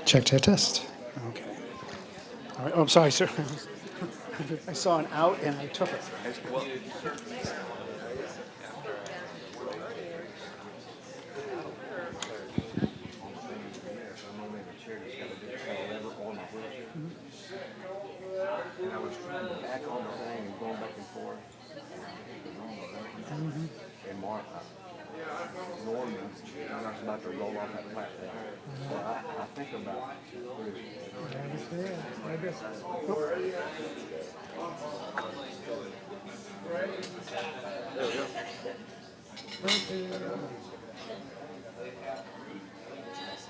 Check, check, test. Okay. All right. Oh, I'm sorry, sir. I saw an out and I took it. And I was trying to back on the thing and going back and forth. And Mark, Norman, I was about to roll off that platform. So I think about I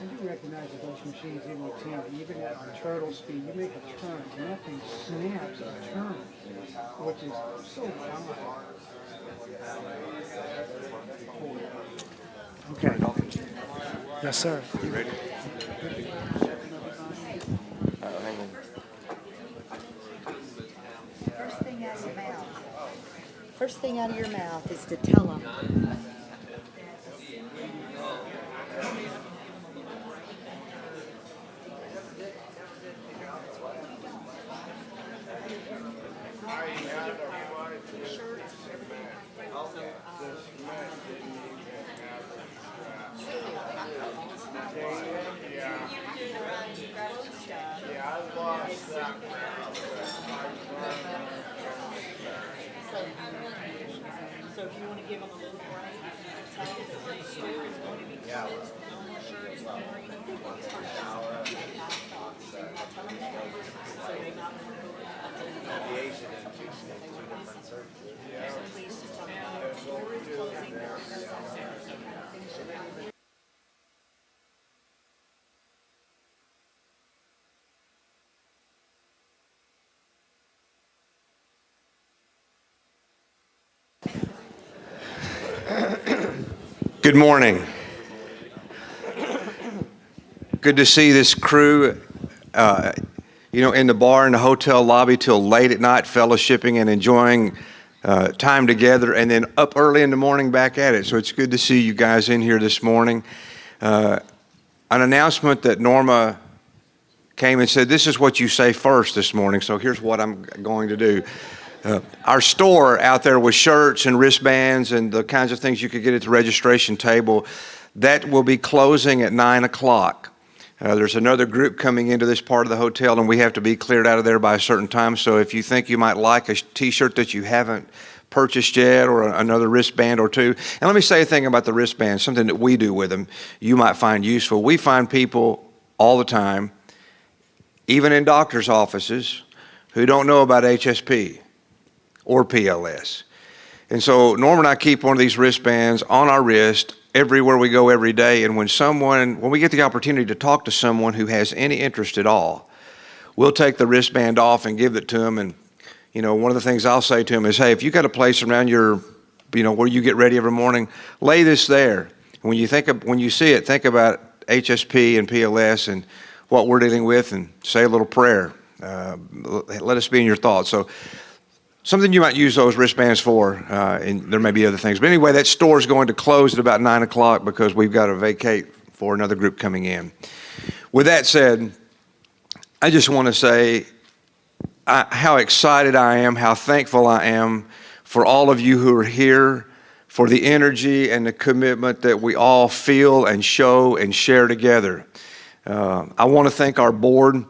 do recognize that those machines in routine, even at turtle speed, you make a turn, nothing snaps a turn, which is so powerful. Okay. Yes, sir. You ready? Hang on. First thing out of your mouth is to tell them. So if you want to give them a little break, tell them that the store is going to be closed. No more shirts, no more anything. Tell them that. So they're not going to go out. Please just tell them the store is closing. Good morning. Good to see this crew, in the bar in the hotel lobby till late at night, fellowshipping and enjoying time together, and then up early in the morning back at it. So it's good to see you guys in here this morning. An announcement that Norma came and said, this is what you say first this morning, so here's what I'm going to do. Our store out there with shirts and wristbands and the kinds of things you could get at the registration table, that will be closing at 9 o'clock. There's another group coming into this part of the hotel, and we have to be cleared out of there by a certain time. So if you think you might like a t-shirt that you haven't purchased yet, or another wristband or two. And let me say a thing about the wristbands, something that we do with them you might find useful. We find people all the time, even in doctors' offices, who don't know about HSP or PLS. And so Norm and I keep one of these wristbands on our wrist everywhere we go every day. And when we get the opportunity to talk to someone who has any interest at all, we'll take the wristband off and give it to them. And, one of the things I'll say to them is, hey, if you got a place around your, where you get ready every morning, lay this there. When you see it, think about HSP and PLS and what we're dealing with, and say a little prayer. Let us be in your thoughts. So something you might use those wristbands for, and there may be other things. But anyway, that store is going to close at about 9 o'clock because we've got to vacate for another group coming in. With that said, I just want to say how excited I am, how thankful I am for all of you who are here, for the energy and the commitment that we all feel and show and share together. I want to thank our board.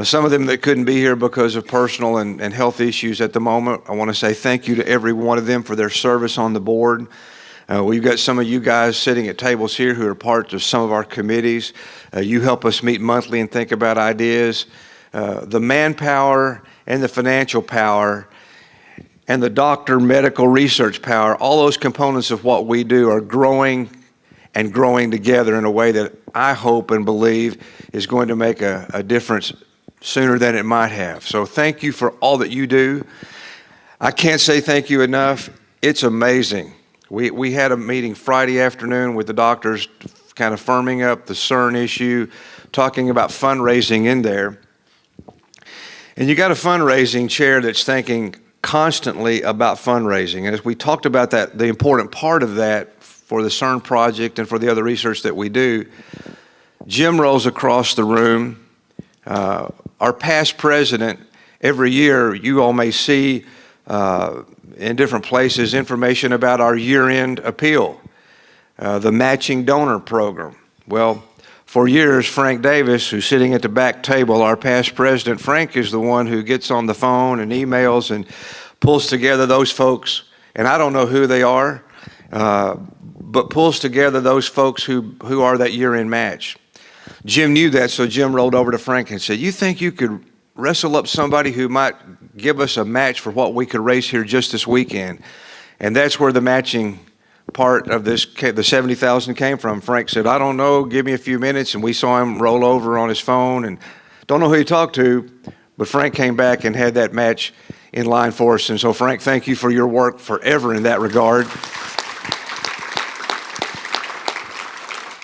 Some of them that couldn't be here because of personal and health issues at the moment. I want to say thank you to every one of them for their service on the board. We've got some of you guys sitting at tables here who are part of some of our committees. You help us meet monthly and think about ideas. The manpower and the financial power and the doctor medical research power, all those components of what we do are growing and growing together in a way that I hope and believe is going to make a difference sooner than it might have. So thank you for all that you do. I can't say thank you enough. It's amazing. We had a meeting Friday afternoon with the doctors, kind of firming up the CERN issue, talking about fundraising in there. And you got a fundraising chair that's thinking constantly about fundraising. And as we talked about that, the important part of that for the CERN project and for the other research that we do, Jim rolls across the room. Our past president, every year you all may see in different places information about our year-end appeal, the matching donor program. Well, for years, Frank Davis, who's sitting at the back table, our past president, Frank is the one who gets on the phone and emails and pulls together those folks, and I don't know who they are, but pulls together those folks who are that year-end match. Jim knew that, so Jim rolled over to Frank and said, "You think you could wrestle up somebody who might give us a match for what we could raise here just this weekend?" And that's where the matching part of this, the 70,000 came from. Frank said, "I don't know, give me a few minutes," and we saw him roll over on his phone, and don't know who he talked to, but Frank came back and had that match in line for us. And so Frank, thank you for your work forever in that regard.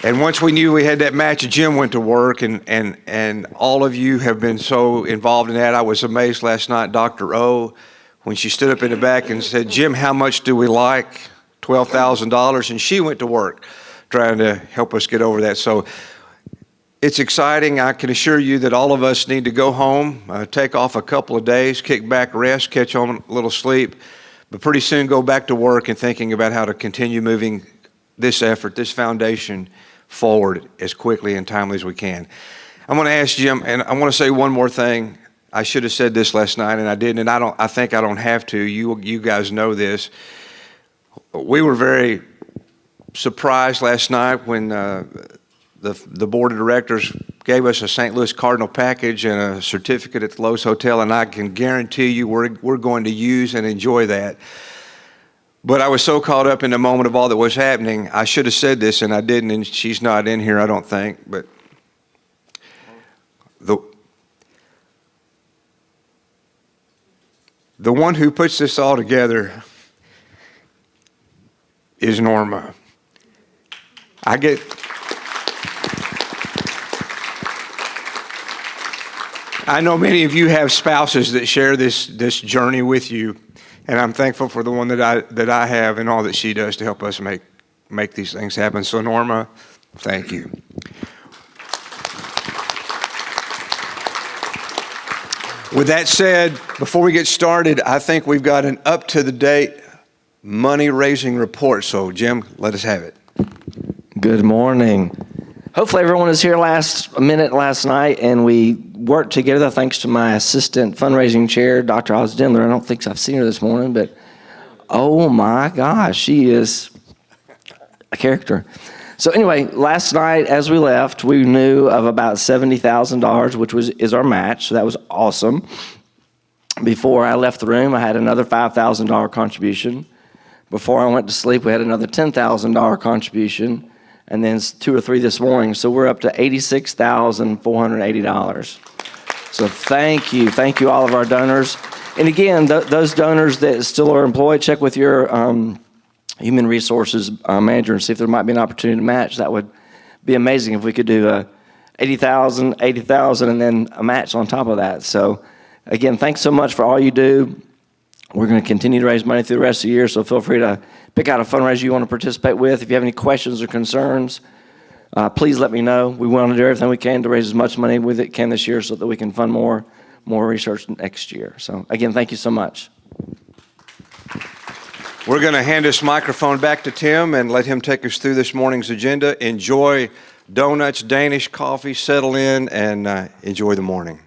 And once we knew we had that match, Jim went to work, and all of you have been so involved in that. I was amazed last night, Dr. O, when she stood up in the back and said, "Jim, how much do we like?" $12,000, and she went to work trying to help us get over that. So it's exciting. I can assure you that all of us need to go home, take off a couple of days, kick back, rest, catch on a little sleep, but pretty soon go back to work and thinking about how to continue moving this effort, this foundation forward as quickly and timely as we can. I'm going to ask Jim, and I want to say one more thing. I should have said this last night, and I didn't, and I think I don't have to. You guys know this. We were very surprised last night when the board of directors gave us a St. Louis Cardinal package and a certificate at the Lowe's Hotel, and I can guarantee you we're going to use and enjoy that. But I was so caught up in the moment of all that was happening, I should have said this, and I didn't, and she's not in here, I don't think, but the one who puts this all together is Norma. I know many of you have spouses that share this journey with you, and I'm thankful for the one that I have and all that she does to help us make these things happen. So Norma, thank you. With that said, before we get started, I think we've got an up-to-the-date money-raising report. So Jim, let us have it. Good morning. Hopefully everyone was here last night, and we worked together thanks to my assistant fundraising chair, Dr. Oz Dindler. I don't think I've seen her this morning, but oh my gosh, she is a character. So anyway, last night as we left, we knew of about $70,000, which is our match, so that was awesome. Before I left the room, I had another $5,000 contribution. Before I went to sleep, we had another $10,000 contribution, and then 2 or 3 this morning. So we're up to $86,480. So thank you all of our donors. And again, those donors that still are employed, check with your human resources manager and see if there might be an opportunity to match. That would be amazing if we could do $80,000, and then a match on top of that. So again, thanks so much for all you do. We're going to continue to raise money through the rest of the year, so feel free to pick out a fundraiser you want to participate with. If you have any questions or concerns, please let me know. We want to do everything we can to raise as much money with it can this year so that we can fund more research next year. So again, thank you so much. We're going to hand this microphone back to Tim and let him take us through this morning's agenda. Enjoy donuts, Danish coffee, settle in, and enjoy the morning.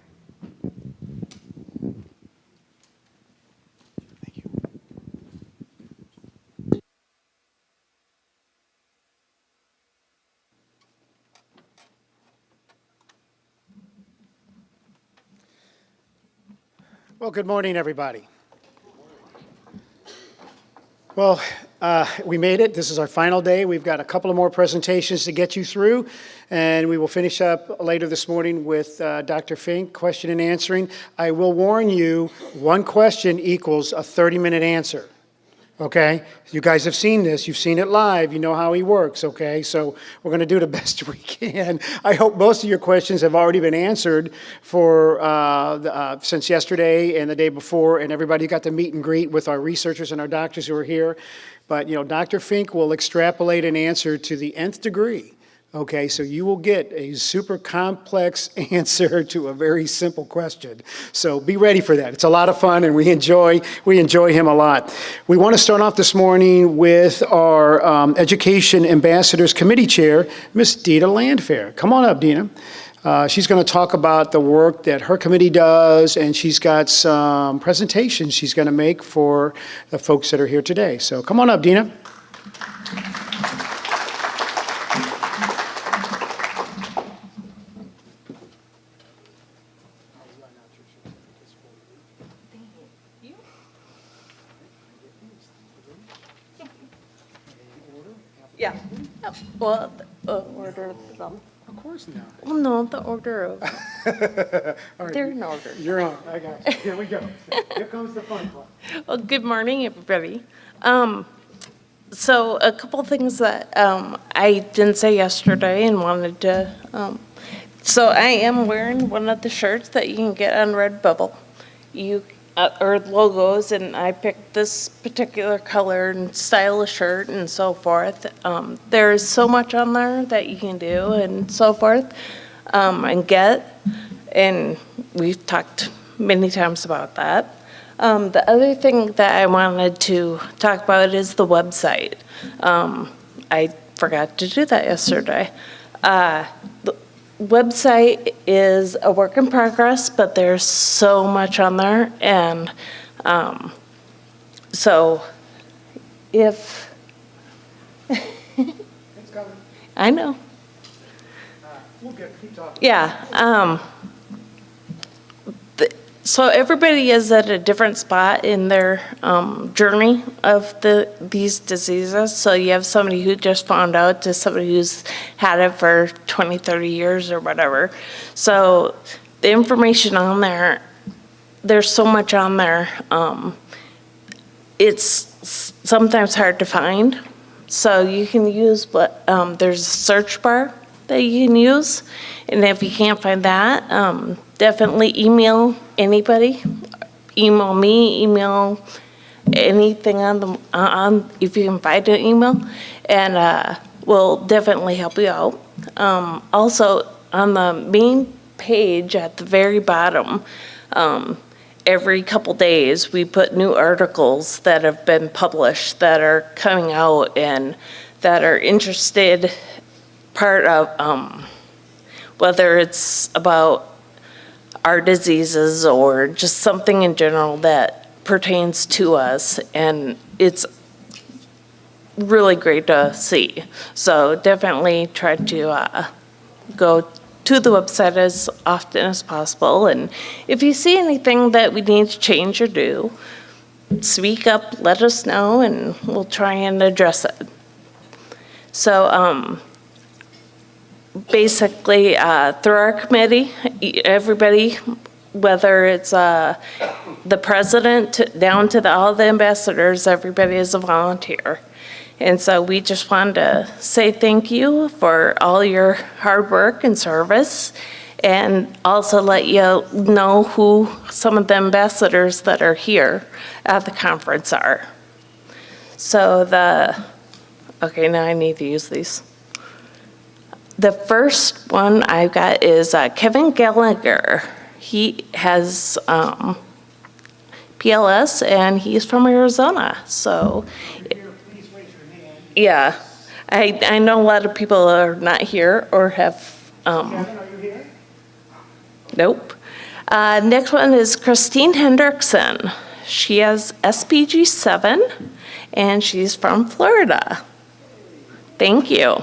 Well, good morning, everybody. Well, we made it. This is our final day. We've got a couple of more presentations to get you through, and we will finish up later this morning with Dr. Fink, question and answering. I will warn you, one question equals a 30-minute answer. Okay? You guys have seen this. You've seen it live. You know how he works, okay? So we're going to do the best we can. I hope most of your questions have already been answered for since yesterday and the day before, and everybody got to meet and greet with our researchers and our doctors who are here. But, you know, Dr. Fink will extrapolate an answer to the nth degree Okay, so you will get a super complex answer to a very simple question. So be ready for that. It's a lot of fun, and we enjoy him a lot. We want to start off this morning with our Education Ambassadors Committee Chair, Miss Dina Landfair. Come on up, Dina. She's going to talk about the work that her committee does, and she's got some presentations she's going to make for the folks that are here today. So come on up, Dina. Yeah. Well, the order of them. Of course not. Well, no, the order of, All right, they're in order. you're on. I got you. Here we go. Here comes the fun part. Well, good morning, everybody. So a couple things that I didn't say yesterday and wanted to, so I am wearing one of the shirts that you can get on Redbubble. Or logos, and I picked this particular color and style of shirt and so forth. There's so much on there that you can do and so forth, and get, and we've talked many times about that. The other thing that I wanted to talk about is the website. I forgot to do that yesterday. The website is a work in progress, but there's so much on there, and so if It's coming. I know, We'll keep talking. yeah. So everybody is at a different spot in their journey of these diseases. So you have somebody who just found out to somebody who's had it for 20, 30 years or whatever. So the information on there, there's so much on there. It's sometimes hard to find. So you can use there's a search bar that you can use. And if you can't find that, definitely email anybody. Email me, email anything if you can find an email, and we'll definitely help you out. Also, on the main page at the very bottom, every couple days we put new articles that have been published that are coming out and that are interested part of whether it's about our diseases or just something in general that pertains to us, and it's really great to see. So definitely try to go to the website as often as possible, and if you see anything that we need to change or do, speak up, let us know, and we'll try and address it. So basically, through our committee, everybody, whether it's the president down to all the ambassadors, everybody is a volunteer. And so we just wanted to say thank you for all your hard work and service, and also let you know who some of the ambassadors that are here at the conference are. So okay, now I need to use these. The first one I've got is Kevin Gallagher. He has PLS, and he's from Arizona. So, Please raise your hand. yeah, I know a lot of people are not here or have. Kevin, are you here? Nope. Next one is Christine Hendrickson. She has SPG 7, and she's from Florida. Thank you.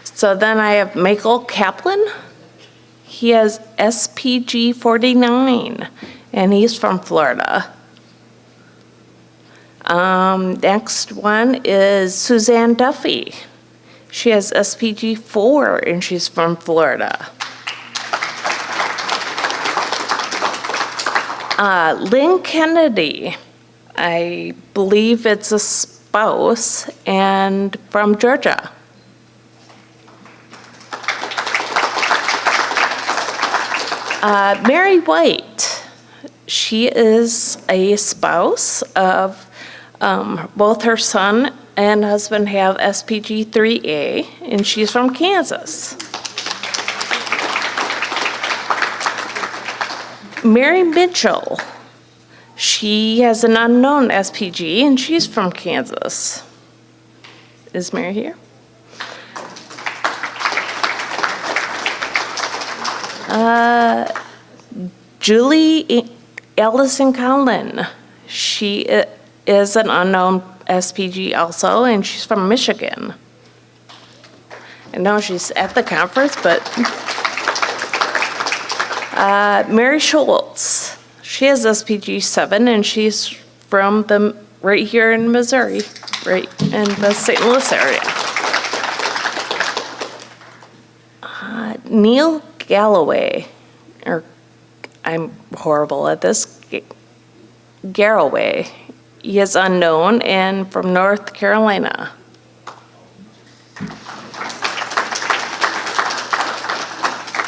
So then I have Michael Kaplan. He has SPG 49, and he's from Florida. Next one is Suzanne Duffy. She has SPG 4, and she's from Florida. Lynn Kennedy, I believe it's a spouse, and from Georgia. Mary White, she is a spouse of Both her son and husband have SPG 3A, and she's from Kansas. Mary Mitchell, she has an unknown SPG, and she's from Kansas. Is Mary here? Julie Allison Collin, she is an unknown SPG also, and she's from Michigan. I know she's at the conference, but Mary Schultz, she has SPG 7, and she's from right here in Missouri, right in the St. Louis area. Neil Galloway, or I'm horrible at this, Garraway. He is unknown and from North Carolina.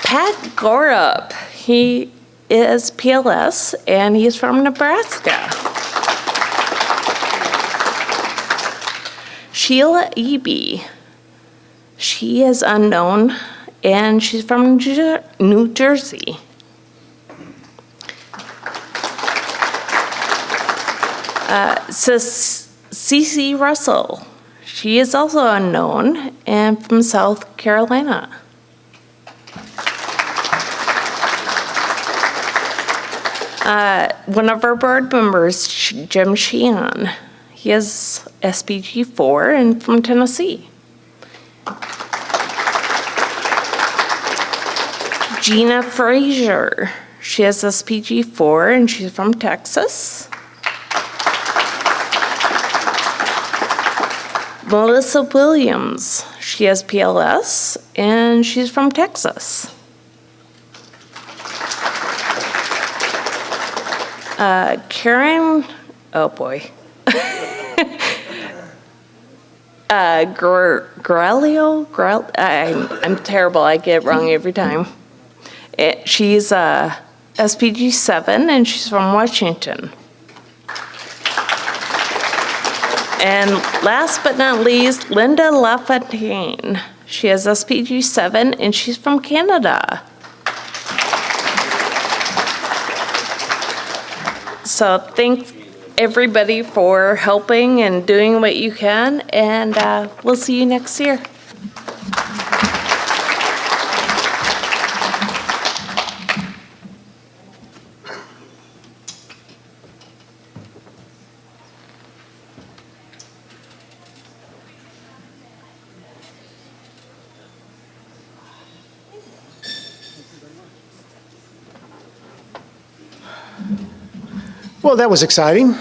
Pat Gorup, he is PLS and he's from Nebraska. Sheila Eby, she is unknown and she's from New Jersey. Cece Russell, she is also unknown and from South Carolina. One of our board members, Jim Sheehan, he is SPG 4 and from Tennessee. Gina Frazier, she has SPG 4 and she's from Texas. Melissa Williams, she has PLS and she's from Texas. Karen, oh boy. Grelio, I'm terrible, I get it wrong every time. She's SPG 7 and she's from Washington. And last but not least, Linda LaFontaine. She has SPG 7 and she's from Canada. So thank everybody for helping and doing what you can, and we'll see you next year. Well, that was exciting.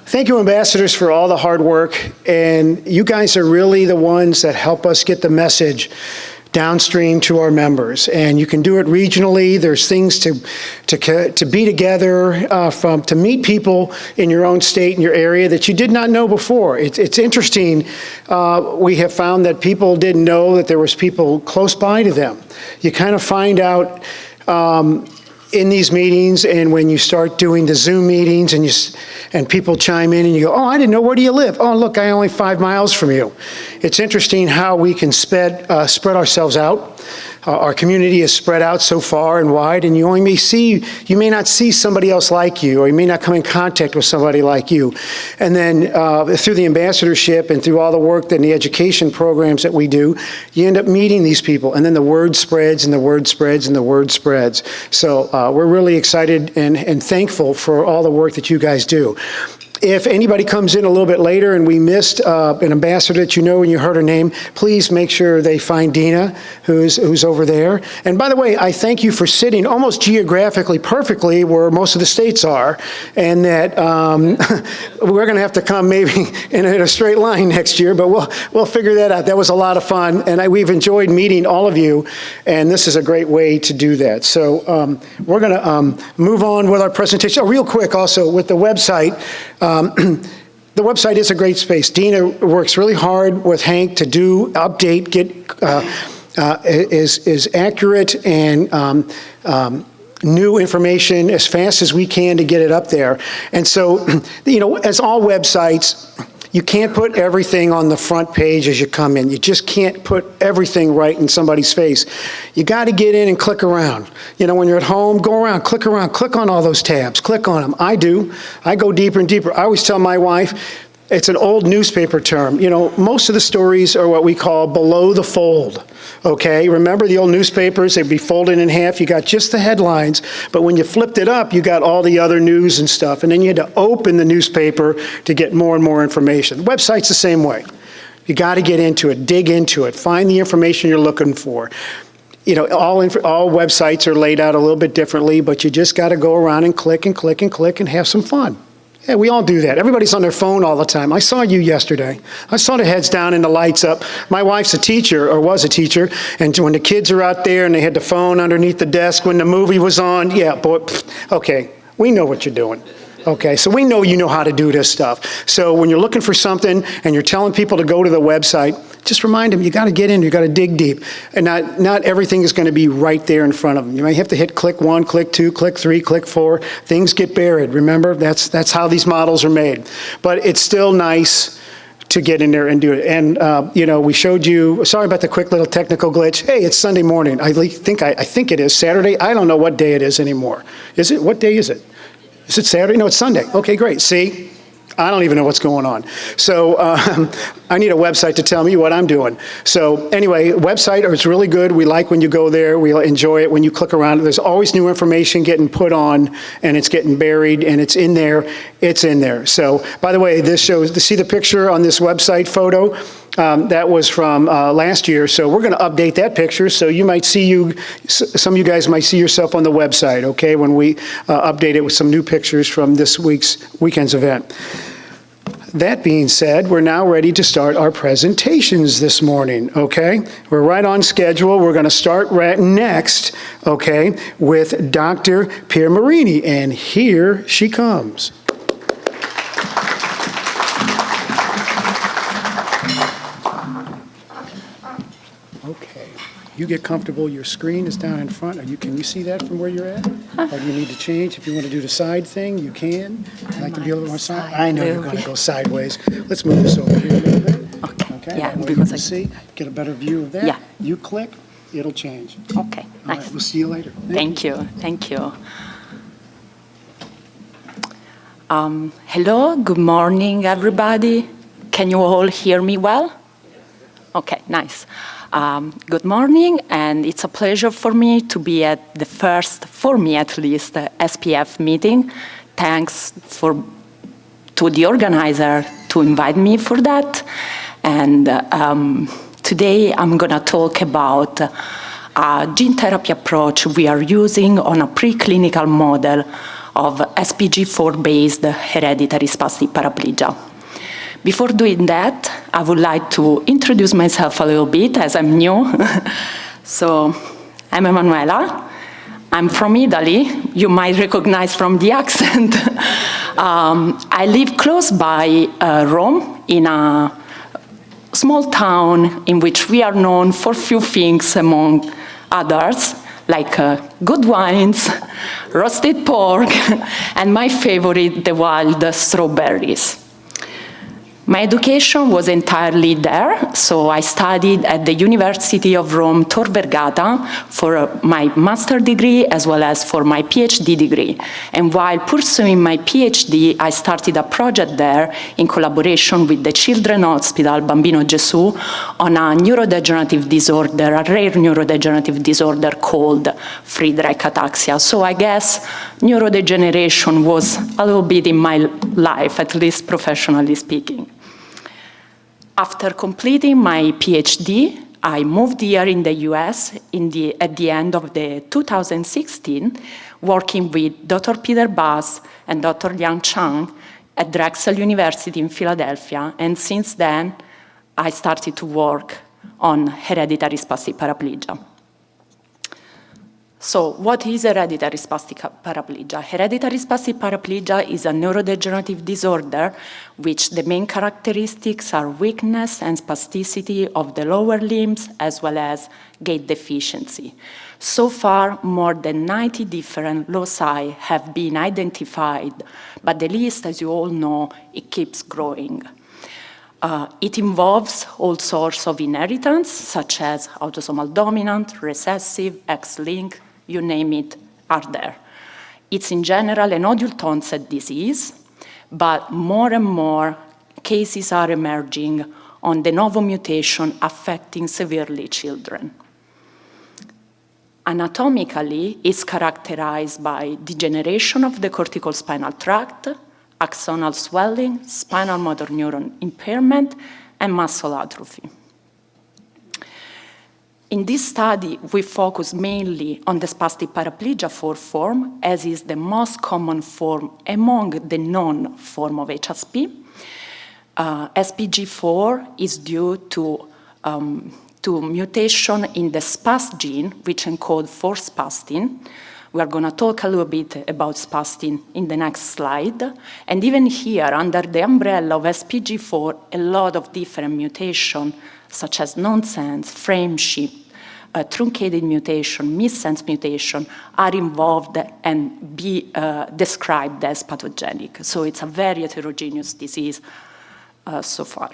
Thank you, ambassadors, for all the hard work. And you guys are really the ones that help us get the message downstream to our members. And you can do it regionally. There's things to be together, to meet people in your own state and your area that you did not know before. It's interesting. We have found that people didn't know that there was people close by to them. You kind of find out in these meetings, and when you start doing the Zoom meetings and people chime in and you go, oh, I didn't know, where do you live? Oh, look, I'm only 5 miles from you. It's interesting how we can spread ourselves out. Our community is spread out so far and wide, and you may not see somebody else like you, or you may not come in contact with somebody like you. And then through the ambassadorship and through all the work and the education programs that we do, you end up meeting these people, and then the word spreads and the word spreads and the word spreads. So we're really excited and thankful for all the work that you guys do. If anybody comes in a little bit later and we missed an ambassador that you know and you heard her name, please make sure they find Dina, who's over there. And by the way, I thank you for sitting almost geographically perfectly where most of the states are, and that we're going to have to come maybe in a straight line next year, but we'll figure that out. That was a lot of fun, and we've enjoyed meeting all of you, and this is a great way to do that. So we're going to move on with our presentation. Oh, real quick also, with the website, the website is a great space. Dina works really hard with Hank to update, is accurate and new information as fast as we can to get it up there. And so, as all websites, you can't put everything on the front page as you come in. You just can't put everything right in somebody's face. You got to get in and click around. When you're at home, go around, click on all those tabs, click on them. I do. I go deeper and deeper. I always tell my wife, it's an old newspaper term. Most of the stories are what we call below the fold, okay? Remember the old newspapers? They'd be folded in half. You got just the headlines, but when you flipped it up, you got all the other news and stuff, and then you had to open the newspaper to get more and more information. The website's the same way. You got to get into it, dig into it, find the information you're looking for. All websites are laid out a little bit differently, but you just got to go around and click and click and click and have some fun. Yeah, we all do that. Everybody's on their phone all the time. I saw you yesterday. I saw the heads down and the lights up. My wife's a teacher, or was a teacher, and when the kids are out there and they had the phone underneath the desk when the movie was on, yeah, boy, okay, we know what you're doing. Okay, so we know you know how to do this stuff. So when you're looking for something and you're telling people to go to the website, just remind them you got to get in, you got to dig deep. And not everything is going to be right there in front of them. You may have to hit click 1, click 2, click 3, click 4. Things get buried, remember? That's how these models are made. But it's still nice to get in there and do it. And, we showed you, sorry about the quick little technical glitch. Hey, it's Sunday morning. I think it is Saturday. I don't know what day it is anymore. Is it? What day is it? Is it Saturday? No, it's Sunday. Okay, great. See? I don't even know what's going on. So I need a website to tell me what I'm doing. So anyway, website is really good. We like when you go there. We enjoy it when you click around. There's always new information getting put on, and it's getting buried, and it's in there. It's in there. So, by the way, this shows, see the picture on this website photo? That was from last year, so we're going to update that picture. So you might see some of you guys might see yourself on the website, okay, when we update it with some new pictures from this weekend's event. That being said, we're now ready to start our presentations this morning, okay? We're right on schedule. We're going to start right next, okay, with Dr. Piermarini, and here she comes. Okay, you get comfortable. Your screen is down in front. Can you see that from where you're at? Or do you need to change? If you want to do the side thing, you can. I'd like to be a little more side. I know you're going to go sideways. Let's move this over here a little bit. Okay. Yeah, because I see, get a better view of that. Yeah. You click, it'll change. Okay, All nice. right, we'll see you later. Thank you. Thank you. Hello, good morning, everybody. Can you all hear me well? Okay, nice. Good morning, and it's a pleasure for me to be at the first, for me at least, SPF meeting. Thanks to the organizer to invite me for that. And today I'm going to talk about a gene therapy approach we are using on a preclinical model of SPG4-based hereditary spastic paraplegia. Before doing that, I would like to introduce myself a little bit, as I'm new. So, I'm Emanuela. I'm from Italy. You might recognize from the accent. I live close by Rome, in a small town in which we are known for few things among others, like good wines, roasted pork, and my favorite, the wild strawberries. My education was entirely there, so I studied at the University of Rome Tor Vergata for my master's degree as well as for my PhD degree. And while pursuing my PhD, I started a project there in collaboration with the Children's Hospital Bambino Gesù on a neurodegenerative disorder, a rare neurodegenerative disorder called Friedreich ataxia. So I guess neurodegeneration was a little bit in my life, at least professionally speaking. After completing my PhD, I moved here in the US at the end of 2016, working with Dr. Peter Bass and Dr. Liang at Drexel University in Philadelphia. And since then, I started to work on hereditary spastic paraplegia. So what is hereditary spastic paraplegia? Hereditary spastic paraplegia is a neurodegenerative disorder which the main characteristics are weakness and spasticity of the lower limbs as well as gait deficiency. So far, more than 90 different loci have been identified, but the list, as you all know, it keeps growing. It involves all sorts of inheritance, such as autosomal dominant, recessive, X-linked, you name it, are there. It's in general an adult onset disease, but more and more cases are emerging on de novo mutation affecting severely children. Anatomically, it's characterized by degeneration of the cortical spinal tract, axonal swelling, spinal motor neuron impairment, and muscle atrophy. In this study, we focus mainly on the spastic paraplegia 4 form, as is the most common form among the known form of HSP. SPG4 is due to mutation in the SPAS gene, which encodes for spastin. We are going to talk a little bit about spastin in the next slide. And even here, under the umbrella of SPG4, a lot of different mutations, such as nonsense, frameshift, truncated mutation, missense mutation, are involved and be described as pathogenic. So it's a very heterogeneous disease so far.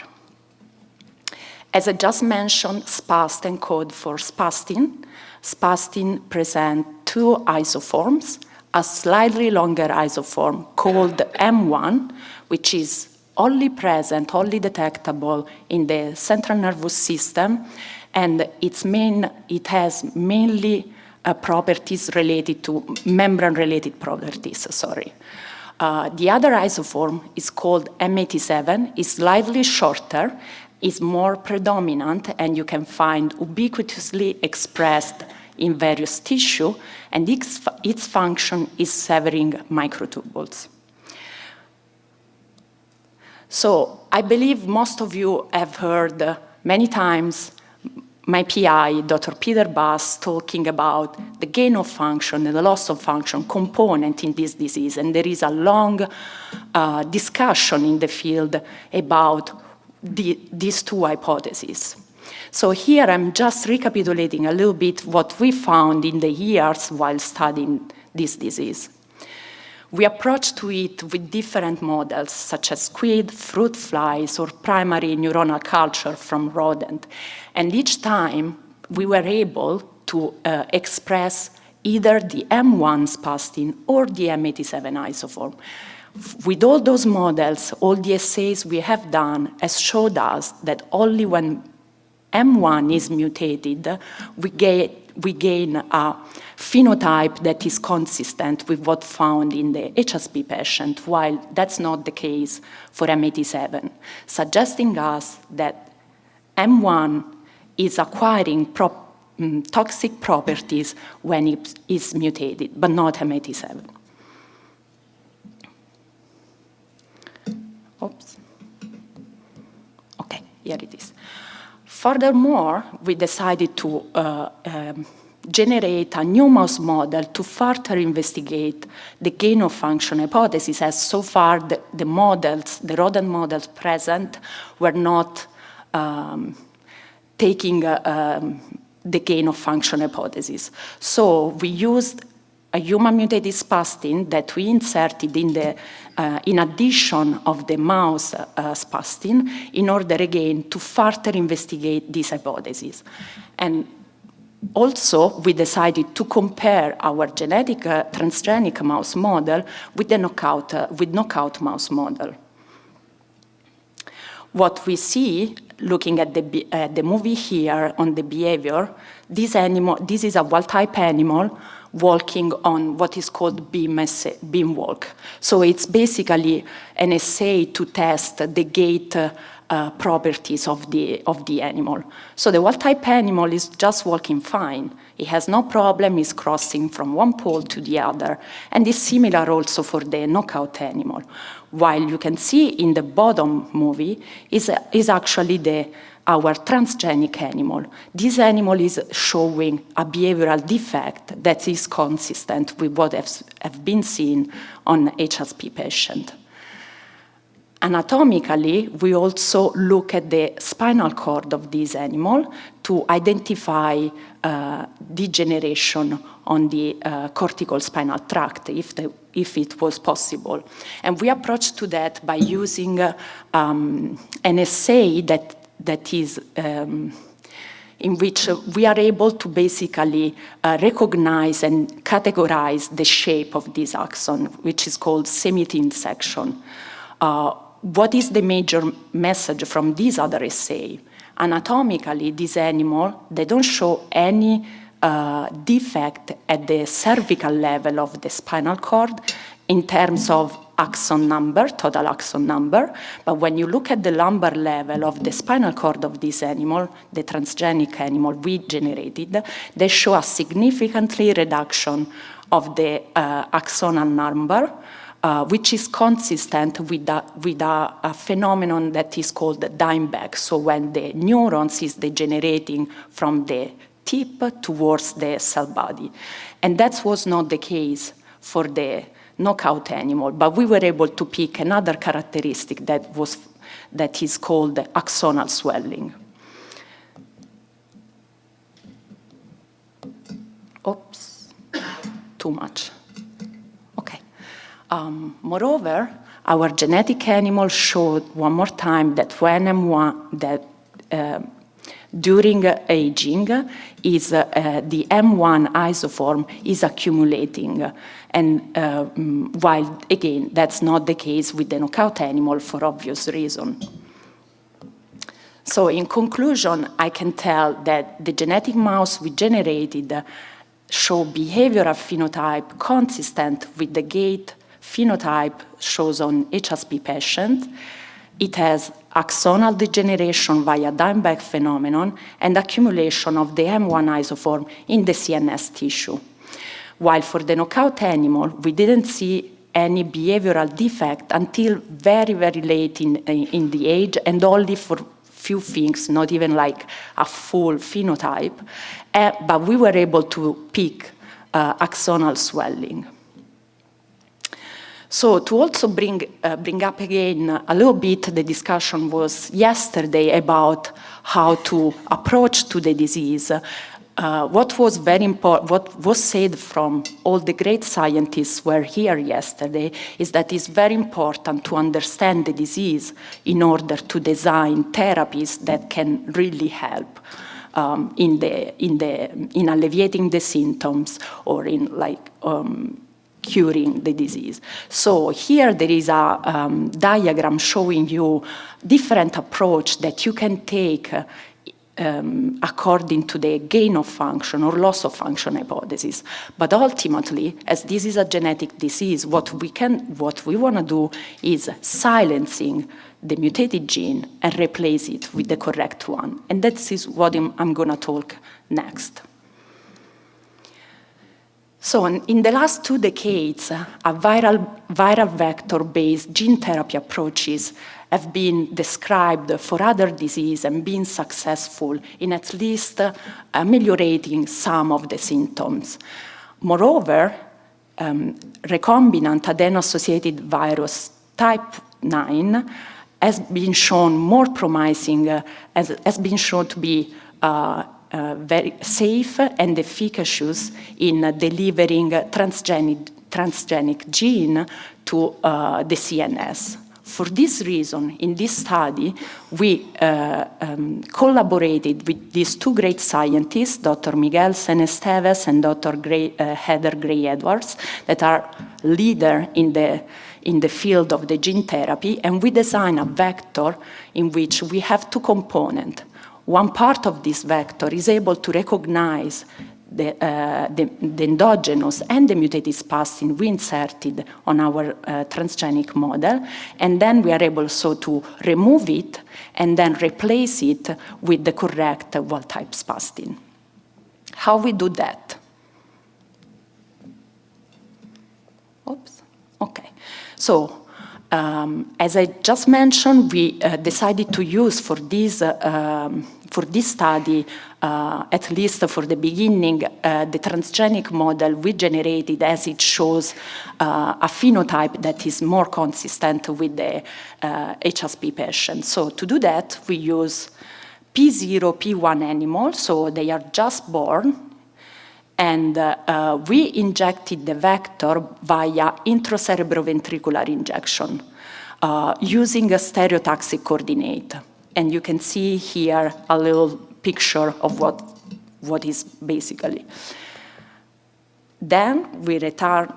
As I just mentioned, SPAS encodes for spastin. Spastin presents 2 isoforms, a slightly longer isoform called M1, which is only present, only detectable in the central nervous system, and it has mainly properties related to membrane-related properties, sorry. The other isoform is called M87, is slightly shorter, is more predominant, and you can find ubiquitously expressed in various tissue, and its function is severing microtubules. So I believe most of you have heard many times my PI, Dr. Peter Bass, talking about the gain of function and the loss of function component in this disease, and there is a long discussion in the field about these 2 hypotheses. So here I'm just recapitulating a little bit what we found in the years while studying this disease. We approached to it with different models, such as squid, fruit flies, or primary neuronal culture from rodent. And each time we were able to express either the M1 spastin or the M87 isoform. With all those models, all the assays we have done has showed us that only when M1 is mutated, we gain a phenotype that is consistent with what found in the HSP patient, while that's not the case for M87, suggesting us that M1 is acquiring toxic properties when it is mutated, but not M87. Oops. Okay, here it is. Furthermore, we decided to generate a new mouse model to further investigate the gain of function hypothesis, as so far the models, the rodent models present, were not taking the gain of function hypothesis. So we used a human mutated spastin that we inserted in addition of the mouse spastin in order again to further investigate this hypothesis. And also we decided to compare our genetic transgenic mouse model with the knockout mouse model. What we see, looking at the movie here on the behavior, this is a wild-type animal walking on what is called beam walk. So it's basically an assay to test the gait properties of the animal. So the wild-type animal is just walking fine. It has no problem, it's crossing from one pole to the other. And it's similar also for the knockout animal. While you can see in the bottom movie is actually our transgenic animal. This animal is showing a behavioral defect that is consistent with what have been seen on HSP patient. Anatomically, we also look at the spinal cord of this animal to identify degeneration on the cortical spinal tract, if it was possible. And we approached to that by using an assay that is in which we are able to basically recognize and categorize the shape of this axon, which is called semi-thin section. What is the major message from this other assay? Anatomically, this animal, they don't show any defect at the cervical level of the spinal cord in terms of axon number, total axon number, but when you look at the lumbar level of the spinal cord of this animal, the transgenic animal we generated, they show a significantly reduction of the axonal number, which is consistent with a phenomenon that is called dieback. So when the neurons is degenerating from the tip towards the cell body. And that was not the case for the knockout animal, but we were able to pick another characteristic that is called axonal swelling. Oops, too much. Okay. Moreover, our genetic animal showed one more time that when during aging is the M1 isoform is accumulating, and while again that's not the case with the knockout animal for obvious reason. So in conclusion, I can tell that the genetic mouse we generated show behavioral phenotype consistent with the gait phenotype shows on HSP patient. It has axonal degeneration via dieback phenomenon and accumulation of the M1 isoform in the CNS tissue. While for the knockout animal, we didn't see any behavioral defect until very, very late in the age, and only for few things, not even like a full phenotype, but we were able to pick axonal swelling. So to also bring up again a little bit, the discussion was yesterday about how to approach to the disease. What was very important, what was said from all the great scientists who were here yesterday, is that it's very important to understand the disease in order to design therapies that can really help in alleviating the symptoms or in curing the disease. So here there is a diagram showing you different approach that you can take according to the gain of function or loss of function hypothesis. But ultimately, as this is a genetic disease, what we want to do is silencing the mutated gene and replace it with the correct one. And that is what I'm going to talk next. So in the last 2 decades, viral vector-based gene therapy approaches have been described for other diseases and been successful in at least ameliorating some of the symptoms. Moreover, recombinant adeno-associated virus type 9 has been shown more promising, has been shown to be very safe and efficacious in delivering transgenic gene to the CNS. For this reason, in this study, we collaborated with these 2 great scientists, Dr. Miguel Senesteves and Dr. Heather Gray-Edwards, that are leaders in the field of the gene therapy, and we designed a vector in which we have 2 components. One part of this vector is able to recognize the endogenous and the mutated spastin we inserted on our transgenic model, and then we are able so to remove it and then replace it with the correct wild-type spastin. How we do that? Oops, okay. So, as I just mentioned, we decided to use for this study, at least for the beginning, the transgenic model we generated as it shows a phenotype that is more consistent with the HSP patient. So to do that, we use P0, P1 animals, so they are just born, and we injected the vector via intracerebroventricular injection using a stereotaxic coordinate. And you can see here a little picture of what is basically. Then we return,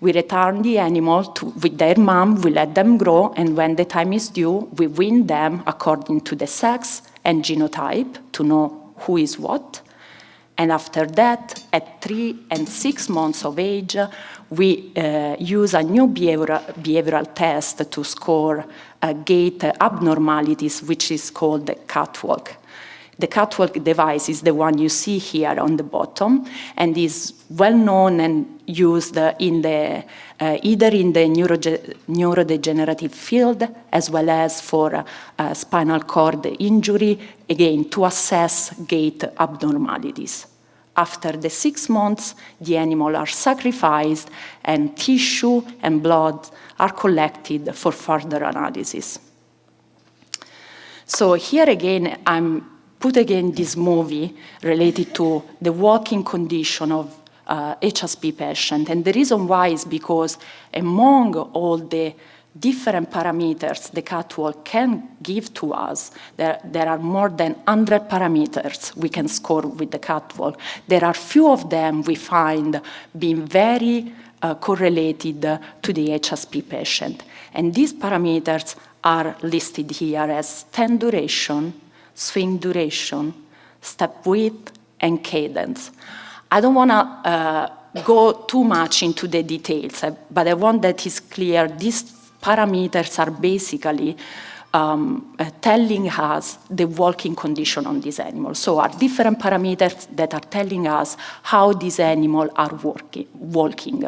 we return the animal with their mom, we let them grow, and when the time is due, we wean them according to the sex and genotype to know who is what. And after that, at 3 and 6 months of age, we use a new behavioral test to score gait abnormalities, which is called the catwalk. The catwalk device is the one you see here on the bottom, and is well known and used in the, either in the neurodegenerative field as well as for spinal cord injury, again, to assess gait abnormalities. After the 6 months, the animals are sacrificed and tissue and blood are collected for further analysis. So here again, I'm put again this movie related to the walking condition of HSP patient. And the reason why is because among all the different parameters the catwalk can give to us, there are more than 100 parameters we can score with the catwalk. There are few of them we find being very correlated to the HSP patient. And these parameters are listed here as stand duration, swing duration, step width, and cadence. I don't want to go too much into the details, but I want that is clear. These parameters are basically telling us the walking condition on this animal. So are different parameters that are telling us how these animals are walking.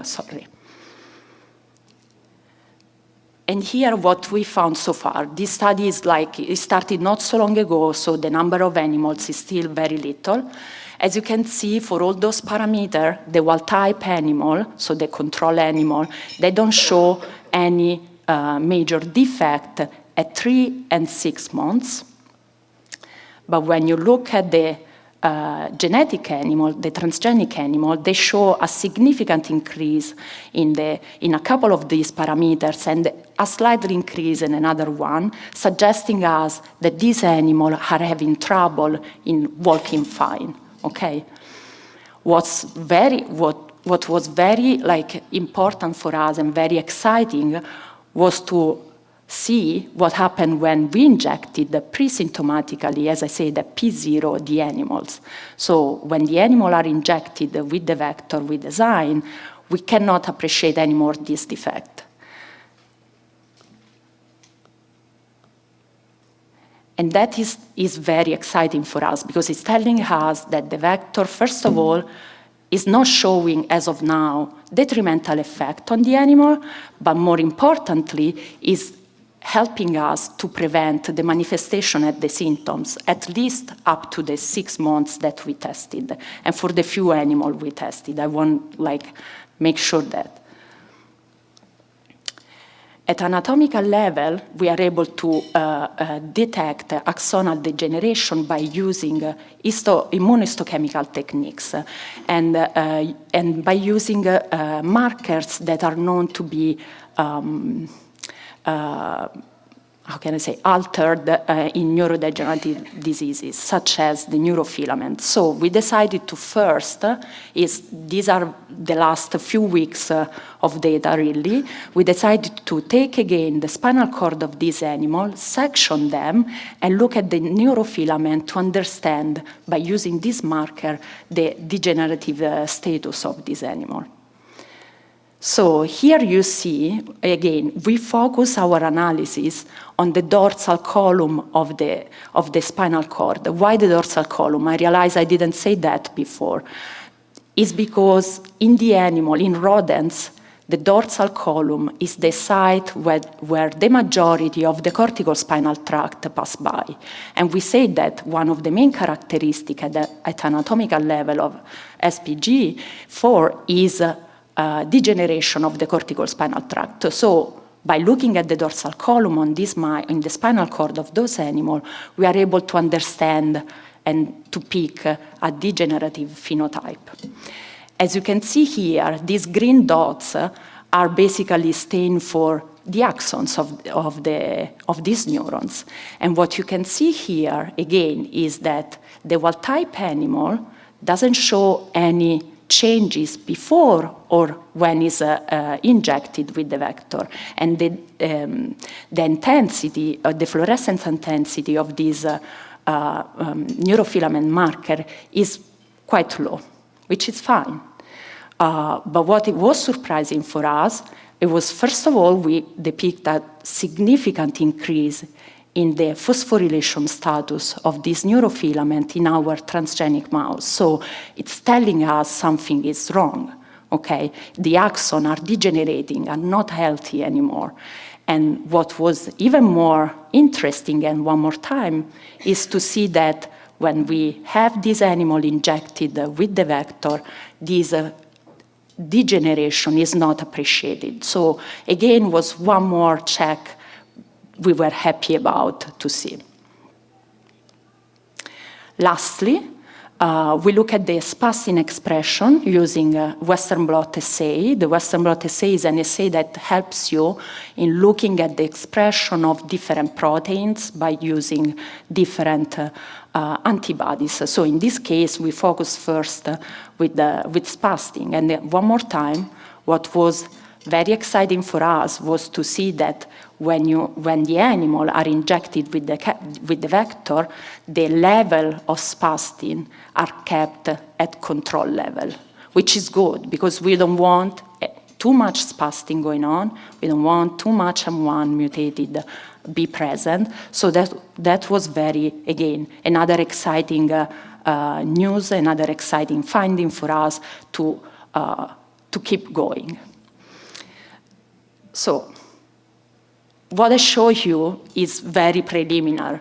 And here what we found so far, this study is it started not so long ago, so the number of animals is still very little. As you can see, for all those parameters, the wild-type animal, so the control animal, they don't show any major defect at 3 and 6 months. But when you look at the genetic animal, the transgenic animal, they show a significant increase in a couple of these parameters and a slight increase in another one, suggesting us that these animals are having trouble in walking fine. Okay. What was very important for us and very exciting was to see what happened when we injected pre-symptomatically, as I say, the P0, the animals. So when the animals are injected with the vector we design, we cannot appreciate anymore this defect. And that is very exciting for us because it's telling us that the vector, first of all, is not showing, as of now, detrimental effect on the animal, but more importantly, is helping us to prevent the manifestation of the symptoms, at least up to the 6 months that we tested. And for the few animals we tested, I want make sure that. At anatomical level, we are able to detect axonal degeneration by using immunohistochemical techniques and by using markers that are known to be how can I say, altered in neurodegenerative diseases, such as the neurofilament. So we decided to first, these are the last few weeks of data really, we decided to take again the spinal cord of this animal, section them, and look at the neurofilament to understand, by using this marker, the degenerative status of this animal. So here you see, again, we focus our analysis on the dorsal column of the spinal cord. Why the dorsal column? I realize I didn't say that before. It's because in the animal, in rodents, the dorsal column is the site where the majority of the cortical spinal tract pass by. And we say that one of the main characteristics at anatomical level of SPG4 is degeneration of the cortical spinal tract. So by looking at the dorsal column in the spinal cord of those animals, we are able to understand and to pick a degenerative phenotype. As you can see here, these green dots are basically staying for the axons of these neurons. And what you can see here, again, is that the wild-type animal doesn't show any changes before or when is injected with the vector. And the intensity, the fluorescence intensity of this neurofilament marker is quite low, which is fine. But what it was surprising for us, it was, first of all, we depict a significant increase in the phosphorylation status of this neurofilament in our transgenic mouse. So it's telling us something is wrong, okay? The axons are degenerating and not healthy anymore. And what was even more interesting, and one more time, is to see that when we have this animal injected with the vector, this degeneration is not appreciated. So again, was one more check we were happy about to see. Lastly, we look at the spastic expression using Western blot assay. The Western blot assay is an assay that helps you in looking at the expression of different proteins by using different antibodies. So in this case, we focus first with spastic. And one more time, what was very exciting for us was to see that when the animal are injected with the vector, the level of spastin are kept at control level, which is good because we don't want too much spastin going on. We don't want too much M1 mutated be present. So that was very, again, another exciting news, another exciting finding for us to keep going. So what I show you is very preliminary.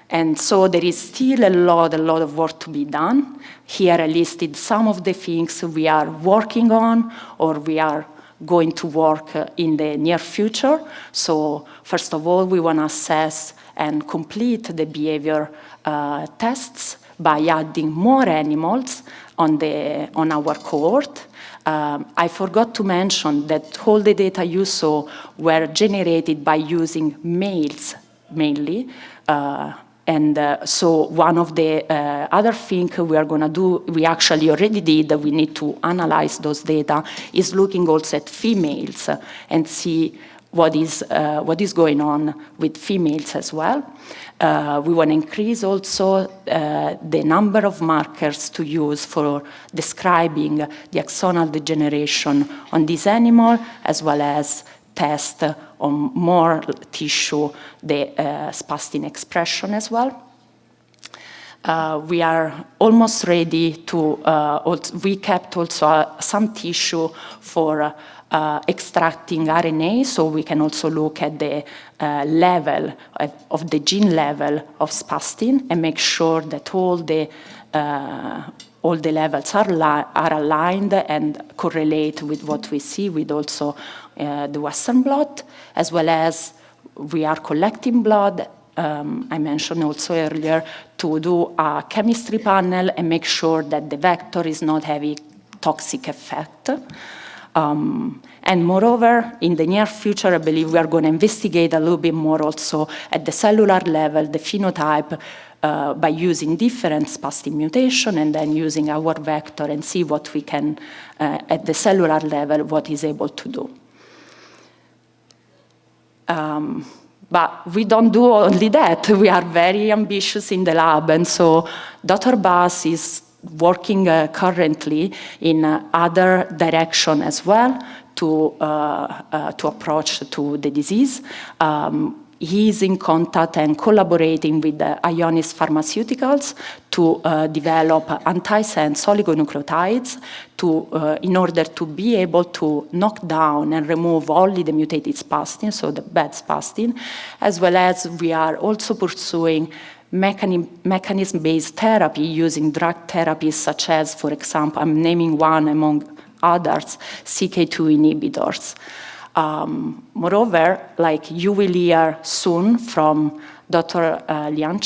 And so there is still a lot of work to be done. Here I listed some of the things we are working on or we are going to work in the near future. So first of all, we want to assess and complete the behavior tests by adding more animals on our cohort. I forgot to mention that all the data you saw were generated by using males mainly. So one of the other things we are going to do, we actually already did, we need to analyze those data, is looking also at females and see what is going on with females as well. We want to increase also the number of markers to use for describing the axonal degeneration on this animal, as well as test on more tissue the spastin expression as well. We are almost ready to, we kept also some tissue for extracting RNA, so we can also look at the level of the gene level of spastin and make sure that all the levels are aligned and correlate with what we see with also the Western blot, as well as we are collecting blood. I mentioned also earlier to do a chemistry panel and make sure that the vector is not having toxic effect. And moreover, in the near future, I believe we are going to investigate a little bit more also at the cellular level, the phenotype, by using different spastic mutation and then using our vector and see what we can, at the cellular level, what is able to do. But we don't do only that. We are very ambitious in the lab. And so Dr. Bass is working currently in other direction as well to approach to the disease. He is in contact and collaborating with the Ionis Pharmaceuticals to develop antisense oligonucleotides in order to be able to knock down and remove only the mutated spastin, so the bad spastin, as well as we are also pursuing mechanism-based therapy using drug therapies such as, for example, I'm naming one among others, CK2 inhibitors. Moreover, like you will hear soon from Dr. Liang,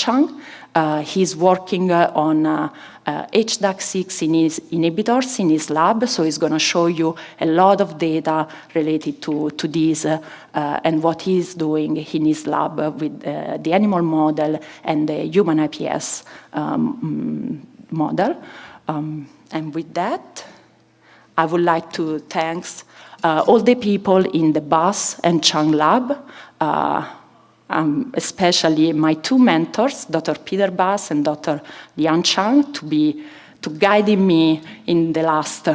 he's working on HDAC6 inhibitors in his lab, so he's going to show you a lot of data related to this and what he's doing in his lab with the animal model and the human IPS model. And with that, I would like to thank all the people in the Bass and Chang lab, especially my two mentors, Dr. Peter Bass and Dr. Liang Chang, to guiding me in the last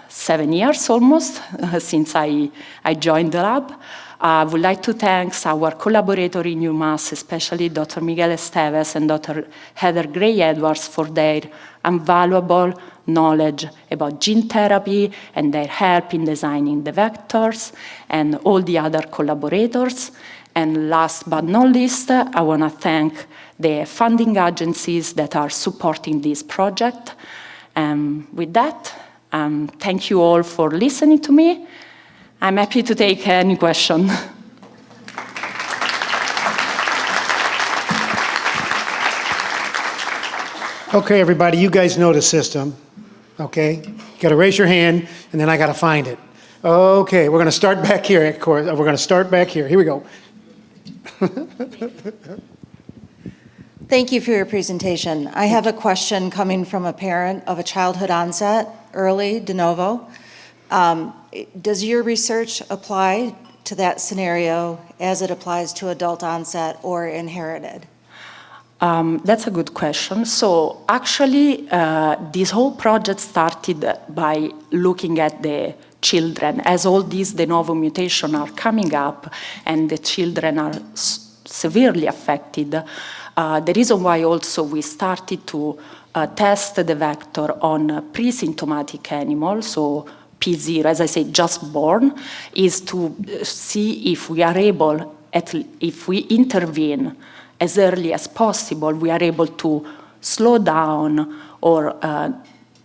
7 years almost since I joined the lab. I would like to thank our collaborator in UMass, especially Dr. Miguel Esteves and Dr. Heather Gray-Edwards for their invaluable knowledge about gene therapy and their help in designing the vectors, and all the other collaborators. And last but not least, I want to thank the funding agencies that are supporting this project. With that, thank you all for listening to me. I'm happy to take any question. Okay, everybody, you guys know the system, okay? You got to raise your hand, and then I got to find it. Okay, we're going to start back here, of course. We're going to start back here. Here we go. Thank you for your presentation. I have a question coming from a parent of a childhood onset, early, de novo. Does your research apply to that scenario as it applies to adult onset or inherited? That's a good question. So actually, this whole project started by looking at the children, as all these de novo mutations are coming up and the children are severely affected. The reason why also we started to test the vector on pre-symptomatic animals, so P0, as I say, just born, is to see if we are able, if we intervene as early as possible, we are able to slow down or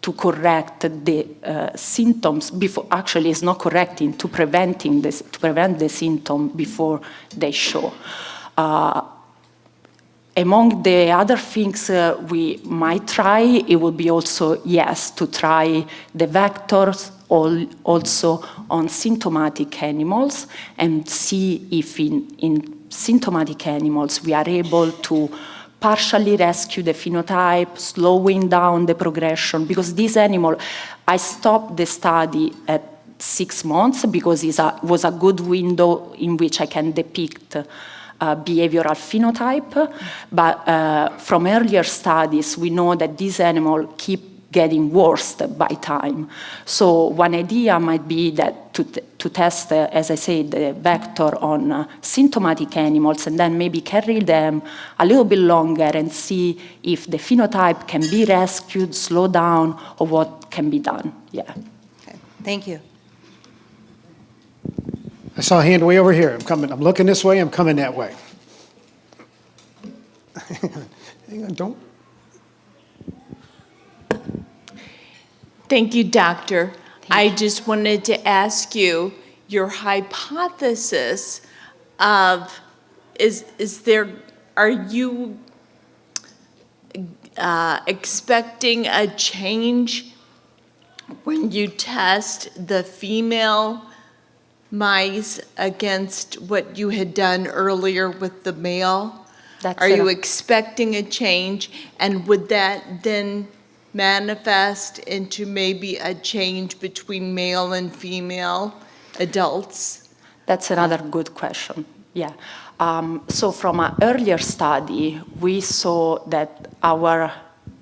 to correct the symptoms before. Actually, it's not correcting, to prevent the symptom before they show. Among the other things we might try, it will be also, yes, to try the vectors also on symptomatic animals and see if in symptomatic animals we are able to partially rescue the phenotype, slowing down the progression, because this animal, I stopped the study at 6 months because it was a good window in which I can depict behavioral phenotype, but from earlier studies we know that this animal keep getting worse by time. So one idea might be that to test, as I said, the vector on symptomatic animals and then maybe carry them a little bit longer and see if the phenotype can be rescued, slow down, or what can be done. Yeah. Okay. Thank you. I saw a hand way over here. I'm coming. I'm looking this way. I'm coming that way. Hang on, don't. Thank you, Doctor. I just wanted to ask you your hypothesis of, are you expecting a change when you test the female mice against what you had done earlier with the male? That's Are you it. expecting a change? And would that then manifest into maybe a change between male and female adults? That's another good question. Yeah. So from an earlier study, we saw that our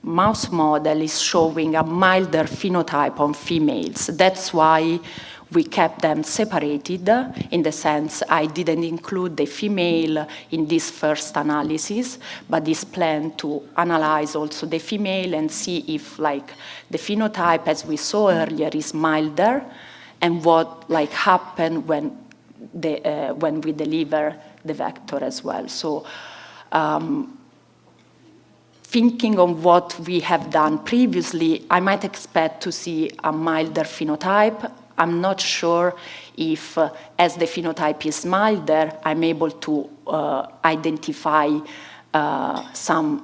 mouse model is showing a milder phenotype on females. That's why we kept them separated. In the sense, I didn't include the female in this first analysis, but is planned to analyze also the female and see if, like, the phenotype, as we saw earlier, is milder, and what, like, happened when we deliver the vector as well. So, thinking on what we have done previously, I might expect to see a milder phenotype. I'm not sure if, as the phenotype is milder, I'm able to identify some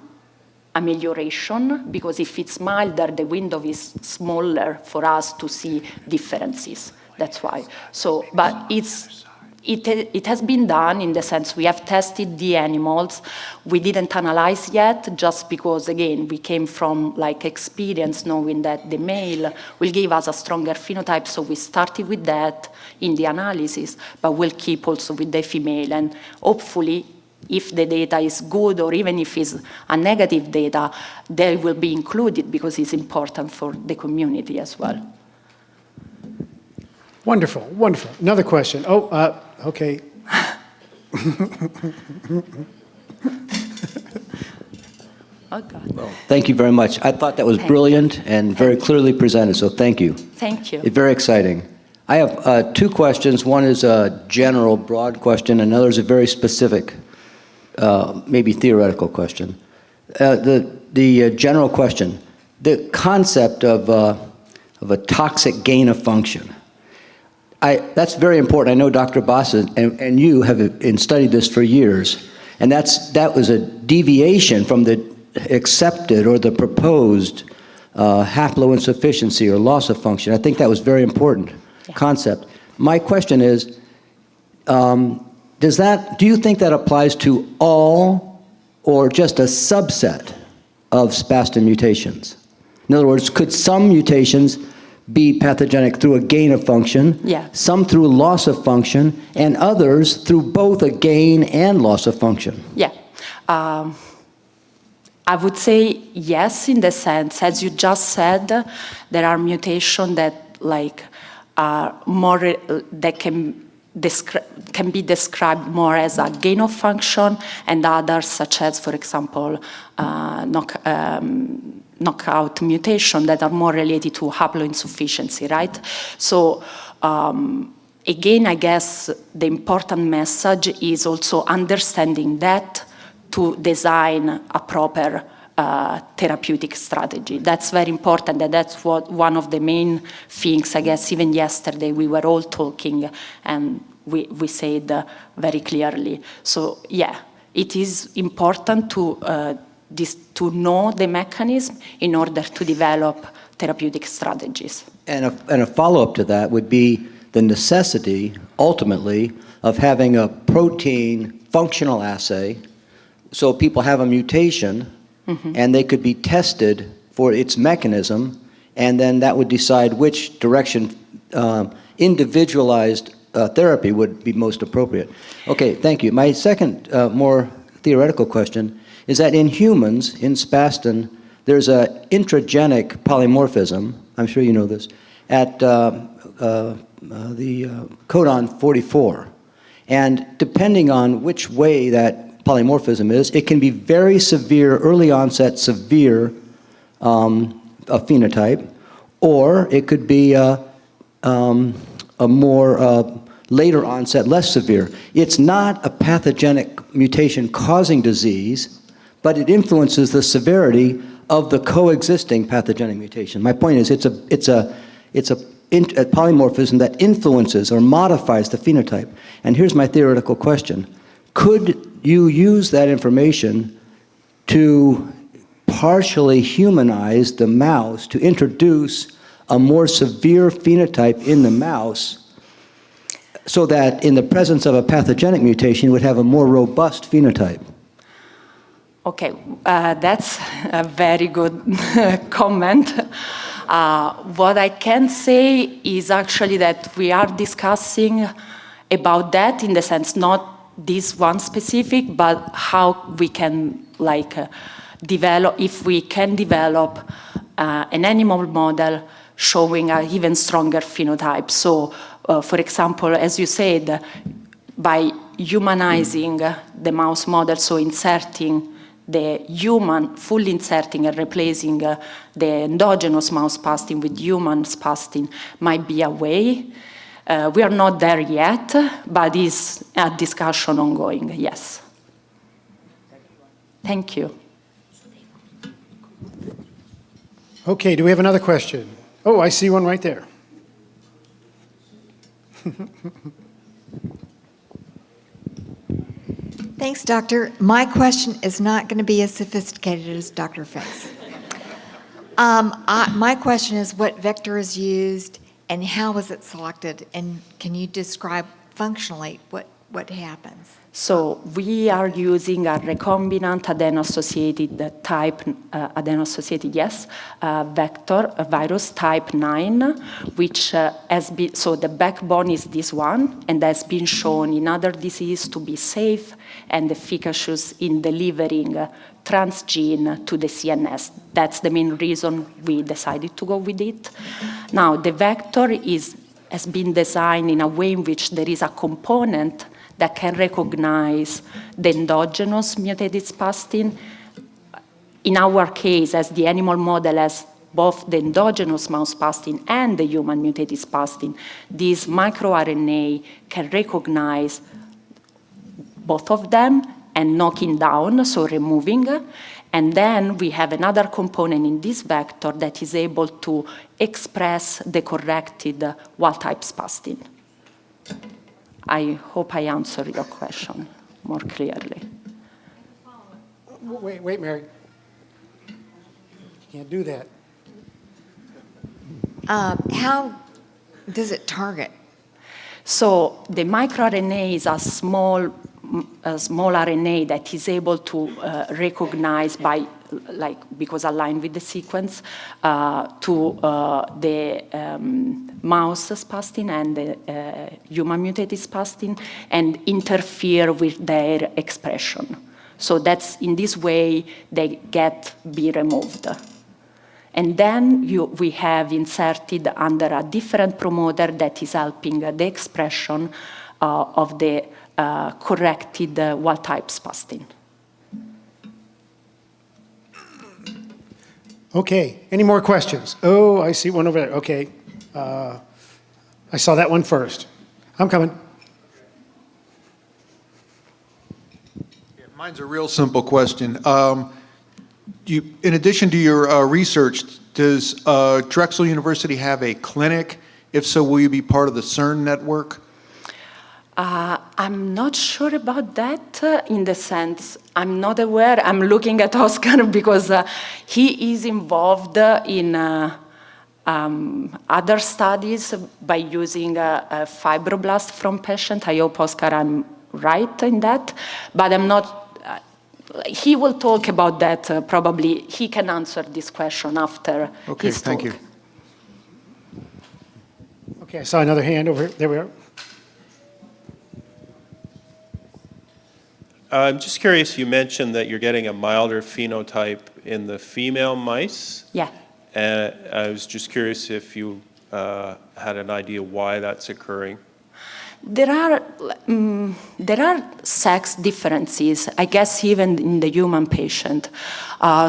amelioration, because if it's milder, the window is smaller for us to see differences. That's why. So, but it has been done in the sense we have tested the animals. We didn't analyze yet, just because, again, we came from, like, experience knowing that the male will give us a stronger phenotype, so we started with that in the analysis, but we'll keep also with the female. And hopefully, if the data is good, or even if it's a negative data, they will be included, because it's important for the community as well. Wonderful, wonderful. Another question. Oh, okay. Oh, God. Thank you very much. I thought that was brilliant and very clearly presented, so thank you. Thank you. It's very exciting. I have two questions. One is a general, broad question, and another is a very specific, maybe theoretical question. The general question, the concept of a toxic gain of function. That's very important. I know Dr. Boss and you have studied this for years, and that was a deviation from the accepted or the proposed haploinsufficiency or loss of function. I think that was very important concept. My question is, do you think that applies to all or just a subset of spastic mutations? In other words, could some mutations be pathogenic through a gain of function, some through loss of function, and others through both a gain and loss of function? Yeah. I would say yes, in the sense, as you just said, there are mutations that, like, are more, that can be described more as a gain of function, and others, such as, for example, knockout mutation, that are more related to haploinsufficiency, right? So, again, I guess the important message is also understanding that to design a proper therapeutic strategy. That's very important, and that's one of the main things, I guess, even yesterday we were all talking, and we said very clearly. So, yeah, it is important to know the mechanism in order to develop therapeutic strategies. And a follow-up to that would be the necessity, ultimately, of having a protein functional assay, so people have a mutation, and they could be tested for its mechanism, and then that would decide which direction individualized therapy would be most appropriate. Okay, thank you. My second, more theoretical question is that in humans, in spastin, there's an intragenic polymorphism, I'm sure you know this, at the codon 44. And depending on which way that polymorphism is, it can be very severe, early onset severe a phenotype, or it could be a more later onset, less severe. It's not a pathogenic mutation causing disease, but it influences the severity of the coexisting pathogenic mutation. My point is, it's a polymorphism that influences or modifies the phenotype. And here's my theoretical question. Could you use that information to partially humanize the mouse, to introduce a more severe phenotype in the mouse so that in the presence of a pathogenic mutation, it would have a more robust phenotype? Okay, that's a very good comment. What I can say is actually that we are discussing about that in the sense not this one specific, but how we can develop, if we can develop an animal model showing an even stronger phenotype. So, for example, as you said, by humanizing the mouse model, so inserting the human, fully inserting and replacing the endogenous mouse spastin with human spastin might be a way. We are not there yet, but it's a discussion ongoing, yes. Thank you. Okay, do we have another question? Oh, I see one right there. Thanks, Doctor. My question is not going to be as sophisticated as Dr. Fink's. My question is what vector is used and how was it selected? And can you describe functionally what happens? So we are using a recombinant adeno-associated type, adeno-associated, yes, vector, a virus type 9, which has been, so the backbone is this one, and has been shown in other diseases to be safe and efficacious in delivering transgene to the CNS. That's the main reason we decided to go with it. Now, the vector has been designed in a way in which there is a component that can recognize the endogenous mutated spastin. In our case, as the animal model has both the endogenous mouse spastin and the human mutated spastin, this microRNA can recognize both of them and knocking down, so removing. And then we have another component in this vector that is able to express the corrected wild-type spastin. I hope I answered your question more clearly. Wait, Mary. You can't do that. How does it target? So the microRNA is a small RNA that is able to recognize by, because aligned with the sequence, to the mouse spastin and the human mutated spastin and interfere with their expression. So that's in this way they be removed. And then we have inserted under a different promoter that is helping the expression of the corrected wild-type spastin. Okay, any more questions? Oh, I see one over there. Okay. I saw that one first. I'm coming. Yeah, mine's a real simple question. In addition to your research, does Drexel University have a clinic? If so, will you be part of the CERN network? I'm not sure about that in the sense, I'm not aware. I'm looking at Oscar because he is involved in other studies by using a fibroblast from patient. I hope, Oscar, I'm right in that, but I'm not. He will talk about that probably. He can answer this question after his talk. Thank you. Okay, I saw another hand over there. We are. I'm just curious, you mentioned that you're getting a milder phenotype in the female mice. Yeah. I was just curious if you had an idea why that's occurring. There are sex differences, I guess even in the human patient.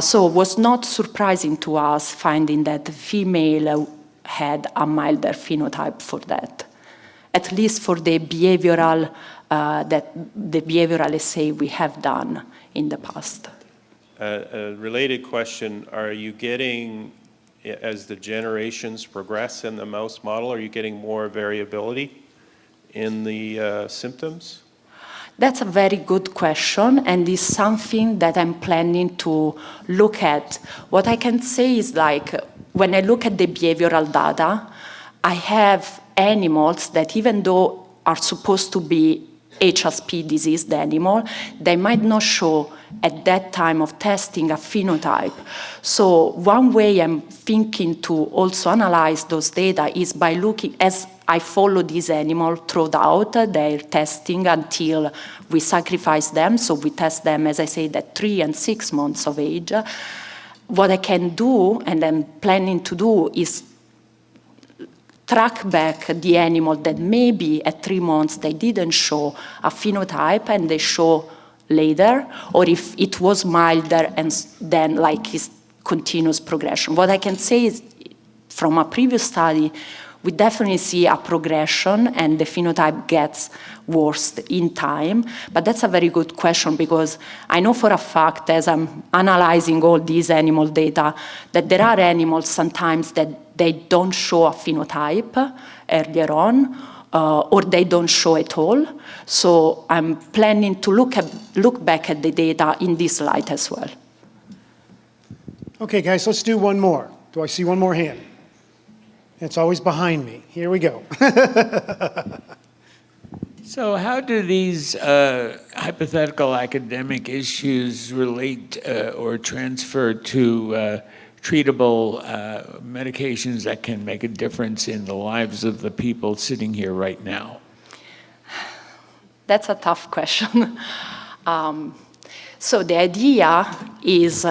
So it was not surprising to us finding that the female had a milder phenotype for that, at least for the behavioral assay we have done in the past. A related question, are you getting, as the generations progress in the mouse model, are you getting more variability in the symptoms? That's a very good question, and is something that I'm planning to look at. What I can say is when I look at the behavioral data, I have animals that even though are supposed to be HSP diseased animal, they might not show at that time of testing a phenotype. So one way I'm thinking to also analyze those data is by looking, as I follow these animals throughout their testing until we sacrifice them. So we test them, as I said, at 3 and 6 months of age. What I can do, and I'm planning to do, is track back the animal that maybe at 3 months they didn't show a phenotype and they show later, or if it was milder and then like his continuous progression. What I can say is from a previous study, we definitely see a progression and the phenotype gets worse in time. But that's a very good question because I know for a fact, as I'm analyzing all these animal data, that there are animals sometimes that they don't show a phenotype earlier on, or they don't show at all. So I'm planning to look back at the data in this light as well. Okay, guys, let's do one more. Do I see one more hand? It's always behind me. Here we go. So how do these hypothetical academic issues relate or transfer to treatable medications that can make a difference in the lives of the people sitting here right now? That's a tough question. So the idea is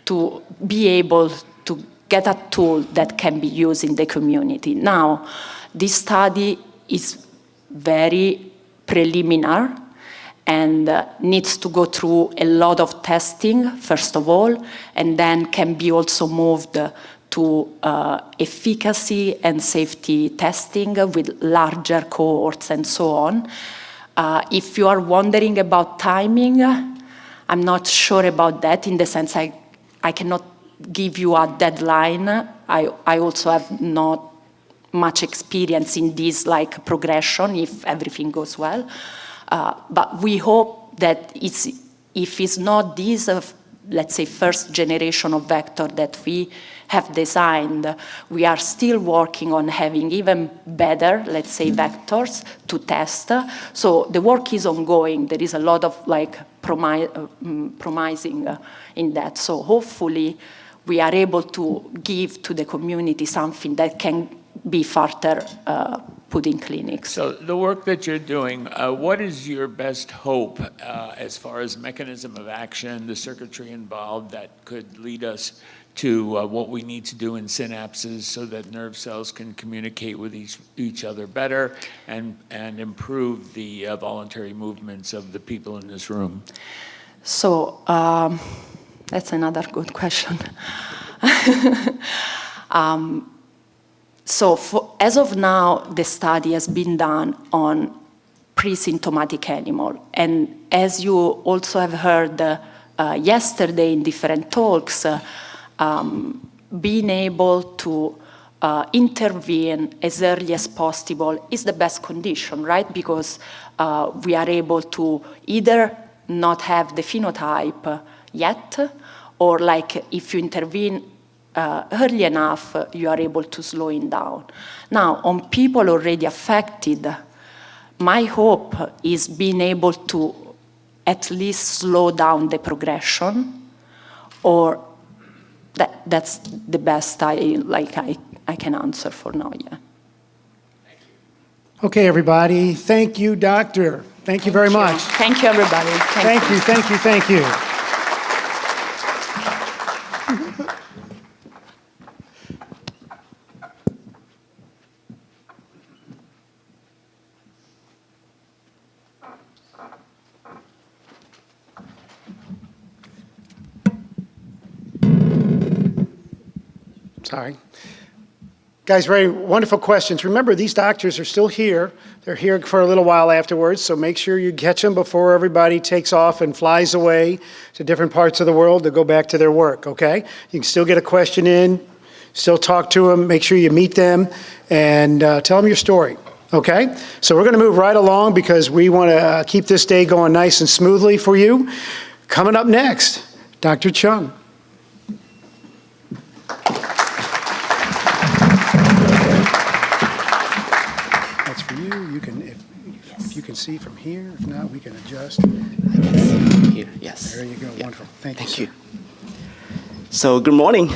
to be able to get a tool that can be used in the community. Now, this study is very preliminary and needs to go through a lot of testing, first of all, and then can be also moved to efficacy and safety testing with larger cohorts and so on. If you are wondering about timing, I'm not sure about that in the sense I cannot give you a deadline. I also have not much experience in this like progression if everything goes well. But we hope that if it's not this, let's say, first generation of vector that we have designed, we are still working on having even better, let's say, vectors to test. So the work is ongoing. There is a lot of like promising in that. So hopefully we are able to give to the community something that can be further put in clinics. So the work that you're doing, what is your best hope as far as mechanism of action, the circuitry involved that could lead us to what we need to do in synapses so that nerve cells can communicate with each other better and improve the voluntary movements of the people in this room? So that's another good question. So as of now, the study has been done on pre-symptomatic animal. And as you also have heard yesterday in different talks, being able to intervene as early as possible is the best condition, right? Because we are able to either not have the phenotype yet, or like if you intervene early enough, you are able to slow it down. Now, on people already affected, my hope is being able to at least slow down the progression, or that's the best I can answer for now, yeah. Okay, everybody. Thank you, doctor. Thank you very much. Thank you, everybody. Thank you, thank you, thank you. Sorry. Guys, very wonderful questions. Remember, these doctors are still here. They're here for a little while afterwards, so make sure you catch them before everybody takes off and flies away to different parts of the world to go back to their work, okay? You can still get a question in, still talk to them, make sure you meet them, and tell them your story, okay? So we're going to move right along because we want to keep this day going nice and smoothly for you. Coming up next, Dr. Chung. you can see from here. If not, we can adjust. Here, yes. There you go. Wonderful. Thank you, Thank sir. you. So, good morning.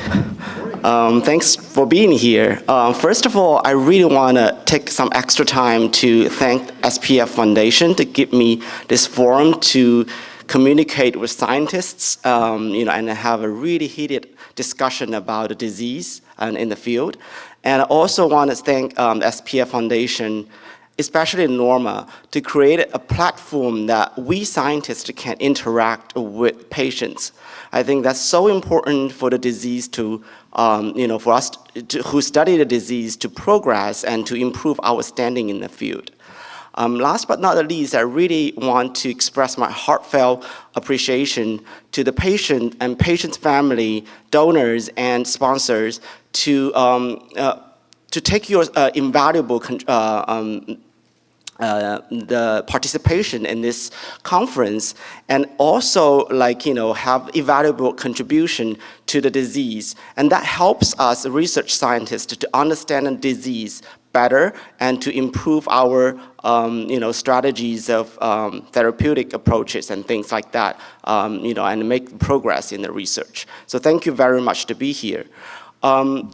Thanks for being here. First of all, I really want to take some extra time to thank SPF Foundation to give me this forum to communicate with scientists, and have a really heated discussion about the disease and in the field. And I also want to thank the SPF Foundation, especially Norma, to create a platform that we scientists can interact with patients. I think that's so important for the disease to, for us who study the disease to progress and to improve our standing in the field. Last but not least, I really want to express my heartfelt appreciation to the patient and patient's family, donors, and sponsors to take your invaluable the participation in this conference, and also have invaluable contribution to the disease. And that helps us research scientists to understand the disease better and to improve our strategies of therapeutic approaches and things like that, and make progress in the research. So thank you very much to be here.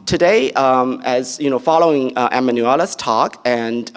Today, as following Emanuela's talk, and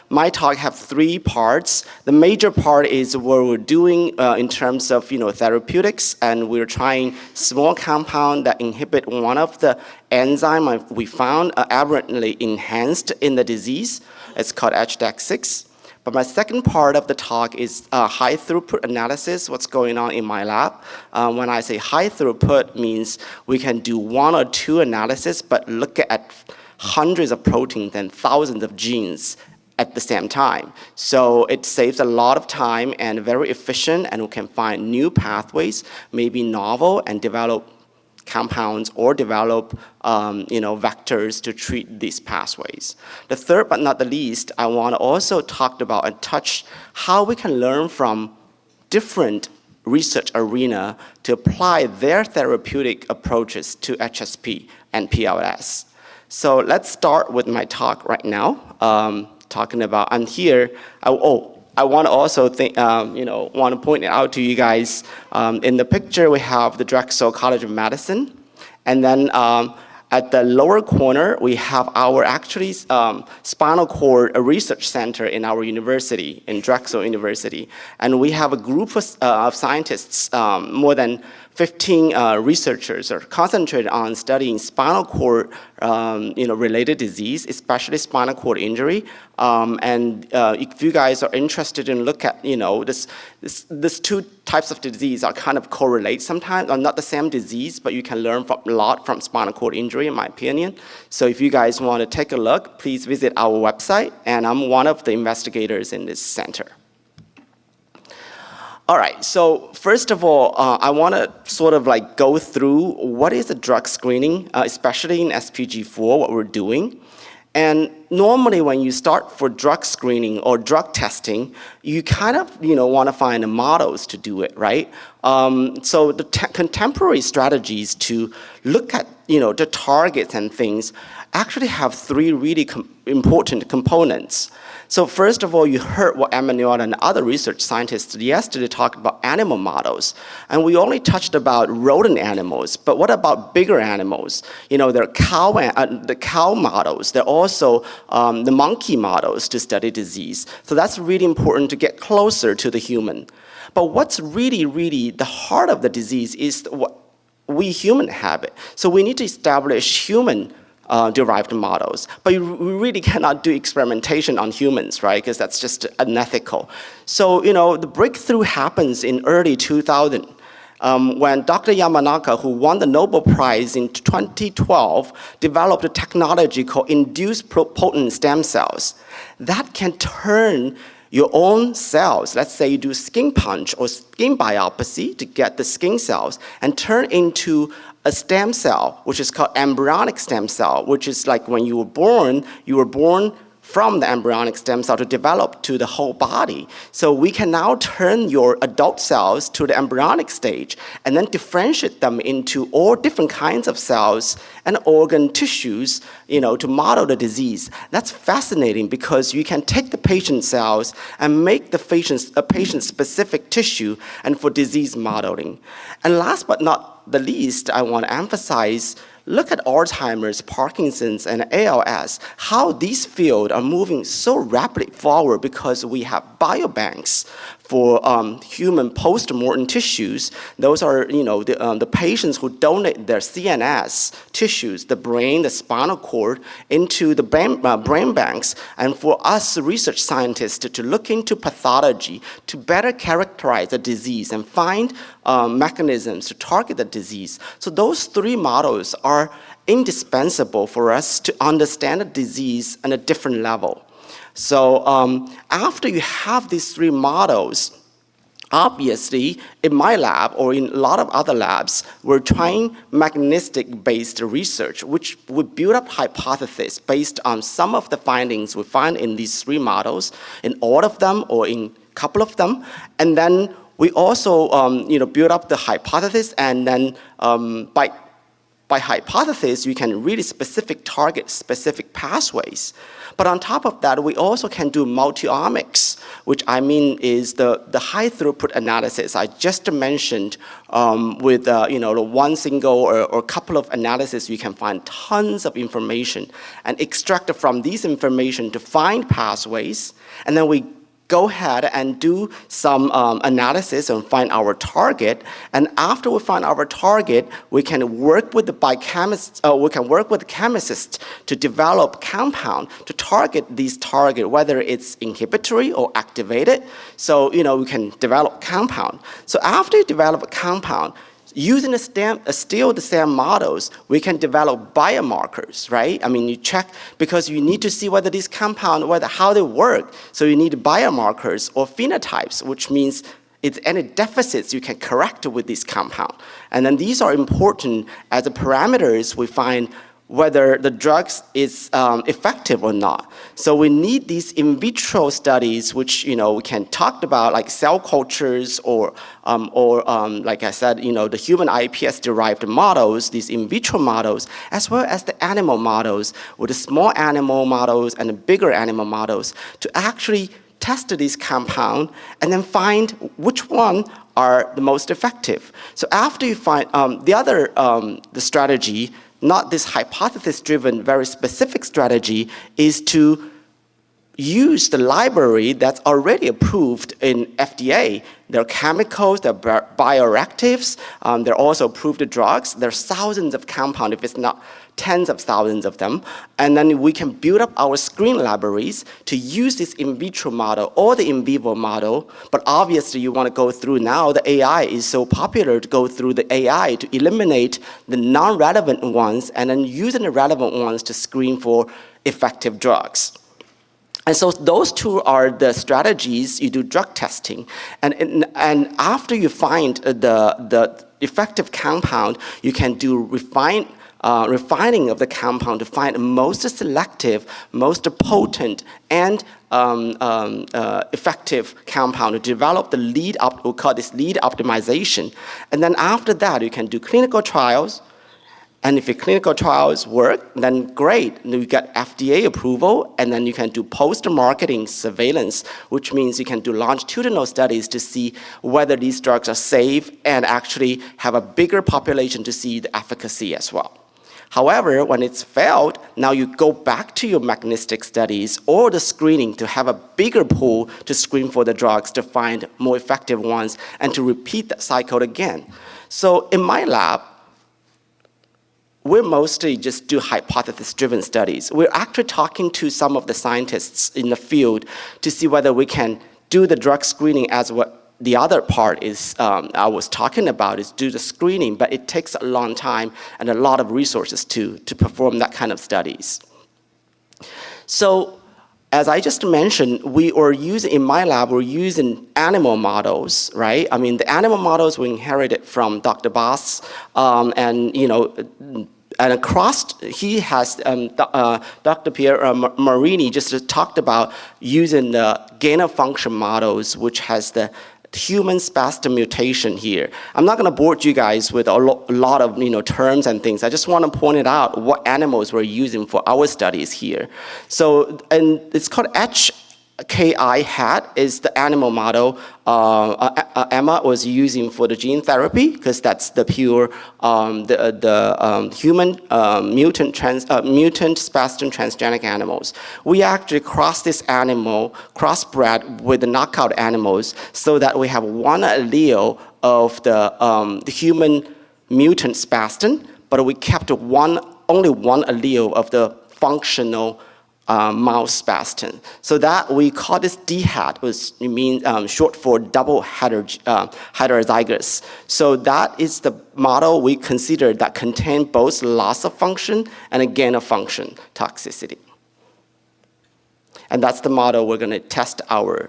my talk have 3 parts. The major part is what we're doing in terms of therapeutics, and we're trying small compound that inhibit one of the enzyme we found aberrantly enhanced in the disease. It's called HDAC6. But my second part of the talk is high throughput analysis, what's going on in my lab. When I say high throughput, means we can do 1 or 2 analysis, but look at hundreds of proteins and thousands of genes at the same time. So it saves a lot of time and very efficient, and we can find new pathways, maybe novel, and develop compounds or develop vectors to treat these pathways. The third but not the least, I want to also talk about and touch how we can learn from different research arena to apply their therapeutic approaches to HSP and PLS. So let's start with my talk right now, talking about, I'm here, I want to also want to point it out to you guys. In the picture, we have the Drexel College of Medicine. And then at the lower corner, we have our spinal cord research center in our university, in Drexel University. And we have a group of scientists, more than 15 researchers are concentrated on studying spinal cord related disease, especially spinal cord injury. And if you guys are interested in look at, this 2 types of disease are kind of correlate sometimes, are not the same disease, but you can learn a lot from spinal cord injury, in my opinion. So if you guys want to take a look, please visit our website, and I'm one of the investigators in this center. All right, so first of all, I want to sort of go through what is the drug screening, especially in SPG4, what we're doing. And normally when you start for drug screening or drug testing, you kind of want to find the models to do it, right? So the contemporary strategies to look at the targets and things actually have 3 really important components. So first of all, you heard what Emanuela and other research scientists yesterday talked about animal models. And we only touched about rodent animals, but what about bigger animals? There are the cow models. There are also the monkey models to study disease. So that's really important to get closer to the human. But what's really, really the heart of the disease is what we human have it. So we need to establish human derived models. But we really cannot do experimentation on humans, right? Because that's just unethical. So, the breakthrough happens in early 2000 when Dr. Yamanaka, who won the Nobel Prize in 2012, developed a technology called induced pluripotent stem cells that can turn your own cells, let's say you do skin punch or skin biopsy to get the skin cells, and turn into a stem cell, which is called embryonic stem cell, which is like when you were born from the embryonic stem cell to develop to the whole body. So we can now turn your adult cells to the embryonic stage and then differentiate them into all different kinds of cells and organ tissues, to model the disease. That's fascinating because you can take the patient cells and make the patient-specific tissue and for disease modeling. And last but not the least, I want to emphasize, look at Alzheimer's, Parkinson's, and ALS, how these fields are moving so rapidly forward because we have biobanks for human post-mortem tissues. Those are, the patients who donate their CNS tissues, the brain, the spinal cord, into the brain banks. And for us research scientists to look into pathology, to better characterize the disease and find mechanisms to target the disease. So those three models are indispensable for us to understand the disease on a different level. So after you have these three models, obviously, in my lab or in a lot of other labs, we're trying mechanistic-based research, which would build up hypotheses based on some of the findings we find in these three models, in all of them or in a couple of them. And then we also build up the hypothesis, and then by hypothesis, you can really target specific pathways. But on top of that, we also can do multi-omics, which I mean is the high throughput analysis I just mentioned with one single or a couple of analyses, you can find tons of information and extract from these information to find pathways. And then we go ahead and do some analysis and find our target. And after we find our target, we can work with the biochemists, we can work with the chemists to develop compound to target these target, whether it's inhibitory or activated. So, we can develop compound. So after you develop a compound, using still the same models, we can develop biomarkers, right? I mean, you check because you need to see whether these compounds, how they work. So you need biomarkers or phenotypes, which means it's any deficits you can correct with this compound. And then these are important as the parameters we find whether the drugs is effective or not. So we need these in vitro studies, which we can talk about, like cell cultures or like I said, the human iPS-derived models, these in vitro models, as well as the animal models, with the small animal models and the bigger animal models, to actually test this compound and then find which one are the most effective. So after you find the strategy, not this hypothesis-driven, very specific strategy, is to use the library that's already approved in FDA. They're chemicals, they're bioactives, they're also approved drugs. There's thousands of compounds, if it's not tens of thousands of them. And then we can build up our screen libraries to use this in vitro model or the in vivo model. But obviously you want to go through now, the AI is so popular to go through the AI to eliminate the non-relevant ones and then using the relevant ones to screen for effective drugs. And so those two are the strategies you do drug testing. And after you find the effective compound, you can do refining of the compound to find the most selective, most potent, and effective compound to develop the lead we call this lead optimization. And then after that, you can do clinical trials. And if your clinical trials work, then great. Then you get FDA approval, and then you can do post-marketing surveillance, which means you can do longitudinal studies to see whether these drugs are safe and actually have a bigger population to see the efficacy as well. However, when it's failed, now you go back to your mechanistic studies or the screening to have a bigger pool to screen for the drugs to find more effective ones and to repeat that cycle again. So in my lab, we mostly just do hypothesis-driven studies. We're actually talking to some of the scientists in the field to see whether we can do the drug screening as what the other part is I was talking about, is do the screening, but it takes a long time and a lot of resources to perform that kind of studies. So as I just mentioned, in my lab, we're using animal models, right? I mean, the animal models we inherited from Dr. Bass, and and across, he has, Dr. Piermarini just talked about using the gain-of-function models, which has the human spastic mutation here. I'm not going to bore you guys with a lot of terms and things. I just want to point it out what animals we're using for our studies here. So, and it's called HKI hat is the animal model Emma was using for the gene therapy, because that's the pure human mutant spastic transgenic animals. We actually crossbred with the knockout animals, so that we have one allele of the human mutant spastin, but we kept only one allele of the functional mouse spastin. So that we call this D-hat, which means short for double heterozygous. So that is the model we consider that contain both loss of function and a gain of function toxicity. And that's the model we're going to test our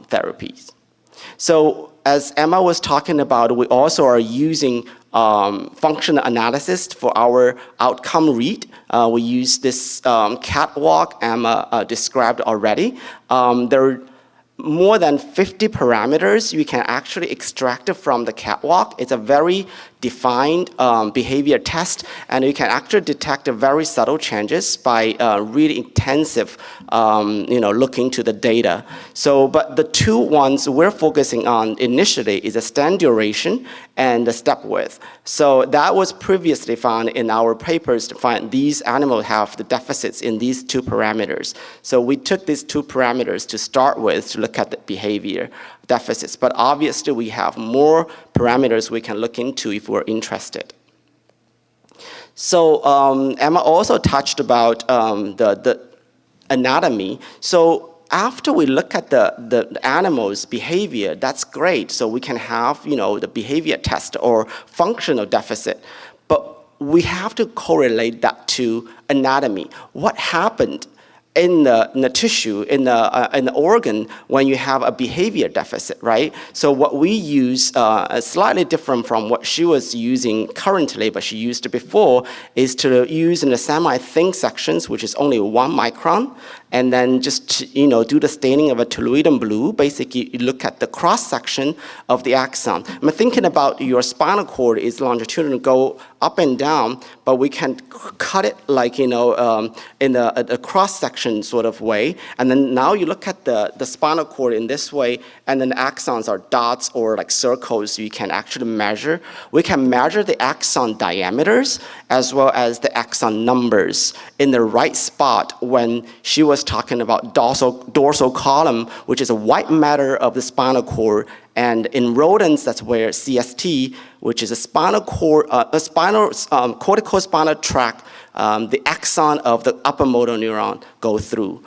therapies. So as Emma was talking about, we also are using functional analysis for our outcome read. We use this catwalk Emma described already. There are more than 50 parameters you can actually extract from the catwalk. It's a very defined behavior test, and you can actually detect very subtle changes by really intensive looking to the data. So, but the two ones we're focusing on initially is the stand duration and the step width. So that was previously found in our papers to find these animals have the deficits in these two parameters. So we took these two parameters to start with to look at the behavior deficits. But obviously we have more parameters we can look into if we're interested. So Emma also touched about the anatomy. So after we look at the animal's behavior, that's great. So we can have the behavior test or functional deficit. But we have to correlate that to anatomy. What happened in the tissue, in the organ, when you have a behavior deficit, right? So what we use, slightly different from what she was using currently, but she used it before, is to use in the semi-thin sections, which is only 1 micron, and then just do the staining of a toluidine blue. Basically, you look at the cross-section of the axon. I'm thinking about your spinal cord is longitudinal, go up and down, but we can cut it like in a cross-section sort of way. And then now you look at the spinal cord in this way, and then the axons are dots or like circles you can actually measure. We can measure the axon diameters as well as the axon numbers in the right spot when she was talking about dorsal column, which is a white matter of the spinal cord. And in rodents, that's where CST, which is a spinal cord, corticospinal tract, the axon of the upper motor neuron go through.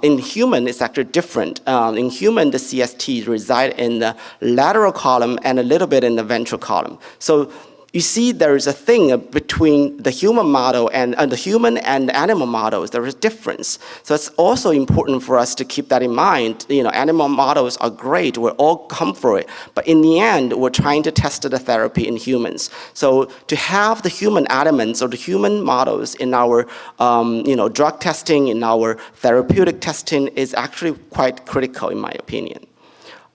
In human, it's actually different. In human, the CST reside in the lateral column and a little bit in the ventral column. So you see there is a thing between the human model and the human and the animal models. There is a difference. So it's also important for us to keep that in mind. Animal models are great. We're all come for it. But in the end, we're trying to test the therapy in humans. So to have the human elements or the human models in our drug testing, in our therapeutic testing is actually quite critical in my opinion.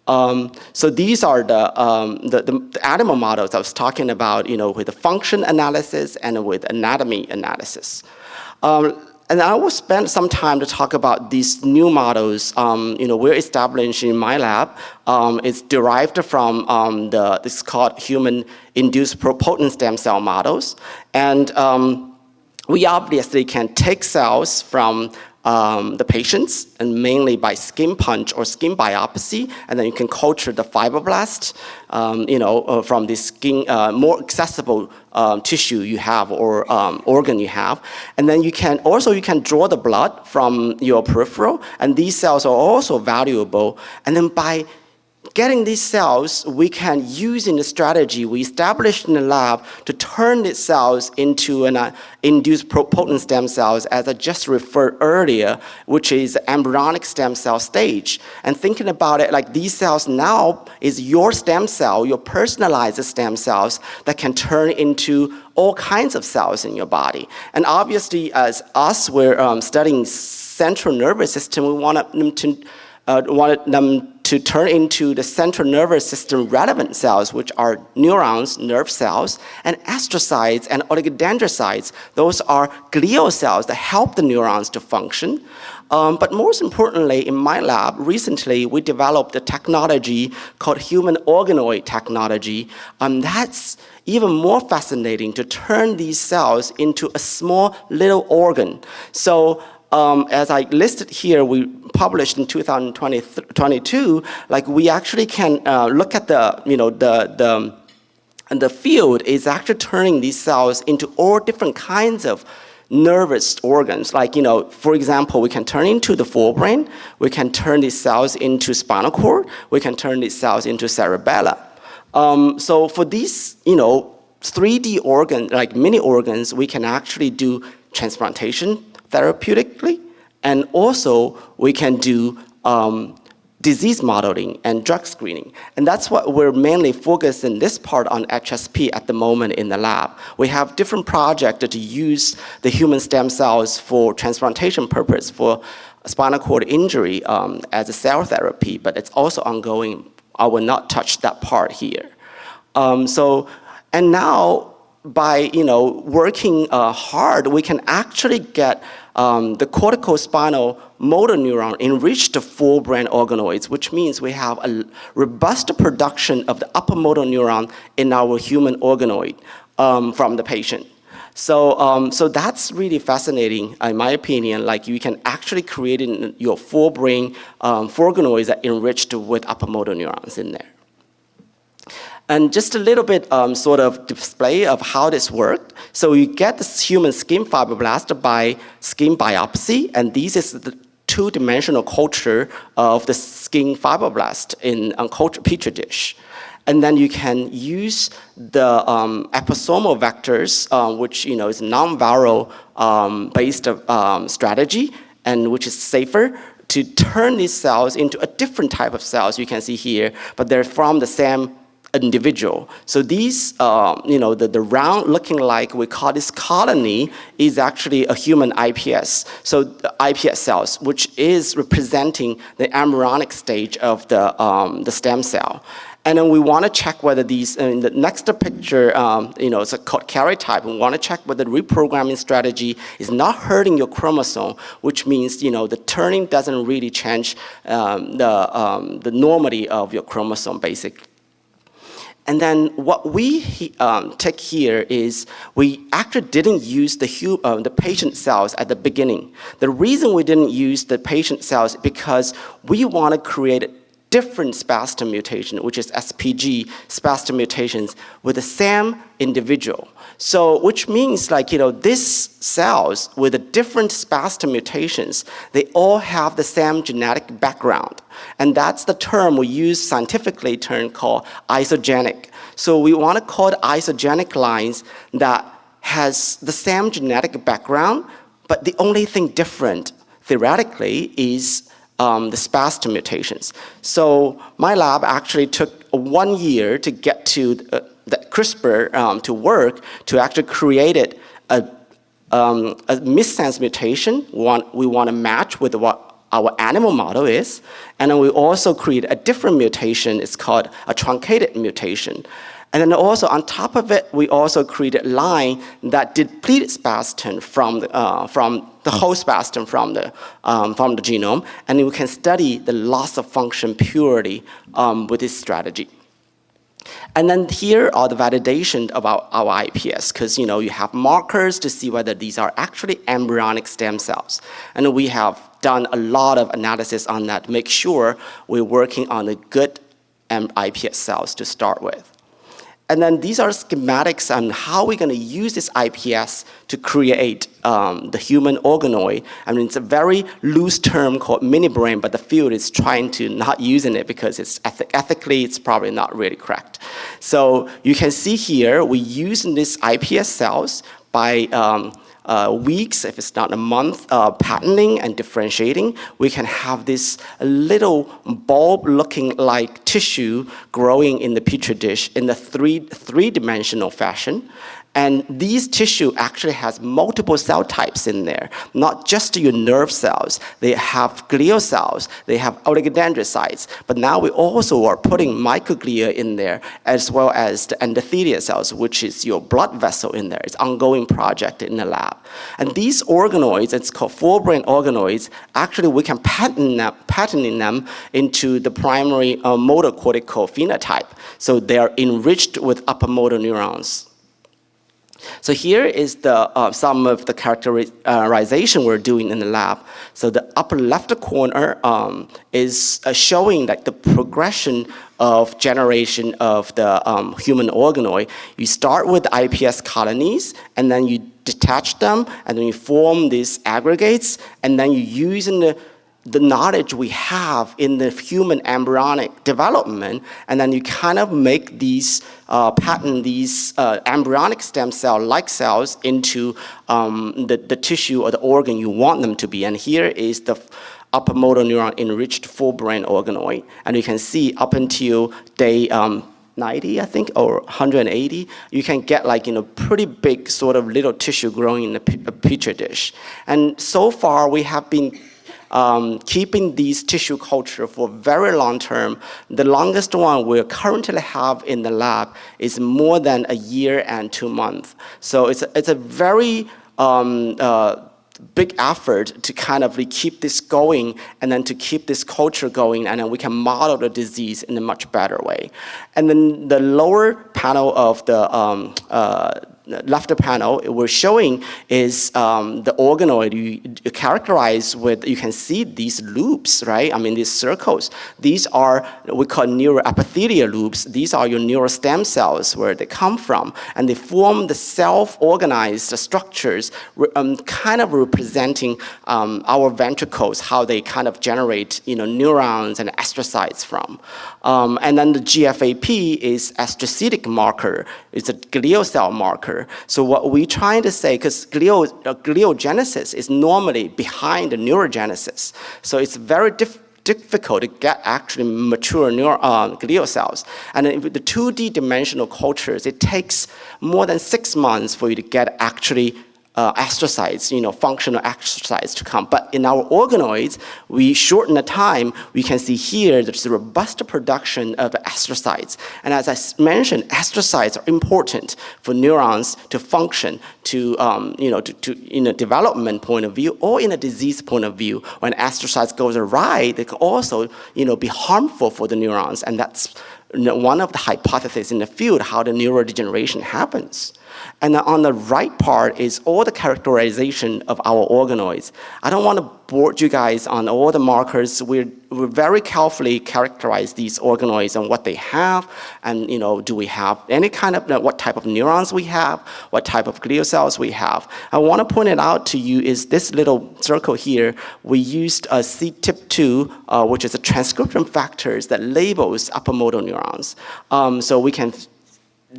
So these are the animal models I was talking about, with the function analysis and with anatomy analysis. And I will spend some time to talk about these new models. We're establishing in my lab. It's derived from this called human-induced pluripotent stem cell models, and we obviously can take cells from the patients, and mainly by skin punch or skin biopsy, and then you can culture the fibroblasts, from the skin, more accessible tissue you have or organ you have, and then you can draw the blood from your peripheral, and these cells are also valuable, and then by getting these cells, we can use in the strategy we established in the lab to turn these cells into an induced pluripotent stem cells, as I just referred earlier, which is embryonic stem cell stage. And thinking about it, like these cells now is your stem cell, your personalized stem cells that can turn into all kinds of cells in your body. And obviously, as us, we're studying central nervous system, we wanted them to turn into the central nervous system relevant cells, which are neurons, nerve cells, and astrocytes and oligodendrocytes. Those are glial cells that help the neurons to function. But most importantly, in my lab, recently we developed a technology called human organoid technology. That's even more fascinating, to turn these cells into a small little organ. So as I listed here, we published in 2022, like we actually can look at the field is actually turning these cells into all different kinds of nervous organs. Like, for example, we can turn into the forebrain, we can turn these cells into spinal cord, we can turn these cells into cerebella. So for these, 3D organ, like mini organs, we can actually do transplantation therapeutically, and also we can do disease modeling and drug screening. And that's what we're mainly focused in this part on HSP at the moment in the lab. We have different projects to use the human stem cells for transplantation purpose for spinal cord injury as a cell therapy, but it's also ongoing. I will not touch that part here. And now by working hard, we can actually get the corticospinal motor neuron enriched to forebrain organoids, which means we have a robust production of the upper motor neuron in our human organoid from the patient. So that's really fascinating, in my opinion. Like you can actually create in your forebrain organoids that enriched with upper motor neurons in there. And just a little bit sort of display of how this worked. So you get the human skin fibroblast by skin biopsy, and this is the two-dimensional culture of the skin fibroblast in a petri dish. And then you can use the episomal vectors, which is non-viral based strategy, and which is safer, to turn these cells into a different type of cells you can see here, but they're from the same individual. So these, the round looking like, we call this colony, is actually a human iPS. So the iPS cells, which is representing the embryonic stage of the stem cell. And then we want to check whether these, in the next picture, it's called karyotype. We want to check whether the reprogramming strategy is not hurting your chromosome, which means, the turning doesn't really change the normality of your chromosome, basically. And then what we take here is we actually didn't use the patient cells at the beginning. The reason we didn't use the patient cells is because we want to create different spastic mutation, which is SPG spastic mutations with the same individual. So, which means these cells with the different spastic mutations, they all have the same genetic background. And that's the term we use scientifically called isogenic. So we want to call it isogenic lines that has the same genetic background, but the only thing different theoretically is the spastic mutations. So my lab actually took 1 year to get to the CRISPR to work to actually create a missense mutation. We want to match with what our animal model is, and then we also create a different mutation. It's called a truncated mutation. And then also on top of it, we also created a line that depleted spastin from the whole spastin from the genome, and we can study the loss of function purity with this strategy. And then here are the validation about our iPS, because you have markers to see whether these are actually embryonic stem cells. And we have done a lot of analysis on that to make sure we're working on the good iPS cells to start with. And then these are schematics on how we're going to use this iPS to create the human organoid. I mean, it's a very loose term called mini brain, but the field is trying to not using it because it's ethically, it's probably not really correct. So you can see here, we use these iPS cells by weeks, if it's not a month, patterning and differentiating. We can have this little bulb-looking like tissue growing in the petri dish in the three-dimensional fashion. And these tissue actually has multiple cell types in there, not just your nerve cells. They have glial cells, they have oligodendrocytes, but now we also are putting microglia in there, as well as the endothelial cells, which is your blood vessel in there. It's an ongoing project in the lab. And these organoids, it's called forebrain organoids, actually we can patterning them into the primary motor cortical phenotype. So they are enriched with upper motor neurons. So here is the some of the characterization we're doing in the lab. So the upper left corner is showing like the progression of generation of the human organoid. You start with iPS colonies, and then you detach them, and then you form these aggregates, and then you use the knowledge we have in the human embryonic development, and then you kind of make these, pattern these embryonic stem cell-like cells into the tissue or the organ you want them to be. And here is the upper motor neuron enriched forebrain organoid. And you can see up until day 90, I think, or 180, you can get like, pretty big sort of little tissue growing in the petri dish. And so far we have been keeping these tissue culture for very long term. The longest one we currently have in the lab is more than a year and 2 months. So it's a very big effort to kind of keep this going, and then to keep this culture going, and then we can model the disease in a much better way. And then the lower panel of the left panel we're showing is the organoid you characterize with. You can see these loops, right? I mean, these circles. These are we call neuroepithelial loops. These are your neural stem cells, where they come from, and they form the self-organized structures, kind of representing our ventricles, how they kind of generate, neurons and astrocytes from. And then the GFAP is astrocytic marker. It's a glial cell marker. So what we're trying to say, because gliogenesis is normally behind the neurogenesis, so it's very difficult to get actually mature glial cells. And with the 2D dimensional cultures, it takes more than 6 months for you to get actually astrocytes, functional astrocytes to come. But in our organoids, we shorten the time. We can see here there's a robust production of astrocytes. And as I mentioned, astrocytes are important for neurons to function, to in a development point of view or in a disease point of view. When astrocytes goes awry, they can also, be harmful for the neurons. And that's one of the hypotheses in the field, how the neurodegeneration happens. And on the right part is all the characterization of our organoids. I don't want to bore you guys on all the markers. We very carefully characterize these organoids and what they have, and do we have any kind of, what type of neurons we have, what type of glial cells we have. I want to point it out to you is this little circle here. We used a CTIP2, which is a transcription factors that labels upper motor neurons. So we can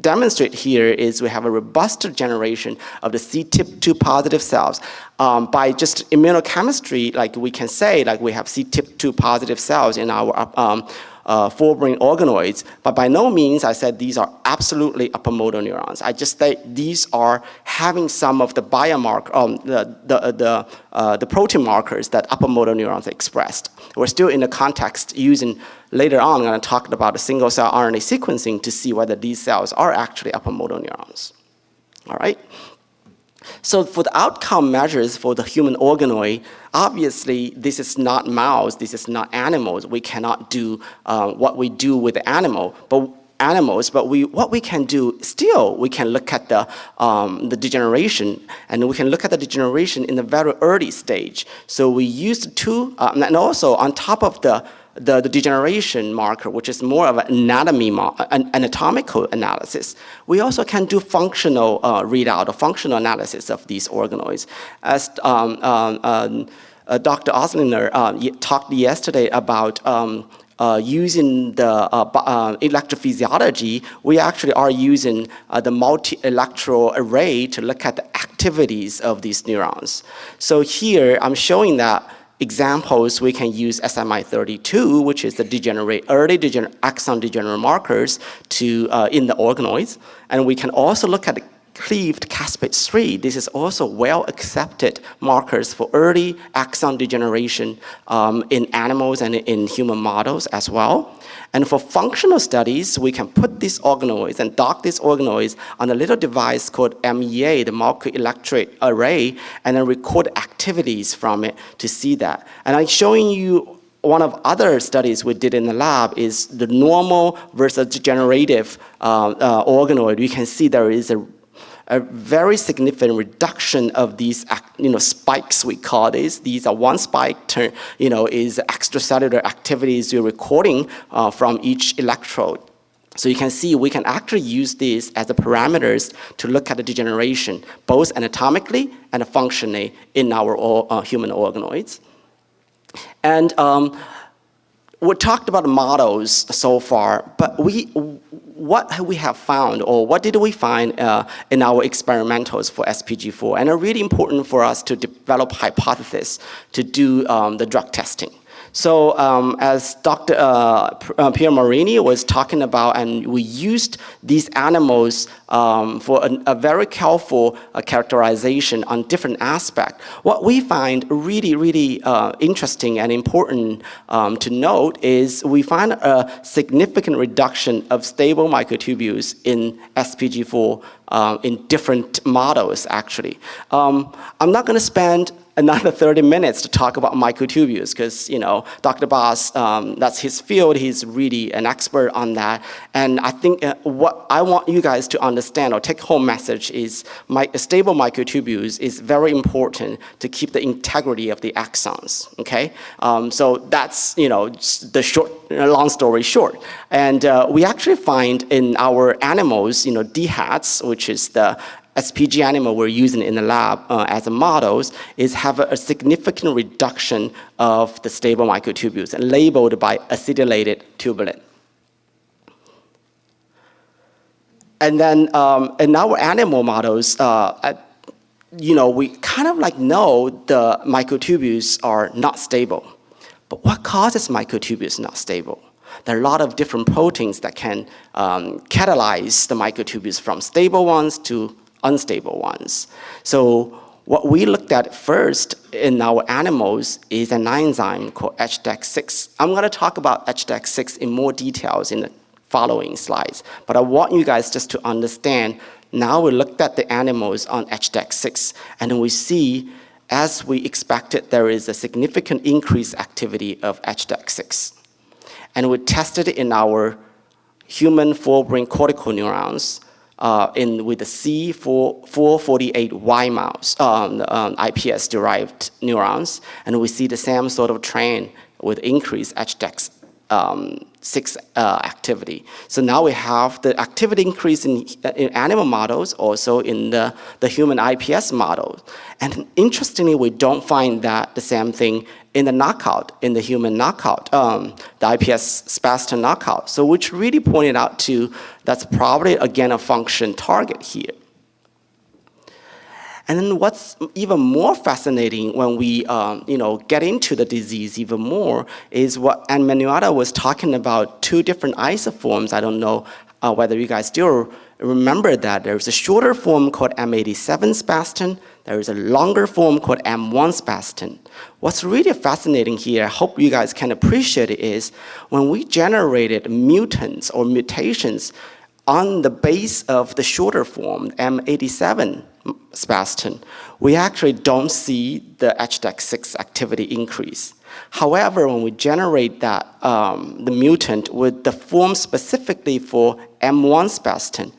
demonstrate here is we have a robust generation of the CTIP2 positive cells. By just immunochemistry, like we can say, like we have CTIP2 positive cells in our forebrain organoids, but by no means I said these are absolutely upper motor neurons. I just say these are having some of the biomarker, the protein markers that upper motor neurons expressed. We're still in the context using, later on I'm going to talk about the single cell RNA sequencing to see whether these cells are actually upper motor neurons. All right? So for the outcome measures for the human organoid, obviously this is not mouse, this is not animals. We cannot do what we do with the animals, but what we can do still, we can look at the degeneration, and we can look at the degeneration in the very early stage. So we used and also on top of the the degeneration marker, which is more of an anatomical analysis, we also can do functional readout or functional analysis of these organoids. As Dr. Oslinger talked yesterday about using the electrophysiology, we actually are using the multi-electro array to look at the activities of these neurons. So here I'm showing that examples we can use SMI32, which is the early axon degenerate markers in the organoids, and we can also look at cleaved caspase-3. This is also well-accepted markers for early axon degeneration in animals and in human models as well. And for functional studies, we can put these organoids and dock these organoids on a little device called MEA, the multi-electrode array, and then record activities from it to see that. And I'm showing you one of other studies we did in the lab is the normal versus degenerative organoid. You can see there is a very significant reduction of these, spikes we call these. These are one spike, is extracellular activities you're recording from each electrode. So you can see we can actually use these as the parameters to look at the degeneration, both anatomically and functionally in our human organoids. And we talked about models so far, but what we have found, or what did we find in our experimentals for SPG4? And it's really important for us to develop hypothesis to do the drug testing. So as Dr. Piermarini was talking about, and we used these animals for a very careful characterization on different aspects. What we find really, really interesting and important to note is we find a significant reduction of stable microtubules in SPG4 in different models, actually. I'm not going to spend another 30 minutes to talk about microtubules because, Dr. Bass, that's his field. He's really an expert on that. And I think what I want you guys to understand or take home message is stable microtubules is very important to keep the integrity of the axons, okay? So that's, the long story short. And we actually find in our animals, DHATs, which is the SPG animal we're using in the lab as a models, have a significant reduction of the stable microtubules and labeled by acidylated tubulin. And then in our animal models, we kind of know the microtubules are not stable. But what causes microtubules not stable? There are a lot of different proteins that can catalyze the microtubules from stable ones to unstable ones. So what we looked at first in our animals is an enzyme called HDAC6. I'm going to talk about HDAC6 in more details in the following slides, but I want you guys just to understand, now we looked at the animals on HDAC6, and we see, as we expected, there is a significant increased activity of HDAC6. And we tested it in our human forebrain cortical neurons, with the C448Y mouse, IPS-derived neurons, and we see the same sort of trend with increased HDAC6 activity. So now we have the activity increase in animal models, also in the human IPS model. And interestingly, we don't find that the same thing in the knockout, in the human knockout, the IPS spastic knockout. So which really pointed out to that's probably, again, a function target here. And then what's even more fascinating when we get into the disease even more is what Emanuela was talking about, two different isoforms. I don't know whether you guys still remember that. There's a shorter form called M87 spastin. There is a longer form called M1 spastin. What's really fascinating here, I hope you guys can appreciate it, is when we generated mutants or mutations on the base of the shorter form, M87 spastin, we actually don't see the HDAC6 activity increase. However, when we generate that, the mutant with the form specifically for M1 spastin,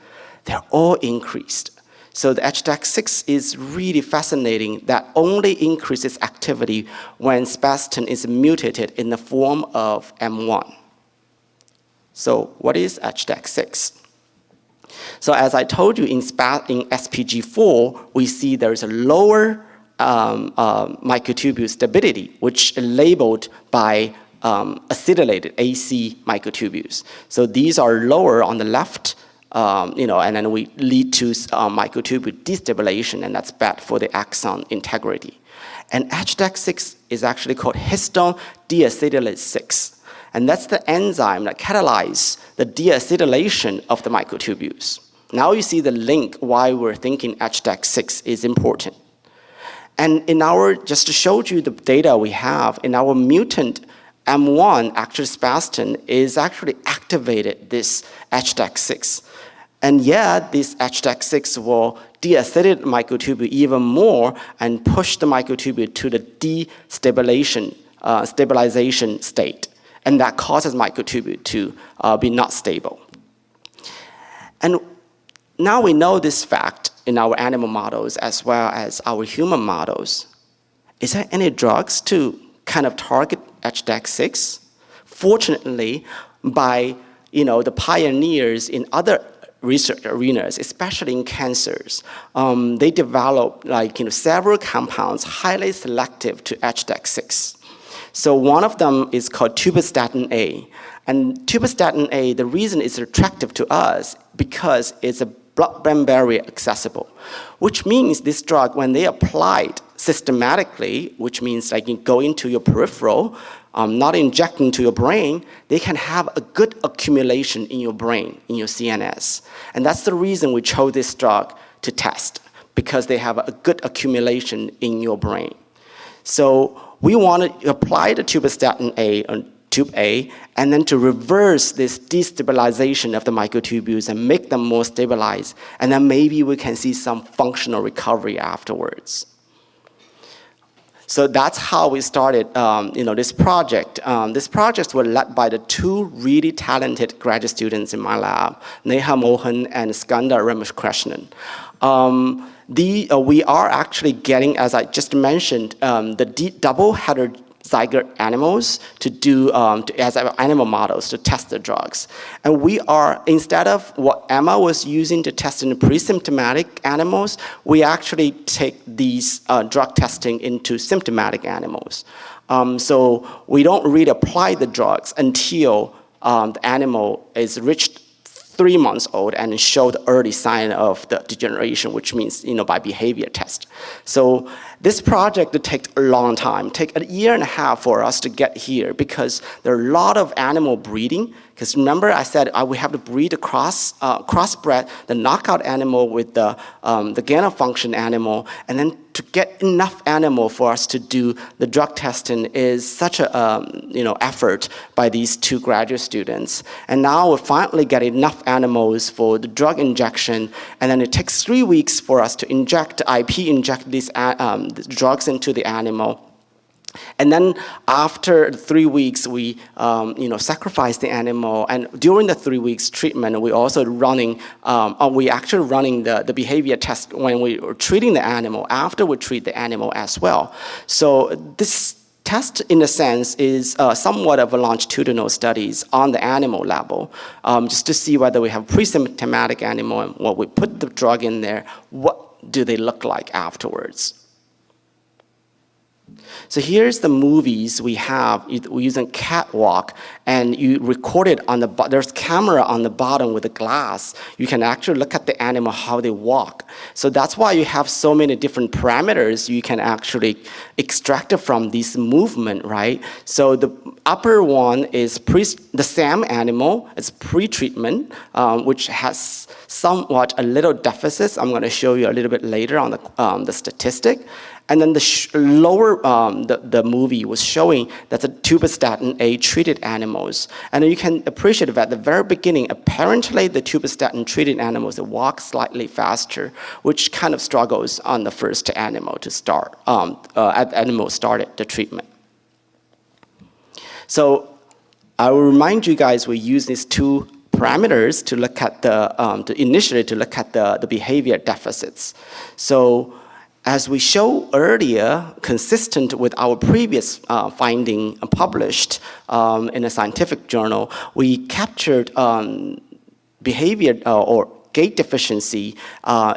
they're all increased. So the HDAC6 is really fascinating that only increases activity when spastin is mutated in the form of M1. So what is HDAC6? So as I told you, in SPG4, we see there's a lower microtubule stability, which is labeled by acetylated AC microtubules. So these are lower on the left, and then we lead to microtubule destabilization, and that's bad for the axon integrity. And HDAC6 is actually called histone deacetylase 6. And that's the enzyme that catalyzes the deacetylation of the microtubules. Now you see the link why we're thinking HDAC6 is important. And just to show you the data we have, in our mutant M1, actually spastin is actually activated this HDAC6. And yet, this HDAC6 will deacetylate the microtubule even more and push the microtubule to the stabilization state. And that causes microtubule to be not stable. And now we know this fact in our animal models as well as our human models. Is there any drugs to kind of target HDAC6? Fortunately, by the pioneers in other research arenas, especially in cancers, they developed several compounds highly selective to HDAC6. So one of them is called tubistatin A. And tubistatin A, the reason it's attractive to us because it's a blood-brain barrier accessible, which means this drug, when they applied systematically, which means go into your peripheral, not inject into your brain, they can have a good accumulation in your brain, in your CNS. And that's the reason we chose this drug to test, because they have a good accumulation in your brain. So we want to apply the tubistatin A on tube A, and then to reverse this destabilization of the microtubules and make them more stabilized, and then maybe we can see some functional recovery afterwards. So that's how we started this project. This project was led by the two really talented graduate students in my lab, Neha Mohan and Skandar Ramakrishnan. We are actually getting, as I just mentioned, the double heterozygote animals to do as animal models to test the drugs. And we are, instead of what Emma was using to test in pre-symptomatic animals, we actually take these drug testing into symptomatic animals. So we don't really apply the drugs until the animal is reached 3 months old and show the early sign of the degeneration, which means, by behavior test. So this project would take a long time, take 1.5 years for us to get here, because there are a lot of animal breeding. Because remember I said we have to breed a crossbred, the knockout animal with the gain-of-function animal, and then to get enough animal for us to do the drug testing is such a effort by these two graduate students. And now we finally get enough animals for the drug injection, and then it takes 3 weeks for us to inject these drugs into the animal. And then after 3 weeks, we sacrifice the animal. And during the 3 weeks treatment, we also running the behavior test when we were treating the animal, after we treat the animal as well. So this test, in a sense, is somewhat of a longitudinal studies on the animal level, just to see whether we have pre-symptomatic animal, and when we put the drug in there, what do they look like afterwards? So here's the movies we have. We're using catwalk, and you record it on there's camera on the bottom with a glass. You can actually look at the animal, how they walk. So that's why you have so many different parameters you can actually extract from this movement, right? So the upper one is the SAM animal. It's pre-treatment, which has somewhat a little deficits. I'm going to show you a little bit later on the statistic. And then the lower, the movie was showing that the tubistatin A treated animals. And you can appreciate that at the very beginning, apparently the tubistatin treated animals walk slightly faster, which kind of struggles on the first animal to start, animal started the treatment. So I will remind you guys, we use these two parameters to look at initially to look at the behavior deficits. So as we showed earlier, consistent with our previous finding published in a scientific journal, we captured behavior or gait deficiency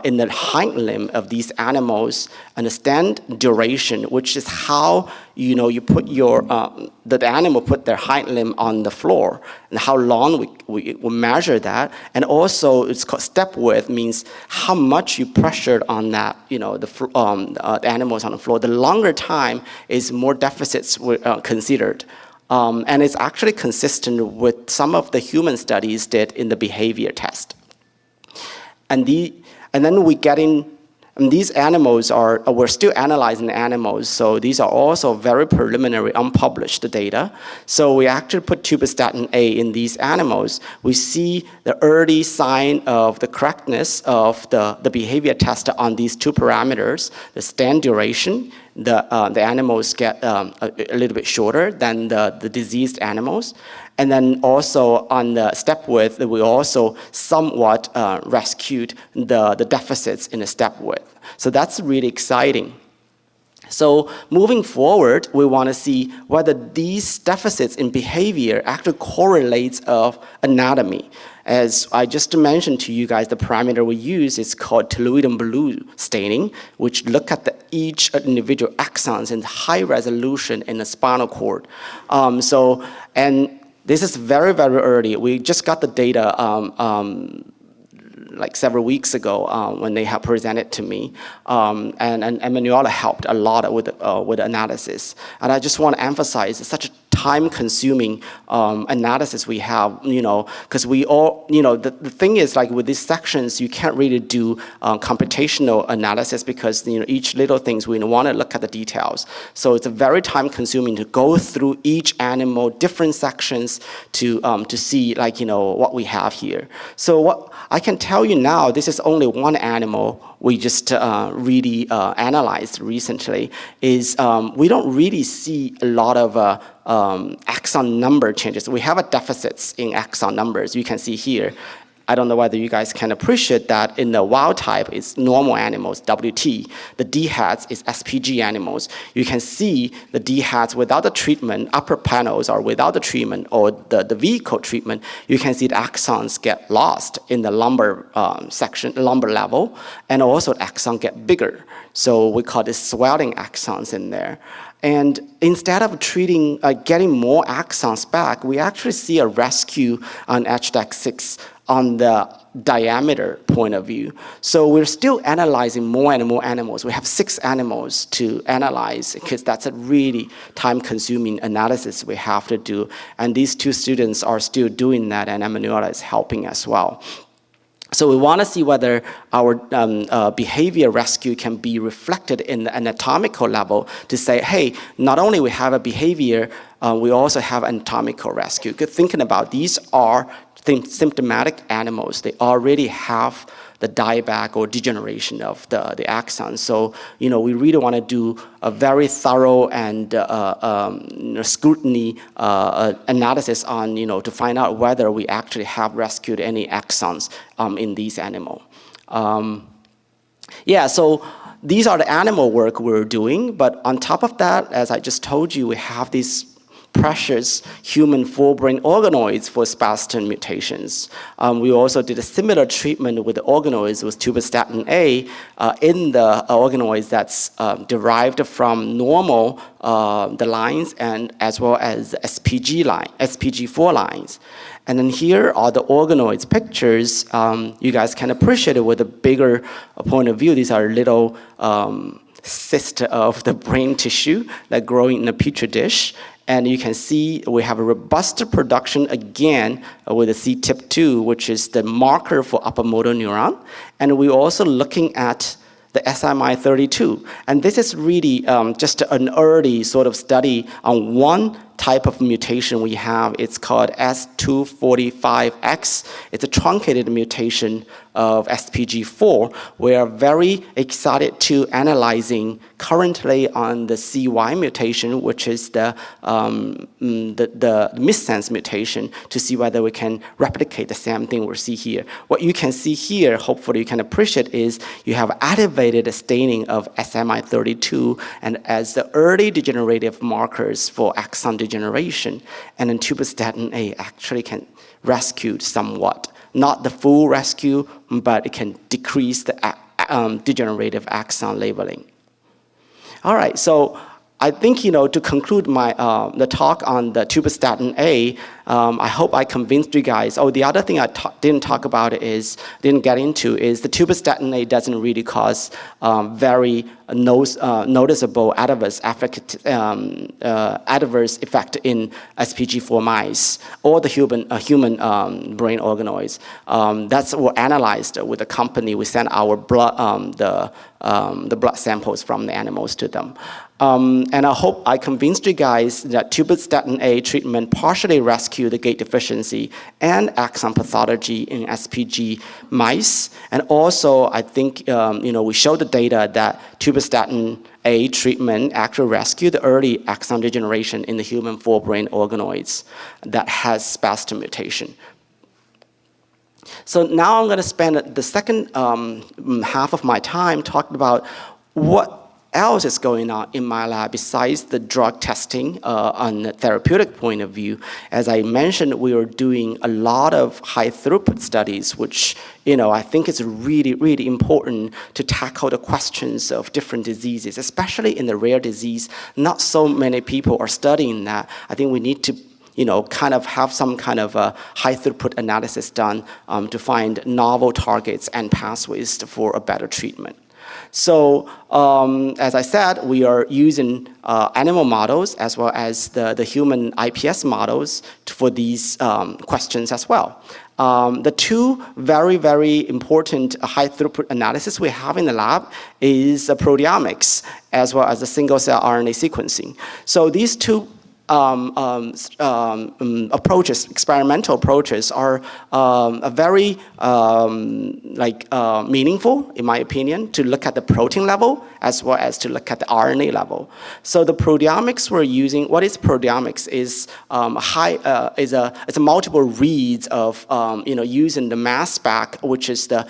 in the hind limb of these animals and the stand duration, which is how you put the animal put their hind limb on the floor, and how long we measure that. And also it's called step width, means how much you pressured on that, the animals on the floor. The longer time is more deficits were considered. And it's actually consistent with some of the human studies did in the behavior test. And then we get in, and these animals we're still analyzing animals, so these are also very preliminary, unpublished data. So we actually put tubistatin A in these animals. We see the early sign of the correctness of the behavior test on these two parameters, the stand duration. The animals get a little bit shorter than the diseased animals. And then also on the step width, we also somewhat rescued the deficits in the step width. So that's really exciting. So moving forward, we want to see whether these deficits in behavior actually correlates of anatomy. As I just mentioned to you guys, the parameter we use is called toluidine blue staining, which look at each individual axons in high resolution in the spinal cord. And this is very, very early. We just got the data like several weeks ago when they have presented to me. And Emanuela helped a lot with analysis. And I just want to emphasize it's such a time-consuming analysis we have, because we all, the thing is, like with these sections, you can't really do computational analysis because, each little things we want to look at the details. So it's a very time-consuming to go through each animal, different sections to see, what we have here. So what I can tell you now, this is only one animal we just really analyzed recently, is we don't really see a lot of axon number changes. We have deficits in axon numbers. You can see here. I don't know whether you guys can appreciate that in the wild type, it's normal animals, WT. The D-hats is SPG animals. You can see the D-hats without the treatment, upper panels are without the treatment or the vehicle treatment, you can see the axons get lost in the lumbar lumbar level, and also the axon get bigger. So we call this swelling axons in there. And instead of getting more axons back, we actually see a rescue on HDAC6 on the diameter point of view. So we're still analyzing more and more animals. We have 6 animals to analyze because that's a really time-consuming analysis we have to do. And these 2 students are still doing that, and Emanuela is helping as well. So we want to see whether our behavior rescue can be reflected in the anatomical level to say, hey, not only we have a behavior, we also have anatomical rescue. Good thinking about these are symptomatic animals. They already have the dieback or degeneration of the axon. So, we really want to do a very thorough and scrutiny analysis on, to find out whether we actually have rescued any axons in these animals. So these are the animal work we're doing, but on top of that, as I just told you, we have these precious human forebrain organoids for spastic mutations. We also did a similar treatment with the organoids with tubistatin A in the organoids that's derived from normal the lines and as well as SPG4 lines. And then here are the organoids pictures. You guys can appreciate it with a bigger point of view. These are little cysts of the brain tissue that grow in a petri dish. And you can see we have a robust production again with the CTIP2, which is the marker for upper motor neuron. And we're also looking at the SMI32. And this is really just an early sort of study on one type of mutation we have. It's called S245X. It's a truncated mutation of SPG4. We are very excited to analyzing currently on the CY mutation, which is the missense mutation, to see whether we can replicate the same thing we see here. What you can see here, hopefully you can appreciate, is you have activated staining of SMI32 and as the early degenerative markers for axon degeneration, and then tubistatin A actually can rescue somewhat. Not the full rescue, but it can decrease the degenerative axon labeling. All right, so I think, to conclude my the talk on the tubistatin A, I hope I convinced you guys. Oh, the other thing I didn't get into is the tubistatin A doesn't really cause very noticeable adverse effect in SPG4 mice or the human brain organoids. That's what analyzed with the company. We sent our blood, the blood samples from the animals to them. And I hope I convinced you guys that tubistatin A treatment partially rescue the gait deficiency and axon pathology in SPG mice. And also, I think, we showed the data that tubistatin A treatment actually rescued the early axon degeneration in the human forebrain organoids that has spastic mutation. So now I'm going to spend the second half of my time talking about what else is going on in my lab besides the drug testing on the therapeutic point of view. As I mentioned, we are doing a lot of high throughput studies, which I think is really, really important to tackle the questions of different diseases, especially in the rare disease. Not so many people are studying that. I think we need to kind of have some kind of a high throughput analysis done to find novel targets and pathways for a better treatment. So, as I said, we are using animal models as well as the human IPS models for these questions as well. The two very, very important high throughput analysis we have in the lab is proteomics as well as the single cell RNA sequencing. So these two approaches, experimental approaches, are very meaningful, in my opinion, to look at the protein level as well as to look at the RNA level. So the proteomics we're using, what is proteomics? Is it's a multiple reads of using the mass spec, which is the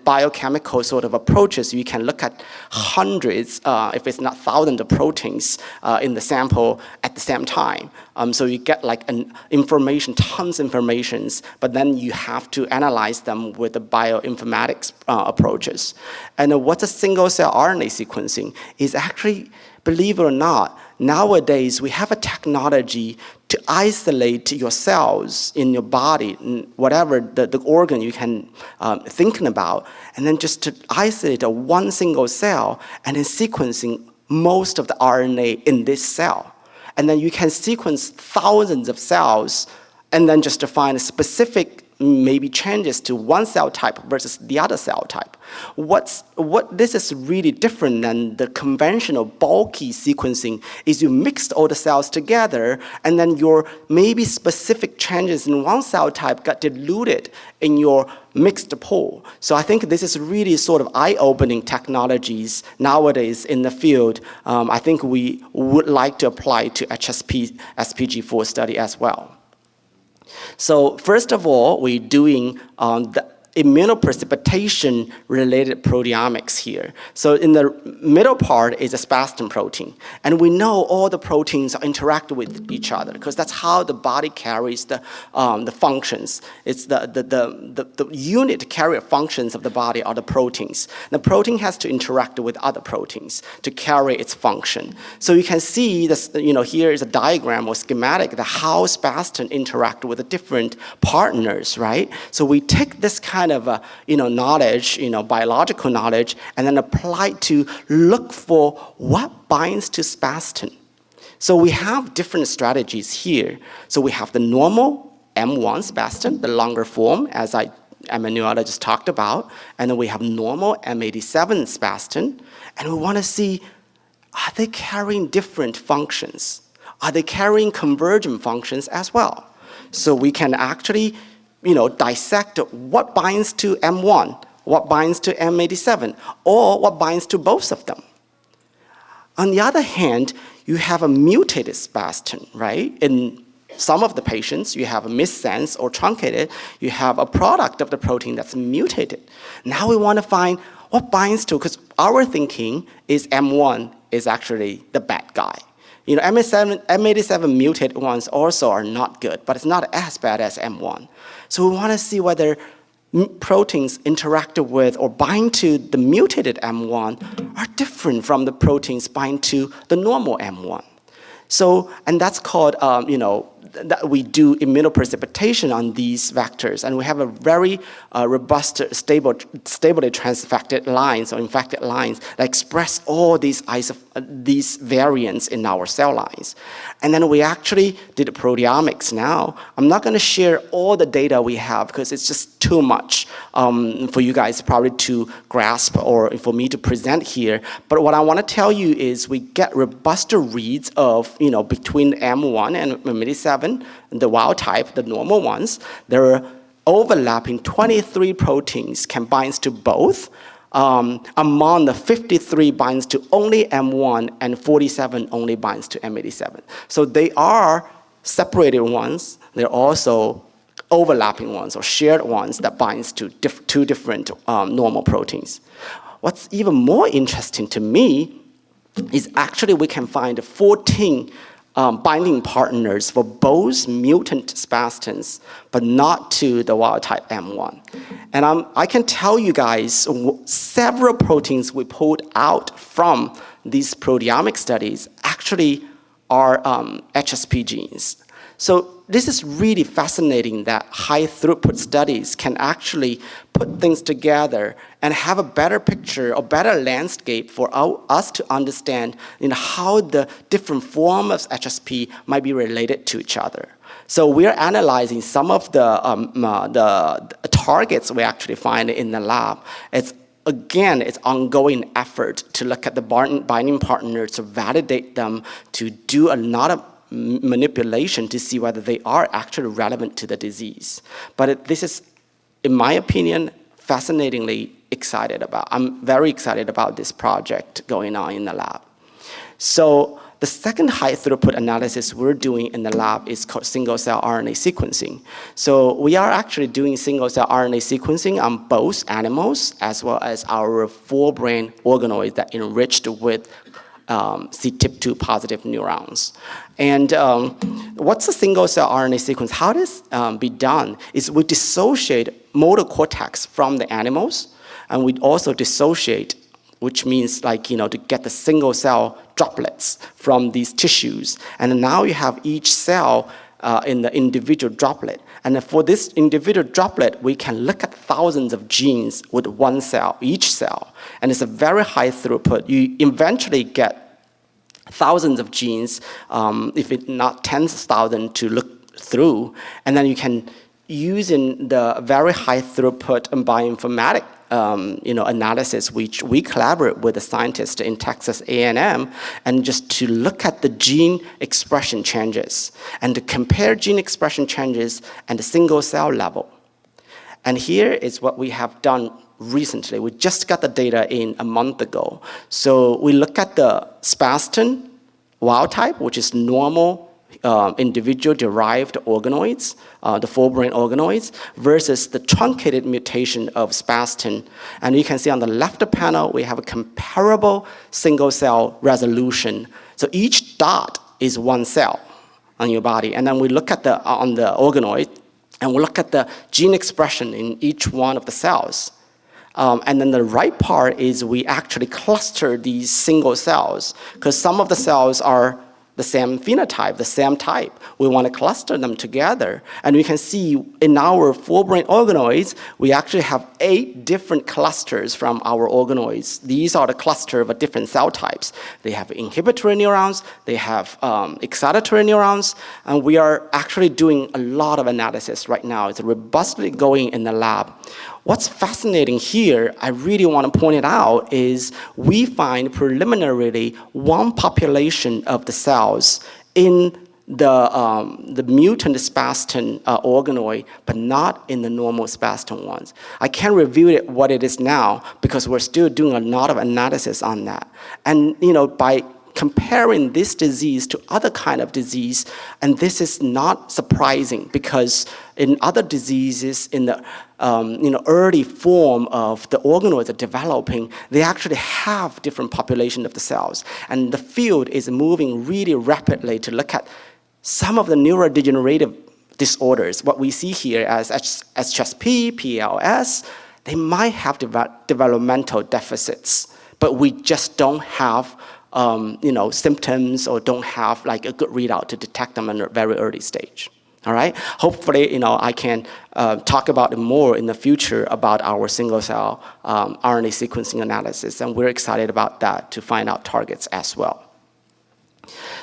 biochemical sort of approaches. You can look at hundreds, if it's not thousands, of proteins in the sample at the same time. So you get tons of informations, but then you have to analyze them with the bioinformatics approaches. And what's a single cell RNA sequencing is actually, believe it or not, nowadays we have a technology to isolate your cells in your body, whatever the organ you can thinking about, and then just to isolate one single cell and then sequencing most of the RNA in this cell. And then you can sequence thousands of cells and then just to find specific maybe changes to one cell type versus the other cell type. What this is really different than the conventional bulky sequencing is you mixed all the cells together and then your maybe specific changes in one cell type got diluted in your mixed pool. So I think this is really sort of eye-opening technologies nowadays in the field. I think we would like to apply to SPG4 study as well. So first of all, we're doing the immunoprecipitation related proteomics here. So in the middle part is a spastin protein. And we know all the proteins interact with each other because that's how the body carries the functions. It's the unit carrier functions of the body are the proteins. The protein has to interact with other proteins to carry its function. So you can see this, here is a diagram or schematic of how spastin interact with the different partners, right? So we take this kind of knowledge, biological knowledge, and then apply it to look for what binds to spastin. So we have different strategies here. So we have the normal M1 spastin, the longer form, as Emanuela just talked about, and then we have normal M87 spastin, and we want to see, are they carrying different functions? Are they carrying convergent functions as well? So we can actually dissect what binds to M1, what binds to M87, or what binds to both of them. On the other hand, you have a mutated spastin, right? In some of the patients, you have a missense or truncated, you have a product of the protein that's mutated. Now we want to find what binds to, because our thinking is M1 is actually the bad guy. M87 mutated ones also are not good, but it's not as bad as M1. So we want to see whether proteins interact with or bind to the mutated M1 are different from the proteins bind to the normal M1. So, and that's called, that we do immunoprecipitation on these vectors, and we have a very robust, stably transfected lines or infected lines that express all these variants in our cell lines. And then we actually did proteomics now. I'm not going to share all the data we have because it's just too much for you guys probably to grasp or for me to present here. But what I want to tell you is we get robust reads of, between M1 and M87, the wild type, the normal ones. There are overlapping 23 proteins can bind to both. Among the 53 binds to only M1 and 47 only binds to M87. So they are separated ones. They're also overlapping ones or shared ones that binds to two different normal proteins. What's even more interesting to me is actually we can find 14 binding partners for both mutant spastins, but not to the wild type M1. And I can tell you guys several proteins we pulled out from these proteomic studies actually are HSP genes. So this is really fascinating that high throughput studies can actually put things together and have a better picture or better landscape for us to understand how the different forms of HSP might be related to each other. So we're analyzing some of the targets we actually find in the lab. It's ongoing effort to look at the binding partners, to validate them, to do a lot of manipulation to see whether they are actually relevant to the disease. But this is, in my opinion, fascinatingly excited about. I'm very excited about this project going on in the lab. So the second high throughput analysis we're doing in the lab is called single cell RNA sequencing. So we are actually doing single cell RNA sequencing on both animals as well as our full brain organoids that enriched with CTIP2 positive neurons. And what's a single cell RNA sequence? How this be done is we dissociate motor cortex from the animals, and we also dissociate, which means to get the single cell droplets from these tissues. And now you have each cell in the individual droplet. And for this individual droplet, we can look at thousands of genes with one cell, each cell. And it's a very high throughput. You eventually get thousands of genes, if it's not tens of thousands to look through. And then you can use in the very high throughput bioinformatic analysis, which we collaborate with the scientists in Texas A&M, and just to look at the gene expression changes and to compare gene expression changes at the single cell level. And here is what we have done recently. We just got the data in a month ago. So we look at the spastin wild type, which is normal individual-derived organoids, the full brain organoids, versus the truncated mutation of spastin. And you can see on the left panel, we have a comparable single-cell resolution. So each dot is one cell on your body. And then we look at on the organoid, and we look at the gene expression in each one of the cells. And then the right part is we actually cluster these single cells, because some of the cells are the same phenotype, the same type. We want to cluster them together. And we can see in our full brain organoids, we actually have 8 different clusters from our organoids. These are the cluster of different cell types. They have inhibitory neurons, they have excitatory neurons, and we are actually doing a lot of analysis right now. It's robustly going in the lab. What's fascinating here, I really want to point it out, is we find preliminarily one population of the cells in the mutant spastin organoid, but not in the normal spastin ones. I can't reveal what it is now because we're still doing a lot of analysis on that. And by comparing this disease to other kind of disease, and this is not surprising because in other diseases, in the early form of the organoids are developing, they actually have different population of the cells. And the field is moving really rapidly to look at some of the neurodegenerative disorders. What we see here as HSP, PLS, they might have developmental deficits, but we just don't have symptoms or don't have like a good readout to detect them in a very early stage. All right. Hopefully, I can talk about it more in the future about our single cell RNA sequencing analysis, and we're excited about that to find out targets as well.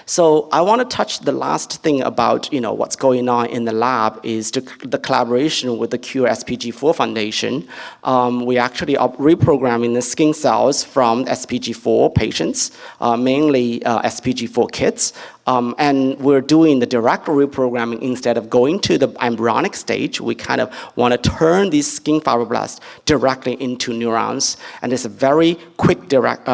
So I want to touch the last thing about what's going on in the lab is the collaboration with the Cure SPG4 Foundation. We actually are reprogramming the skin cells from SPG4 patients, mainly SPG4 kids. And we're doing the direct reprogramming instead of going to the embryonic stage. We kind of want to turn these skin fibroblasts directly into neurons. And it's a very quick direct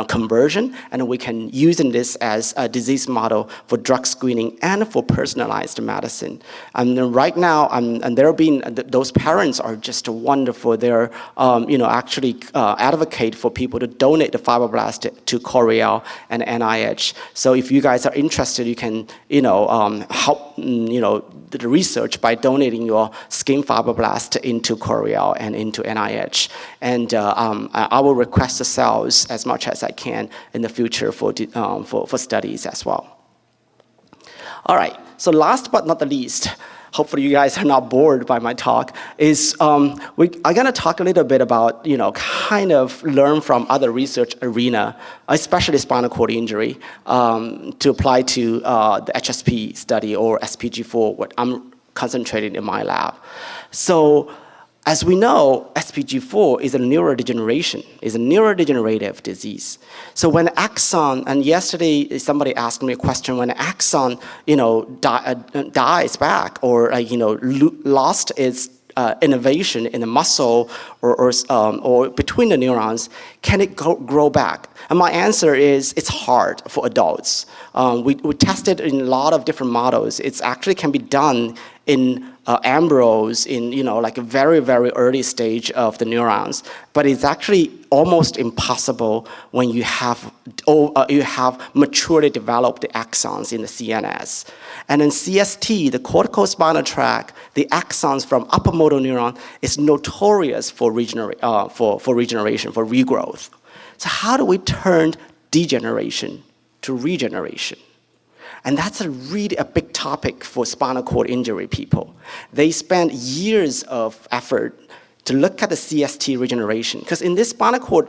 conversion. And we can use this as a disease model for drug screening and for personalized medicine. And right now, and there being those parents are just wonderful. They're actually advocate for people to donate the fibroblast to Coriell and NIH. So if you guys are interested, you can help the research by donating your skin fibroblast into Coriell and into NIH. And I will request the cells as much as I can in the future for studies as well. All right, so last but not the least, hopefully you guys are not bored by my talk, is I'm gonna talk a little bit about, kind of learn from other research arena, especially spinal cord injury, to apply to the HSP study or SPG4, what I'm concentrating in my lab. So, as we know, SPG4 is a neurodegenerative disease. So when axon, and yesterday somebody asked me a question, when axon, dies back or lost its innervation in the muscle or between the neurons, can it grow back? And my answer is it's hard for adults. We tested in a lot of different models. It actually can be done in embryos in like a very, very early stage of the neurons, but it's actually almost impossible when you have maturely developed the axons in the CNS. And in CST, the corticospinal tract, the axons from upper motor neuron is notorious for regeneration, for regrowth. So how do we turn degeneration to regeneration? And that's a really big topic for spinal cord injury people. They spend years of effort to look at the CST regeneration, because in this spinal cord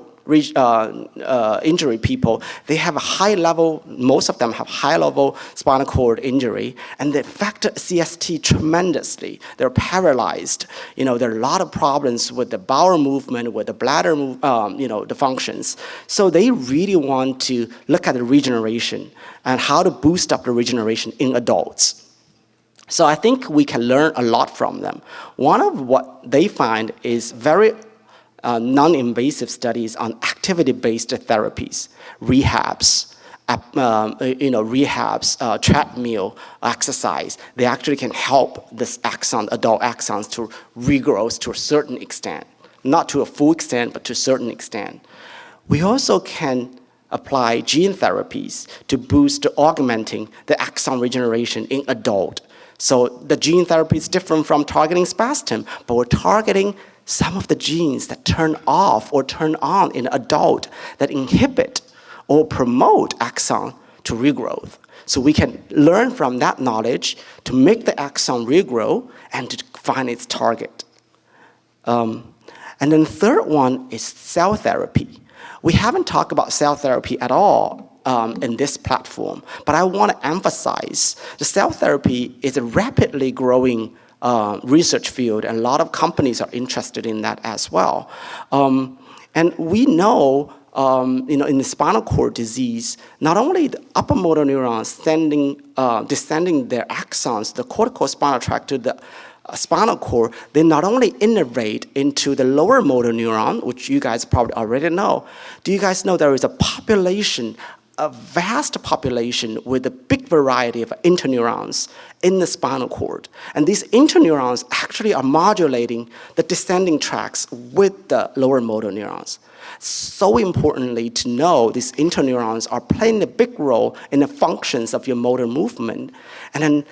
injury people, they have a high level, most of them have high level spinal cord injury, and they affect CST tremendously. They're paralyzed. There are a lot of problems with the bowel movement, with the bladder, the functions. So they really want to look at the regeneration and how to boost up the regeneration in adults. So I think we can learn a lot from them. One of what they find is very non-invasive studies on activity-based therapies, rehabs, treadmill exercise. They actually can help this adult axons to regrow to a certain extent, not to a full extent, but to a certain extent. We also can apply gene therapies to boost augmenting the axon regeneration in adult. So the gene therapy is different from targeting spastin, but we're targeting some of the genes that turn off or turn on in adult that inhibit or promote axon to regrowth. So we can learn from that knowledge to make the axon regrow and to find its target. And then the third one is cell therapy. We haven't talked about cell therapy at all in this platform, but I want to emphasize the cell therapy is a rapidly growing research field, and a lot of companies are interested in that as well. And we know in the spinal cord disease, not only the upper motor neurons descending their axons, the corticospinal tract to the spinal cord, they not only innervate into the lower motor neuron, which you guys probably already know. Do you guys know there is a population, a vast population with a big variety of interneurons in the spinal cord? And these interneurons actually are modulating the descending tracts with the lower motor neurons. So importantly to know, these interneurons are playing a big role in the functions of your motor movement. And then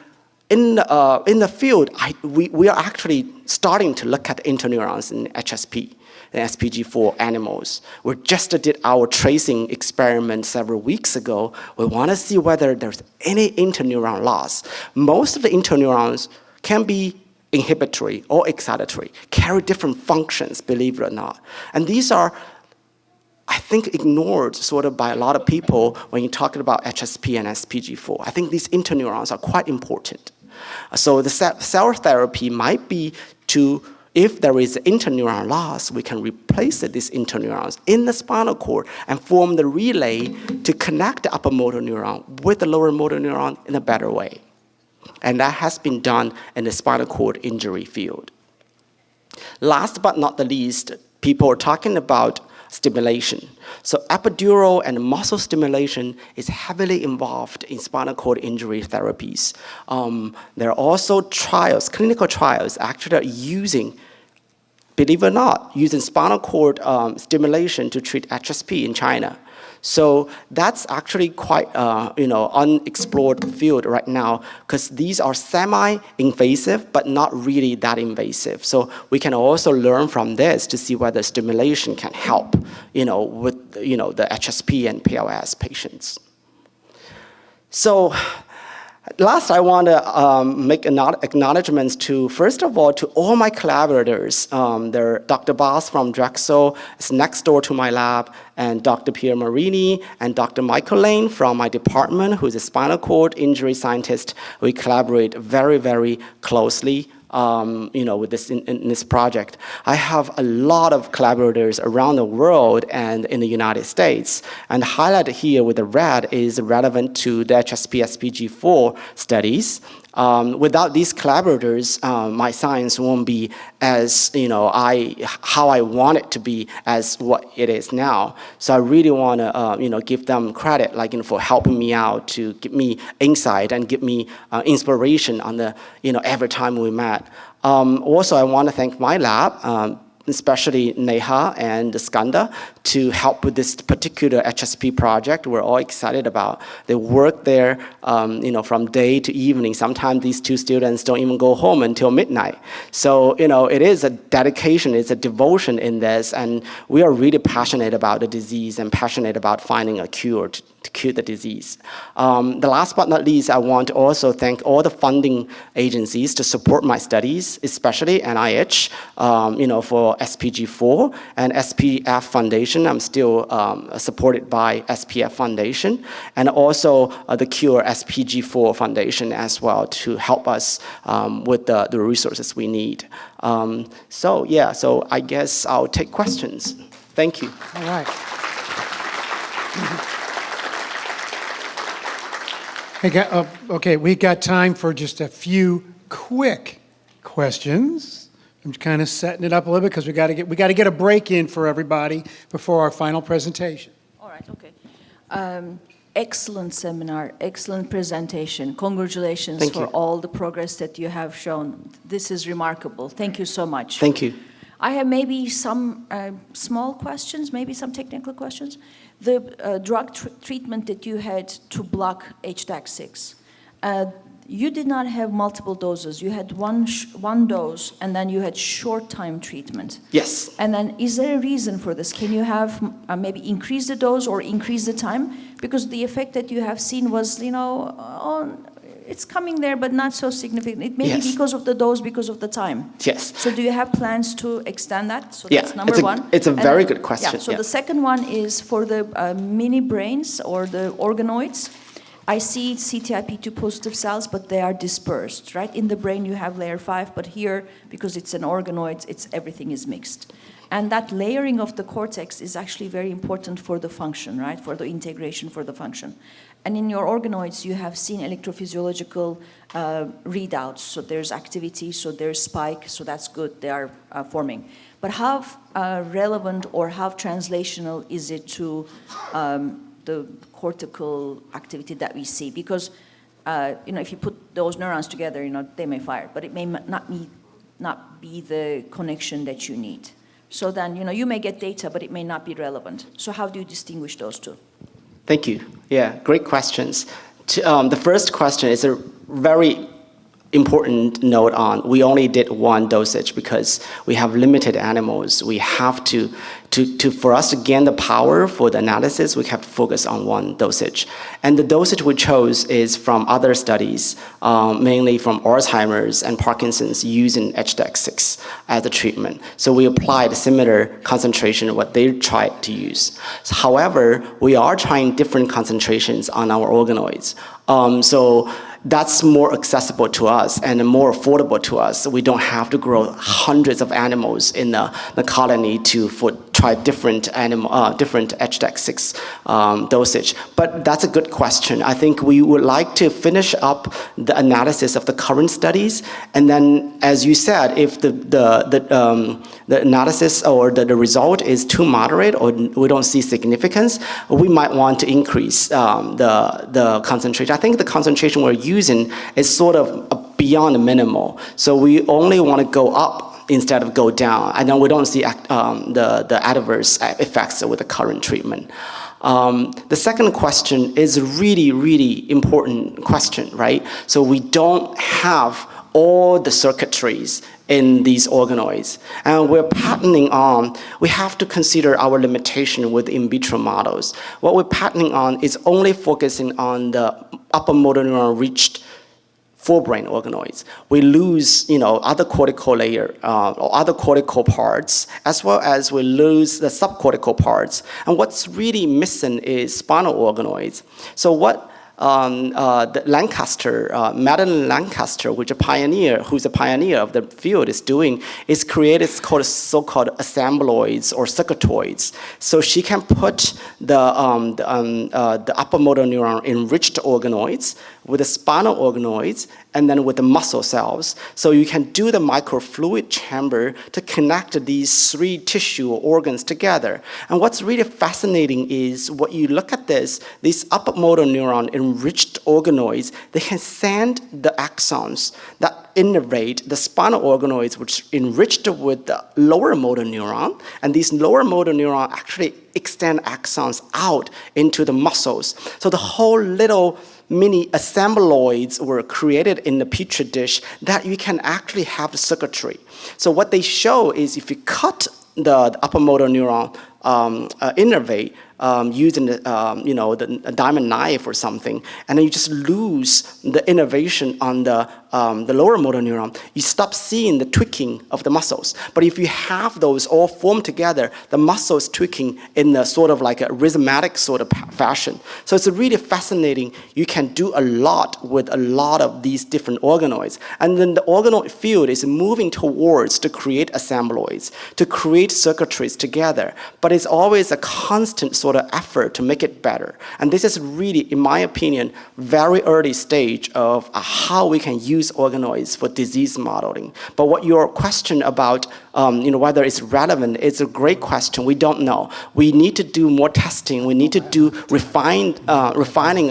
in the field, we are actually starting to look at interneurons in HSP and SPG4 animals. We just did our tracing experiment several weeks ago. We want to see whether there's any interneuron loss. Most of the interneurons can be inhibitory or excitatory, carry different functions, believe it or not. And these are, I think, ignored sort of by a lot of people when you're talking about HSP and SPG4. I think these interneurons are quite important. So the cell therapy might be to, if there is interneuron loss, we can replace these interneurons in the spinal cord and form the relay to connect the upper motor neuron with the lower motor neuron in a better way. And that has been done in the spinal cord injury field. Last but not the least, people are talking about stimulation. So epidural and muscle stimulation is heavily involved in spinal cord injury therapies. There are also trials, clinical trials, actually using, believe it or not, using spinal cord stimulation to treat HSP in China. So that's actually quite unexplored field right now, because these are semi-invasive but not really that invasive. So we can also learn from this to see whether stimulation can help with the HSP and PLS patients. So last, I want to make acknowledgments to, first of all, to all my collaborators. Dr. Boss from Drexel is next door to my lab, and Dr. Piermarini and Dr. Michael Lane from my department, who's a spinal cord injury scientist. We collaborate very, very closely with this in this project. I have a lot of collaborators around the world and in the United States. And highlighted here with the red is relevant to the HSP-SPG4 studies. Without these collaborators, my science won't be as, how I want it to be as what it is now. So I really want to, give them credit, for helping me out, to give me insight and give me inspiration on the, every time we met. Also, I want to thank my lab, especially Neha and Skanda, to help with this particular HSP project we're all excited about. They work there, from day to evening. Sometimes these two students don't even go home until midnight. So, it is a dedication, it's a devotion in this, and we are really passionate about the disease and passionate about finding a cure to cure the disease. The last but not least, I want to also thank all the funding agencies to support my studies, especially NIH, for SPG4 and SPF Foundation. I'm still supported by SPF Foundation, and also the Cure SPG4 Foundation as well, to help us with the resources we need. So I guess I'll take questions. Thank you. All right. Okay, we got time for just a few quick questions. I'm kind of setting it up a little bit because we got to get a break in for everybody before our final presentation. All right. Okay. Excellent seminar, excellent presentation. Congratulations Thank for you. all the progress that you have shown. This is remarkable. Thank you so much. Thank you. I have maybe some small questions, maybe some technical questions. The drug treatment that you had to block HDAC6, you did not have multiple doses. You had one dose, and then you had short-time treatment. Yes. And then, is there a reason for this? Can you have maybe increase the dose or increase the time? Because the effect that you have seen was, it's coming there, but not so significant. It may be because of the dose, because of the time. Yes. So do you have plans to extend that? So Yeah, that's number one. It's a very good question. Yeah, so Yeah. the second one is for the mini brains or the organoids. I see CTIP2 positive cells, but they are dispersed, right? In the brain you have layer 5, but here, because it's an organoid, everything is mixed. And that layering of the cortex is actually very important for the function, right? For the integration, for the function. And in your organoids, you have seen electrophysiological readouts. So there's activity, so there's spike, so that's good, they are forming. But how relevant or how translational is it to the cortical activity that we see? Because if you put those neurons together, they may fire, but it may not be the connection that you need. So then, you may get data, but it may not be relevant. So how do you distinguish those two? Thank you. Yeah, great questions. The first question is a very important note on, we only did one dosage because we have limited animals. We have to for us to gain the power for the analysis, we have to focus on one dosage. And the dosage we chose is from other studies, mainly from Alzheimer's and Parkinson's using HDAC6 as a treatment. So we applied a similar concentration what they tried to use. However, we are trying different concentrations on our organoids. So that's more accessible to us and more affordable to us. We don't have to grow hundreds of animals in the colony to try different HDAC6 dosage. But that's a good question. I think we would like to finish up the analysis of the current studies, and then, as you said, if the analysis or the result is too moderate or we don't see significance, we might want to increase the concentration. I think the concentration we're using is sort of beyond minimal. So we only want to go up instead of go down. And then we don't see the adverse effects with the current treatment. The second question is a really, really important question, right? So we don't have all the circuitries in these organoids. And we're patterning on, we have to consider our limitation with in vitro models. What we're patterning on is only focusing on the upper motor neuron reached forebrain organoids. We lose, other cortical layer or other cortical parts, as well as we lose the subcortical parts. And what's really missing is spinal organoids. So what the Lancaster, Madeline Lancaster, who's a pioneer of the field, is doing is create so-called assembloids or circuitoids. So she can put the upper motor neuron enriched organoids with the spinal organoids and then with the muscle cells. So you can do the microfluid chamber to connect these three tissue organs together. And what's really fascinating is what you look at these upper motor neuron enriched organoids, they can send the axons that innervate the spinal organoids, which enriched with the lower motor neuron. And these lower motor neuron actually extend axons out into the muscles. So the whole little mini assembloids were created in the petri dish that you can actually have the circuitry. So what they show is if you cut the upper motor neuron innervate using the diamond knife or something, and then you just lose the innervation on the lower motor neuron, you stop seeing the tweaking of the muscles. But if you have those all formed together, the muscles tweaking in the sort of like a rhythmatic sort of fashion. So it's really fascinating. You can do a lot with a lot of these different organoids. And then the organoid field is moving towards to create assembloids, to create circuitries together. But it's always a constant sort of effort to make it better. And this is really, in my opinion, very early stage of how we can use organoids for disease modeling. But what your question about whether it's relevant, it's a great question. We don't know. We need to do more testing. We need to do refining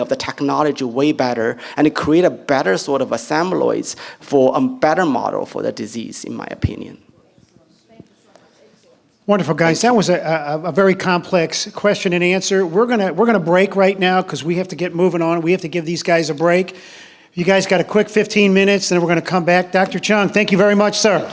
of the technology way better and to create a better sort of assembloids for a better model for the disease, in my opinion. Wonderful, guys. That was a very complex question and answer. We're gonna break right now because we have to get moving on. We have to give these guys a break. You guys got a quick 15 minutes, and then we're going to come back. Dr. Chung, thank you very much, sir.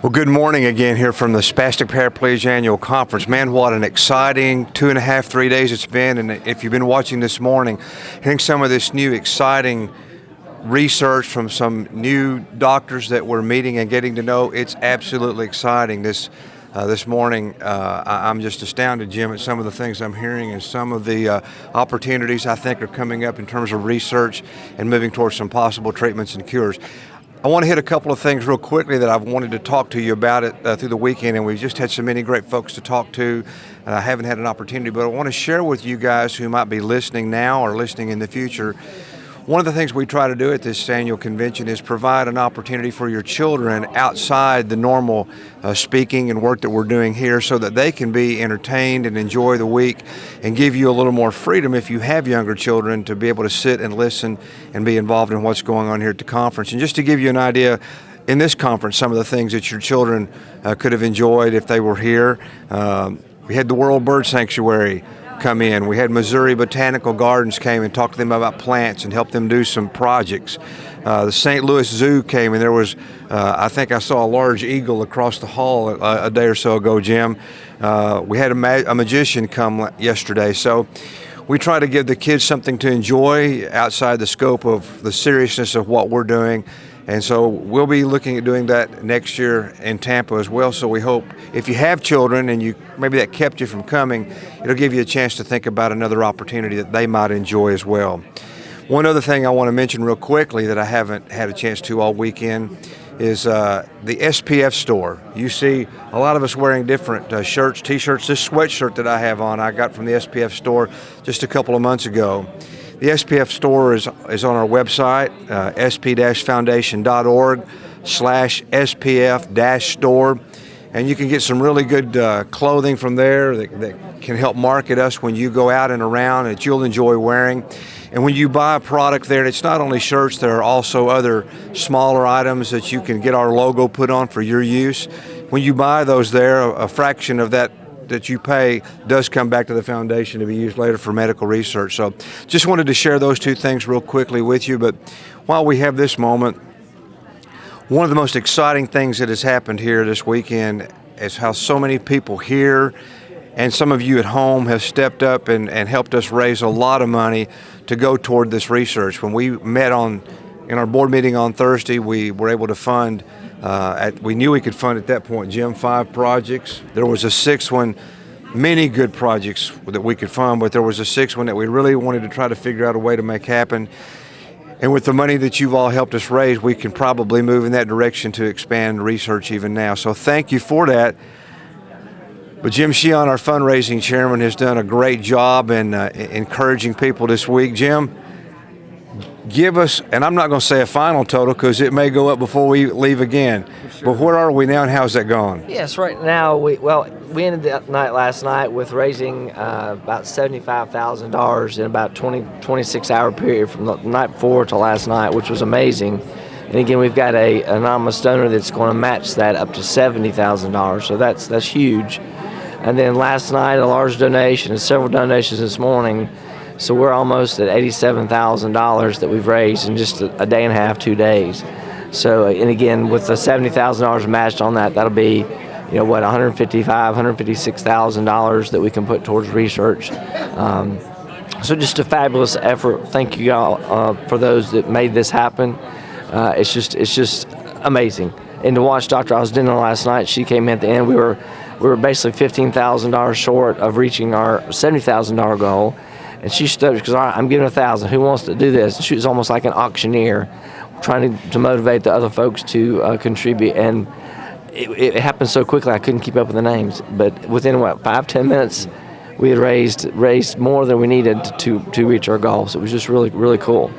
Well, good morning again here from the Spastic Paraplegia Annual Conference. Man, what an exciting 2.5, 3 days it's been. And if you've been watching this morning, hearing some of this new exciting research from some new doctors that we're meeting and getting to know, it's absolutely exciting. This morning, I'm just astounded, Jim, at some of the things I'm hearing and some of the opportunities I think are coming up in terms of research and moving towards some possible treatments and cures. I want to hit a couple of things real quickly that I've wanted to talk to you about it through the weekend, and we've just had so many great folks to talk to. I haven't had an opportunity, but I want to share with you guys who might be listening now or listening in the future. One of the things we try to do at this annual convention is provide an opportunity for your children outside the normal speaking and work that we're doing here so that they can be entertained and enjoy the week and give you a little more freedom if you have younger children to be able to sit and listen and be involved in what's going on here at the conference. And just to give you an idea, in this conference, some of the things that your children could have enjoyed if they were here. We had the World Bird Sanctuary come in. We had Missouri Botanical Gardens came and talked to them about plants and helped them do some projects. The St. Louis Zoo came and there was, I think I saw a large eagle across the hall a day or so ago, Jim. We had a magician come yesterday. So we try to give the kids something to enjoy outside the scope of the seriousness of what we're doing. And so we'll be looking at doing that next year in Tampa as well. So we hope if you have children and maybe that kept you from coming, it'll give you a chance to think about another opportunity that they might enjoy as well. One other thing I want to mention real quickly that I haven't had a chance to all weekend is the SPF store. You see a lot of us wearing different shirts, t-shirts. This sweatshirt that I have on, I got from the SPF store just a couple of months ago. The SPF store is on our website, sp-foundation.org/SPF-store, and you can get some really good clothing from there that can help market us when you go out and around that you'll enjoy wearing. And when you buy a product there, it's not only shirts, there are also other smaller items that you can get our logo put on for your use. When you buy those there, a fraction of that you pay does come back to the foundation to be used later for medical research. So just wanted to share those two things real quickly with you. But while we have this moment, one of the most exciting things that has happened here this weekend is how so many people here and some of you at home have stepped up and helped us raise a lot of money to go toward this research. When we met in our board meeting on Thursday, we were able to fund we knew we could fund at that point, Jim, 5 projects. There was a 6th one, many good projects that we could fund, but there was a 6th one that we really wanted to try to figure out a way to make happen. And with the money that you've all helped us raise, we can probably move in that direction to expand research even now. So thank you for that. But Jim Sheehan, our fundraising chairman, has done a great job in encouraging people this week. Jim, give us, and I'm not going to say a final total because it may go up before we leave again, but where are we now and how's that going? Yes, right now, we ended the night last night with raising about $75,000 in about 26-hour period from the night before to last night, which was amazing. And again, we've got an anonymous donor that's going to match that up to $70,000, so that's huge. And then last night, a large donation and several donations this morning. So we're almost at $87,000 that we've raised in just a day and a half, 2 days. So, and again, with the $70,000 matched on that, that'll be, $156,000 that we can put towards research. So just a fabulous effort. Thank you all for those that made this happen. It's just amazing. And to watch Dr. Osdin last night, she came in at the end. We were basically $15,000 short of reaching our $70,000 goal. And she stood because I'm giving $1,000. Who wants to do this? And she was almost like an auctioneer, trying to motivate the other folks to contribute. And it happened so quickly I couldn't keep up with the names. But within 5-10 minutes, we had raised more than we needed to reach our goal. So it was just really, really cool.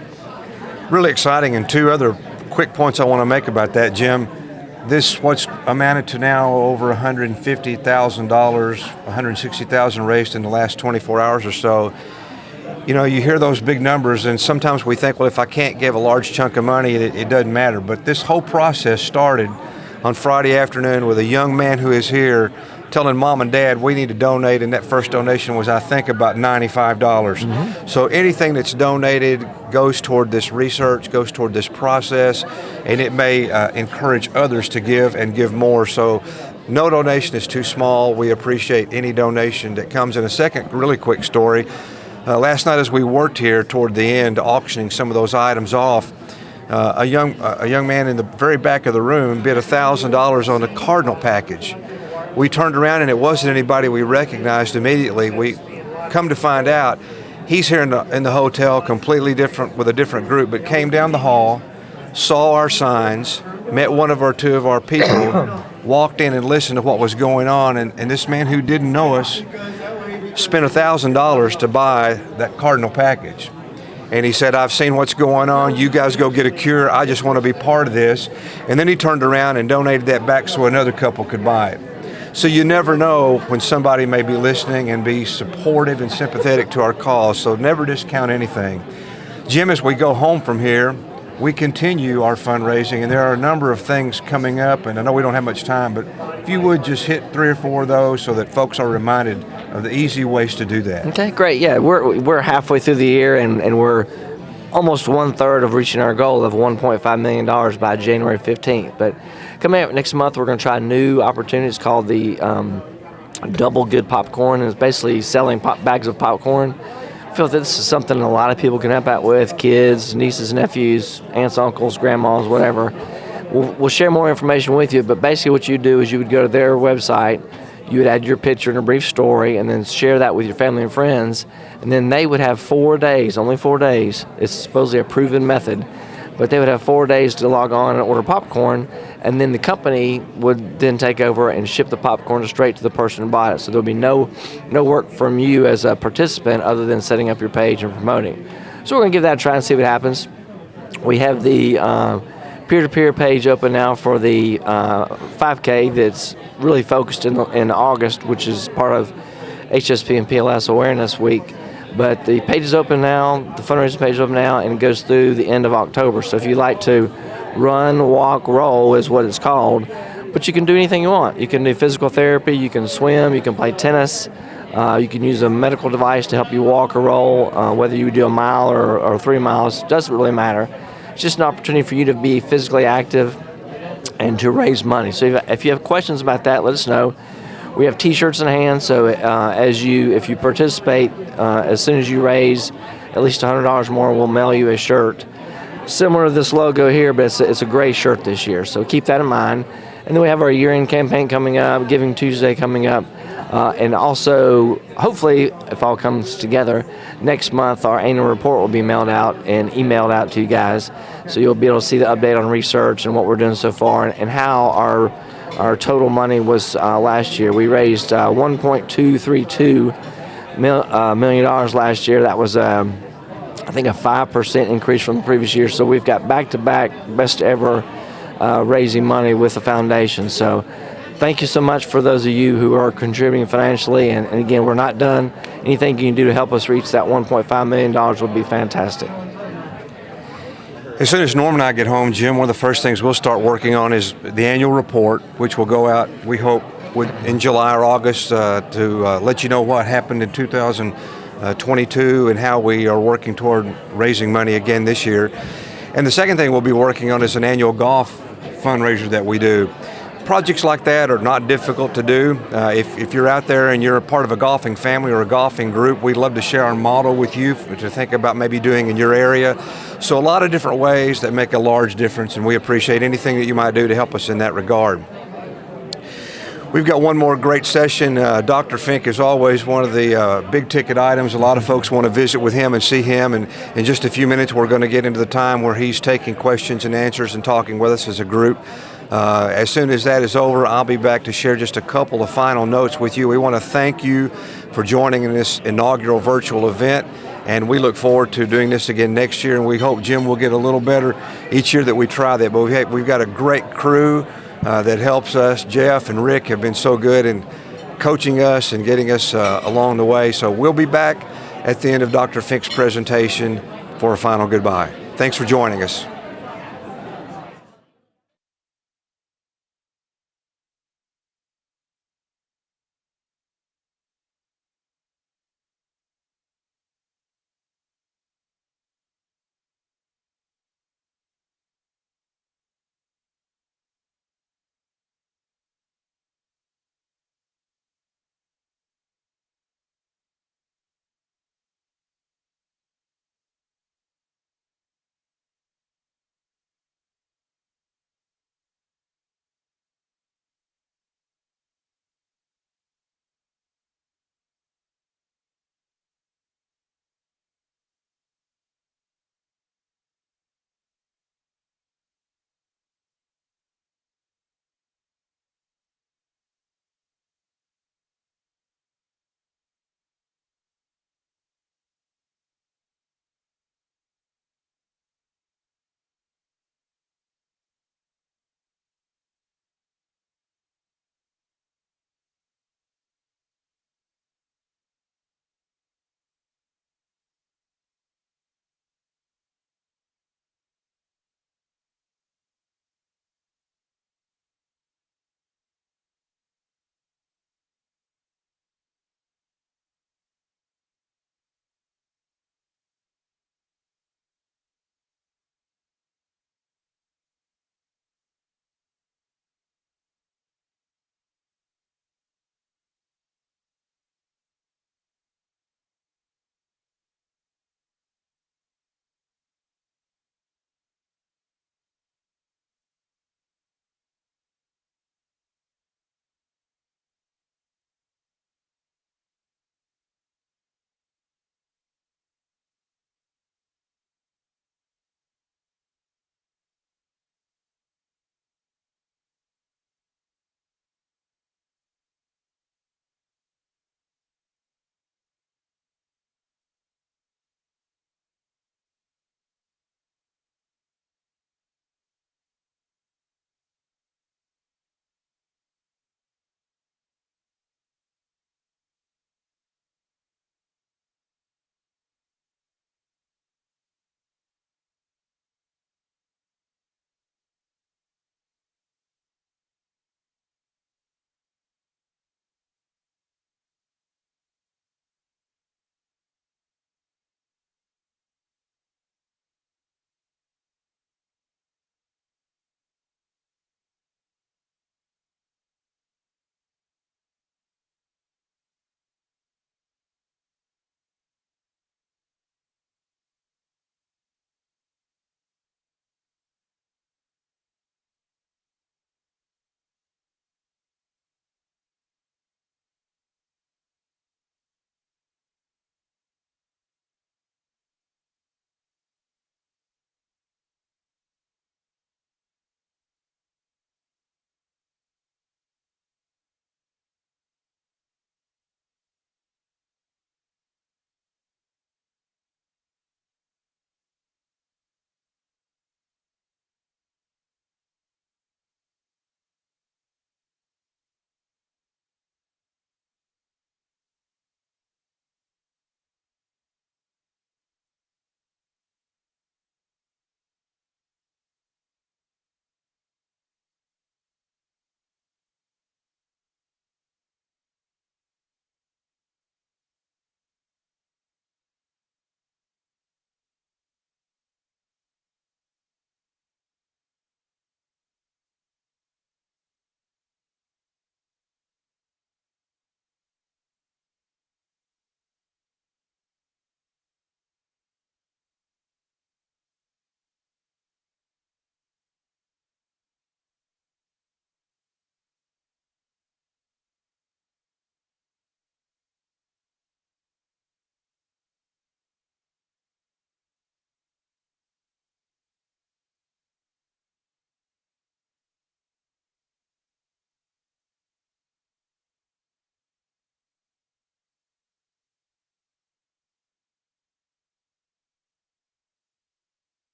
Really exciting. And 2 other quick points I want to make about that, Jim. What's amounted to now over $150,000, $160,000 raised in the last 24 hours or so. You hear those big numbers, and sometimes we think, well, if I can't give a large chunk of money, it doesn't matter. But this whole process started on Friday afternoon with a young man who is here telling mom and dad we need to donate, and that first donation was, I think, about $95. So anything that's donated goes toward this research, goes toward this process, and it may encourage others to give and give more. So no donation is too small. We appreciate any donation that comes. In a second, really quick story. Last night as we worked here toward the end, auctioning some of those items off, a young man in the very back of the room bid $1,000 on the Cardinal package. We turned around and it wasn't anybody we recognized immediately. We come to find out he's here in the hotel, completely different, with a different group, but came down the hall, saw our signs, met one of our two of our people, walked in and listened to what was going on, and this man who didn't know us spent $1,000 to buy that Cardinal package. And he said, I've seen what's going on. You guys go get a cure. I just want to be part of this. And then he turned around and donated that back so another couple could buy it. So you never know when somebody may be listening and be supportive and sympathetic to our cause. So never discount anything. Jim, as we go home from here, we continue our fundraising, and there are a number of things coming up, and I know we don't have much time, but if you would just hit 3 or 4 of those so that folks are reminded of the easy ways to do that. Okay, great. Yeah, we're halfway through the year, and we're almost 1/3 of reaching our goal of $1.5 million by January 15th. But coming up next month, we're going to try a new opportunity. It's called the Double Good Popcorn, and it's basically selling bags of popcorn. I feel that this is something a lot of people can help out with, kids, nieces, nephews, aunts, uncles, grandmas, whatever. We'll share more information with you, but basically what you do is you would go to their website, you would add your picture and a brief story, and then share that with your family and friends, and then they would have 4 days, only 4 days. It's supposedly a proven method, but they would have 4 days to log on and order popcorn, and then the company would then take over and ship the popcorn straight to the person who bought it. So there'll be no work from you as a participant other than setting up your page and promoting. So we're gonna give that a try and see what happens. We have the peer-to-peer page open now for the 5K that's really focused in August, which is part of HSP and PLS Awareness Week. But the page is open now, the fundraising page is open now, and it goes through the end of October. So if you like to run, walk, roll is what it's called, but you can do anything you want. You can do physical therapy, you can swim, you can play tennis, you can use a medical device to help you walk or roll, whether you do a mile or 3 miles, doesn't really matter. It's just an opportunity for you to be physically active and to raise money. So if you have questions about that, let us know. We have T-shirts in hand, so if you participate, as soon as you raise at least $100 more, we'll mail you a shirt similar to this logo here, but it's a gray shirt this year, so keep that in mind. And then we have our year-end campaign coming up, Giving Tuesday coming up, and also, hopefully, if all comes together, next month our annual report will be mailed out and emailed out to you guys, so you'll be able to see the update on research and what we're doing so far and how our total money was last year. We raised $1.232 million last year. That was I think a 5% increase from the previous year. So we've got back-to-back best ever raising money with the foundation. So thank you so much for those of you who are contributing financially. And again, we're not done. Anything you can do to help us reach that $1.5 million would be fantastic. As soon as Norm and I get home, Jim, one of the first things we'll start working on is the annual report, which will go out, we hope, in July or August to let you know what happened in 2022 and how we are working toward raising money again this year. And the second thing we'll be working on is an annual golf fundraiser that we do. Projects like that are not difficult to do. If you're out there and you're a part of a golfing family or a golfing group, we'd love to share our model with you to think about maybe doing in your area. So a lot of different ways that make a large difference, and we appreciate anything that you might do to help us in that regard. We've got one more great session. Dr. Fink is always one of the big ticket items. A lot of folks want to visit with him and see him, and in just a few minutes we're going to get into the time where he's taking questions and answers and talking with us as a group. As soon as that is over, I'll be back to share just a couple of final notes with you. We want to thank you for joining in this inaugural virtual event, and we look forward to doing this again next year, and we hope Jim will get a little better each year that we try that. But we've got a great crew that helps us. Jeff and Rick have been so good in coaching us and getting us along the way. So we'll be back at the end of Dr. Fink's presentation for a final goodbye. Thanks for joining us.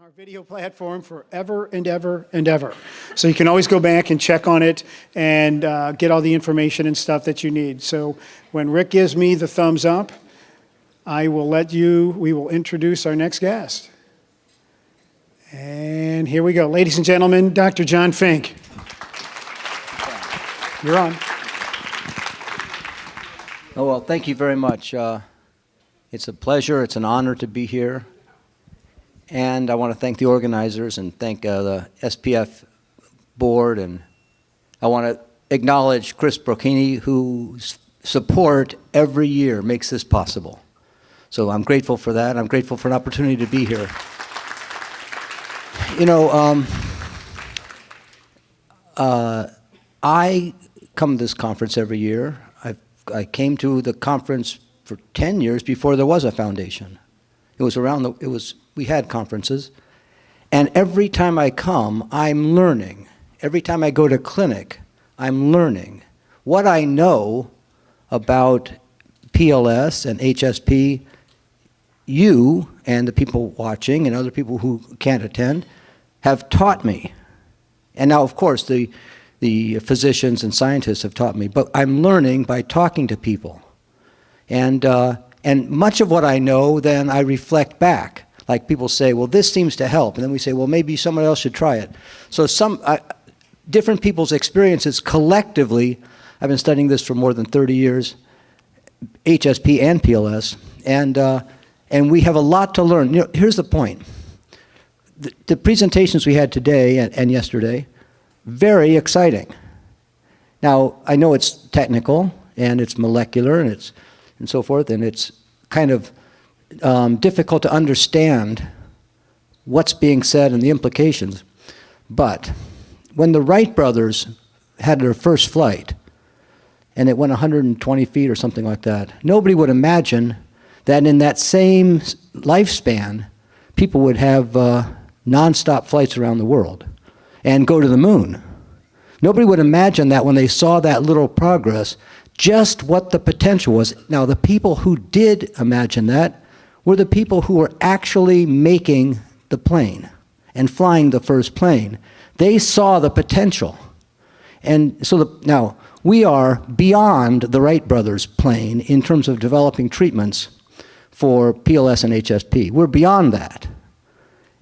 our video platform forever and ever and ever. So you can always go back and check on it and get all the information and stuff that you need. So when Rick gives me the thumbs up, we will introduce our next guest. And here we go. Ladies and gentlemen, Dr. John Fink. You're on. Oh, well, thank you very much. It's a pleasure, it's an honor to be here. And I want to thank the organizers and thank the SPF board. And I want to acknowledge Chris Brocchini, whose support every year makes this possible. So I'm grateful for that. I'm grateful for an opportunity to be here. You know, I come to this conference every year. I came to the conference for 10 years before there was a foundation. We had conferences, and every time I come, I'm learning. Every time I go to clinic, I'm learning. What I know about PLS and HSP, you and the people watching and other people who can't attend have taught me. And now, of course, the physicians and scientists have taught me, but I'm learning by talking to people. And much of what I know, then I reflect back. Like people say, well, this seems to help. And then we say, well, maybe someone else should try it. So different people's experiences collectively, I've been studying this for more than 30 years, HSP and PLS, and we have a lot to learn. You know, here's the point. The presentations we had today and yesterday, very exciting. Now, I know it's technical, and it's molecular, and so forth, and it's kind of difficult to understand what's being said and the implications. But when the Wright brothers had their first flight, and it went 120 feet or something like that, nobody would imagine that in that same lifespan, people would have nonstop flights around the world and go to the moon. Nobody would imagine that when they saw that little progress, just what the potential was. Now, the people who did imagine that were the people who were actually making the plane and flying the first plane. They saw the potential. And so now, we are beyond the Wright brothers' plane in terms of developing treatments for PLS and HSP. We're beyond that.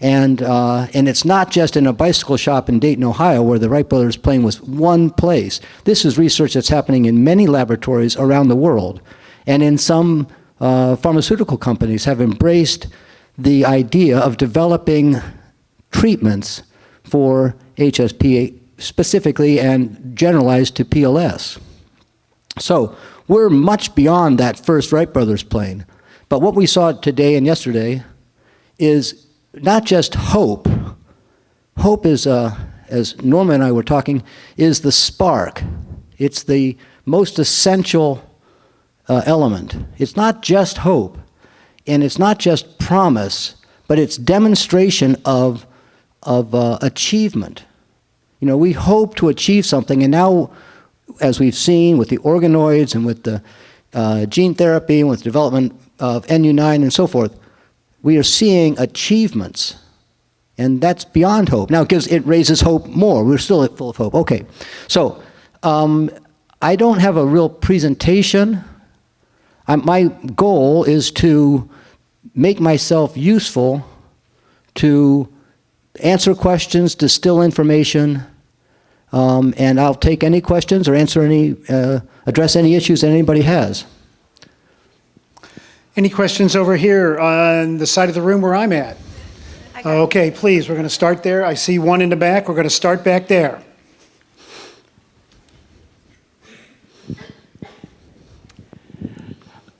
And it's not just in a bicycle shop in Dayton, Ohio, where the Wright brothers' plane was one place. This is research that's happening in many laboratories around the world. And in some pharmaceutical companies have embraced the idea of developing treatments for HSP specifically and generalized to PLS. So we're much beyond that first Wright brothers plane. But what we saw today and yesterday is not just hope. Hope is, as Norma and I were talking, is the spark. It's the most essential element. It's not just hope, and it's not just promise, but it's demonstration of achievement. You know, we hope to achieve something, and now, as we've seen with the organoids and with the gene therapy and with development of NU9 and so forth, we are seeing achievements, and that's beyond hope. Now, it raises hope more. We're still full of hope. Okay, so I don't have a real presentation. My goal is to make myself useful to answer questions, distill information, and I'll take any questions or address any issues that anybody has. Any questions over here on the side of the room where I'm at? Okay, please, we're going to start there. I see one in the back. We're going to start back there.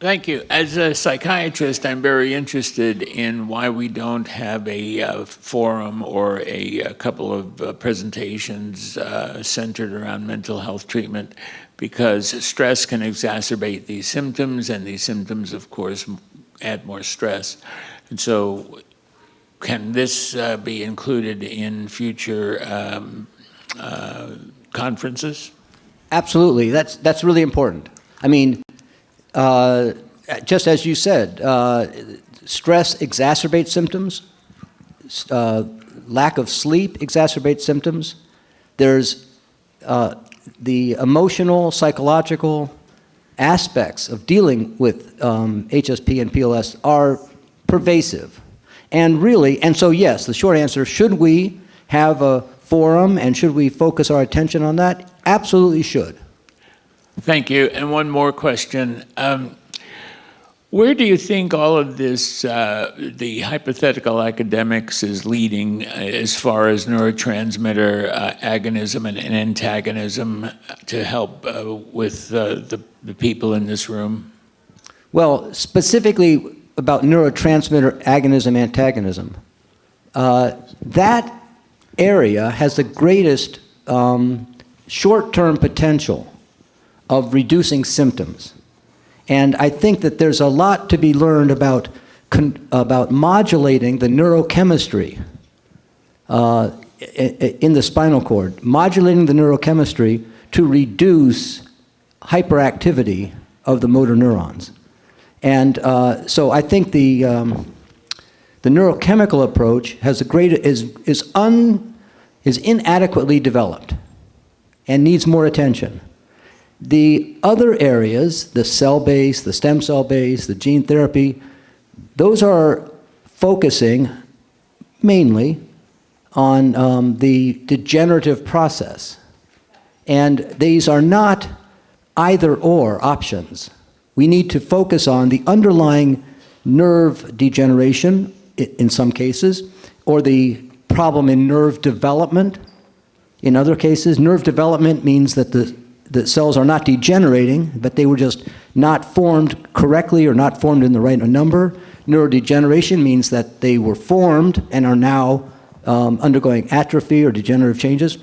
Thank you. As a psychiatrist, I'm very interested in why we don't have a forum or a couple of presentations centered around mental health treatment, because stress can exacerbate these symptoms, and these symptoms, of course, add more stress. And so can this be included in future conferences? Absolutely. That's really important. I mean, just as you said, stress exacerbates symptoms. lack of sleep exacerbates symptoms. There's the emotional, psychological aspects of dealing with HSP and PLS are pervasive. And really, and so yes, the short answer, should we have a forum and should we focus our attention on that? Absolutely should. Thank you. And one more question. Where do you think all of this, the hypothetical academics, is leading as far as neurotransmitter agonism and antagonism to help with the people in this room? Well, specifically about neurotransmitter agonism, antagonism, that area has the greatest short-term potential of reducing symptoms. And I think that there's a lot to be learned about modulating the neurochemistry in the spinal cord, modulating the neurochemistry to reduce hyperactivity of the motor neurons. And so I think the neurochemical approach has is inadequately developed and needs more attention. The other areas, the cell-based, the stem cell-based, the gene therapy, those are focusing mainly on the degenerative process. And these are not either-or options. We need to focus on the underlying nerve degeneration in some cases, or the problem in nerve development. In other cases, nerve development means that the cells are not degenerating, but they were just not formed correctly or not formed in the right number. Neurodegeneration means that they were formed and are now undergoing atrophy or degenerative changes.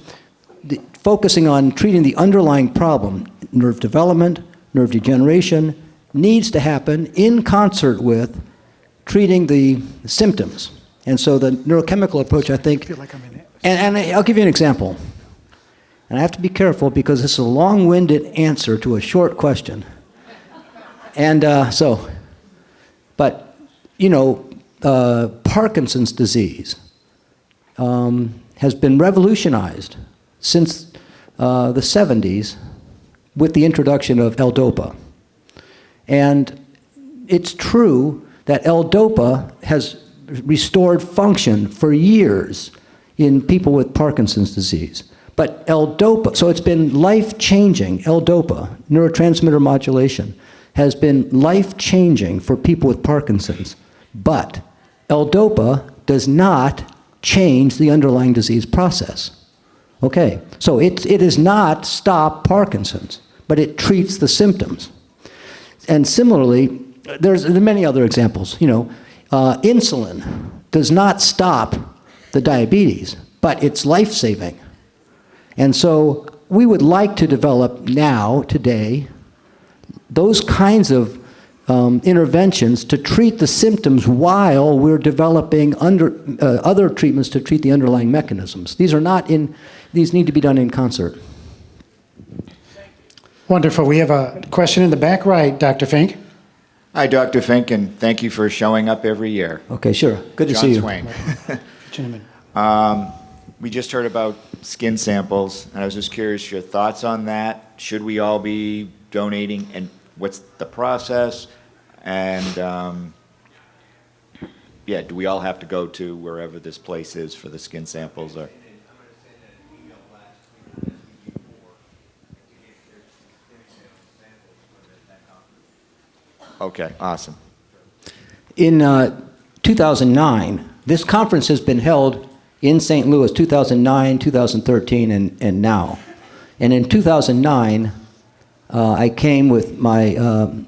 Focusing on treating the underlying problem, nerve development, nerve degeneration, needs to happen in concert with treating the symptoms. And so the neurochemical approach, I think, and I'll give you an example. And I have to be careful because this is a long-winded answer to a short question. And but, you know, Parkinson's disease has been revolutionized since the 70s with the introduction of L-DOPA. And it's true that L-DOPA has restored function for years in people with Parkinson's disease. But L-DOPA, so it's been life-changing. L-DOPA, neurotransmitter modulation, has been life-changing for people with Parkinson's. But L-DOPA does not change the underlying disease process. Okay, so it does not stop Parkinson's, but it treats the symptoms. And similarly, there are many other examples. You know, insulin does not stop the diabetes, but it's life-saving. And so we would like to develop now, today, those kinds of interventions to treat the symptoms while we're developing other treatments to treat the underlying mechanisms. These need to be done in concert. Wonderful. We have a question in the back right, Dr. Fink. Hi, Dr. Fink, and thank you for showing up every year. Okay, sure. Good to John see you. Swain. Gentlemen. We just heard about skin samples, and I was just curious your thoughts on that. Should we all be donating, and what's the process? And yeah, do we all have to go to wherever this place is for the skin samples? Or okay, awesome. In 2009, this conference has been held in St. Louis, 2009, 2013, and now. And in 2009, I came with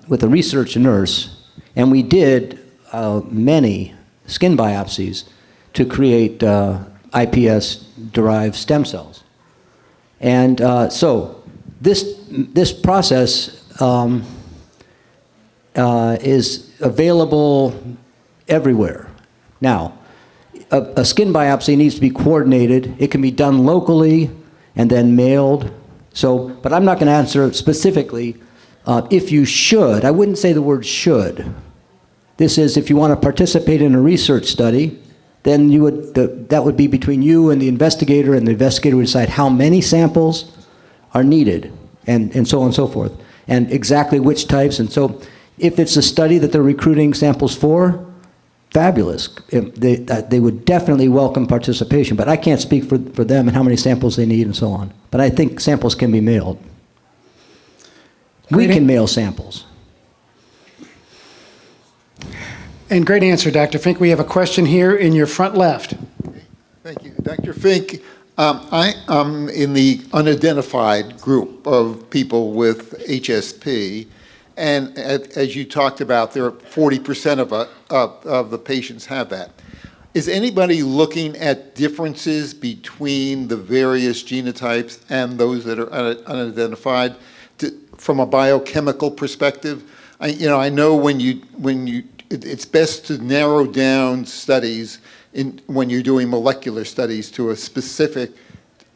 with a research nurse, and we did many skin biopsies to create iPS-derived stem cells. And so this process is available everywhere. Now, a skin biopsy needs to be coordinated. It can be done locally and then mailed. So, but I'm not going to answer specifically if you should. I wouldn't say the word should. This is if you want to participate in a research study then that would be between you and the investigator would decide how many samples are needed, and so on and so forth, and exactly which types. And so if it's a study that they're recruiting samples for, fabulous. They would definitely welcome participation, but I can't speak for them and how many samples they need and so on. But I think samples can be mailed. We can mail samples. And great answer, Dr. Fink. We have a question here in your front left. Thank you. Dr. Fink, I am in the unidentified group of people with HSP, and as you talked about, there are 40% of the patients have that. Is anybody looking at differences between the various genotypes and those that are unidentified from a biochemical perspective? I know it's best to narrow down studies when you're doing molecular studies to a specific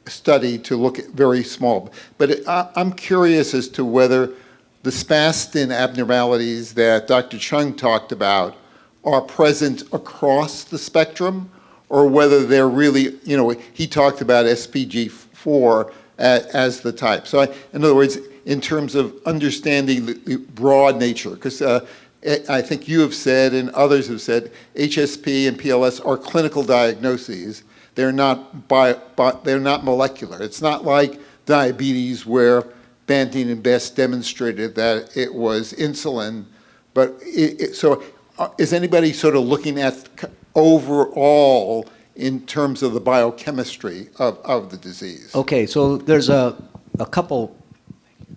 study to look at very small. But I'm curious as to whether the spastin abnormalities that Dr. Chung talked about are present across the spectrum, or whether they're really, he talked about SPG4 as the type. So in other words, in terms of understanding the broad nature, because I think you have said and others have said HSP and PLS are clinical diagnoses. They're not they're not molecular. It's not like diabetes where Banting and Best demonstrated that it was insulin. But so is anybody sort of looking at overall in terms of the biochemistry of the disease? Okay, so there's a couple,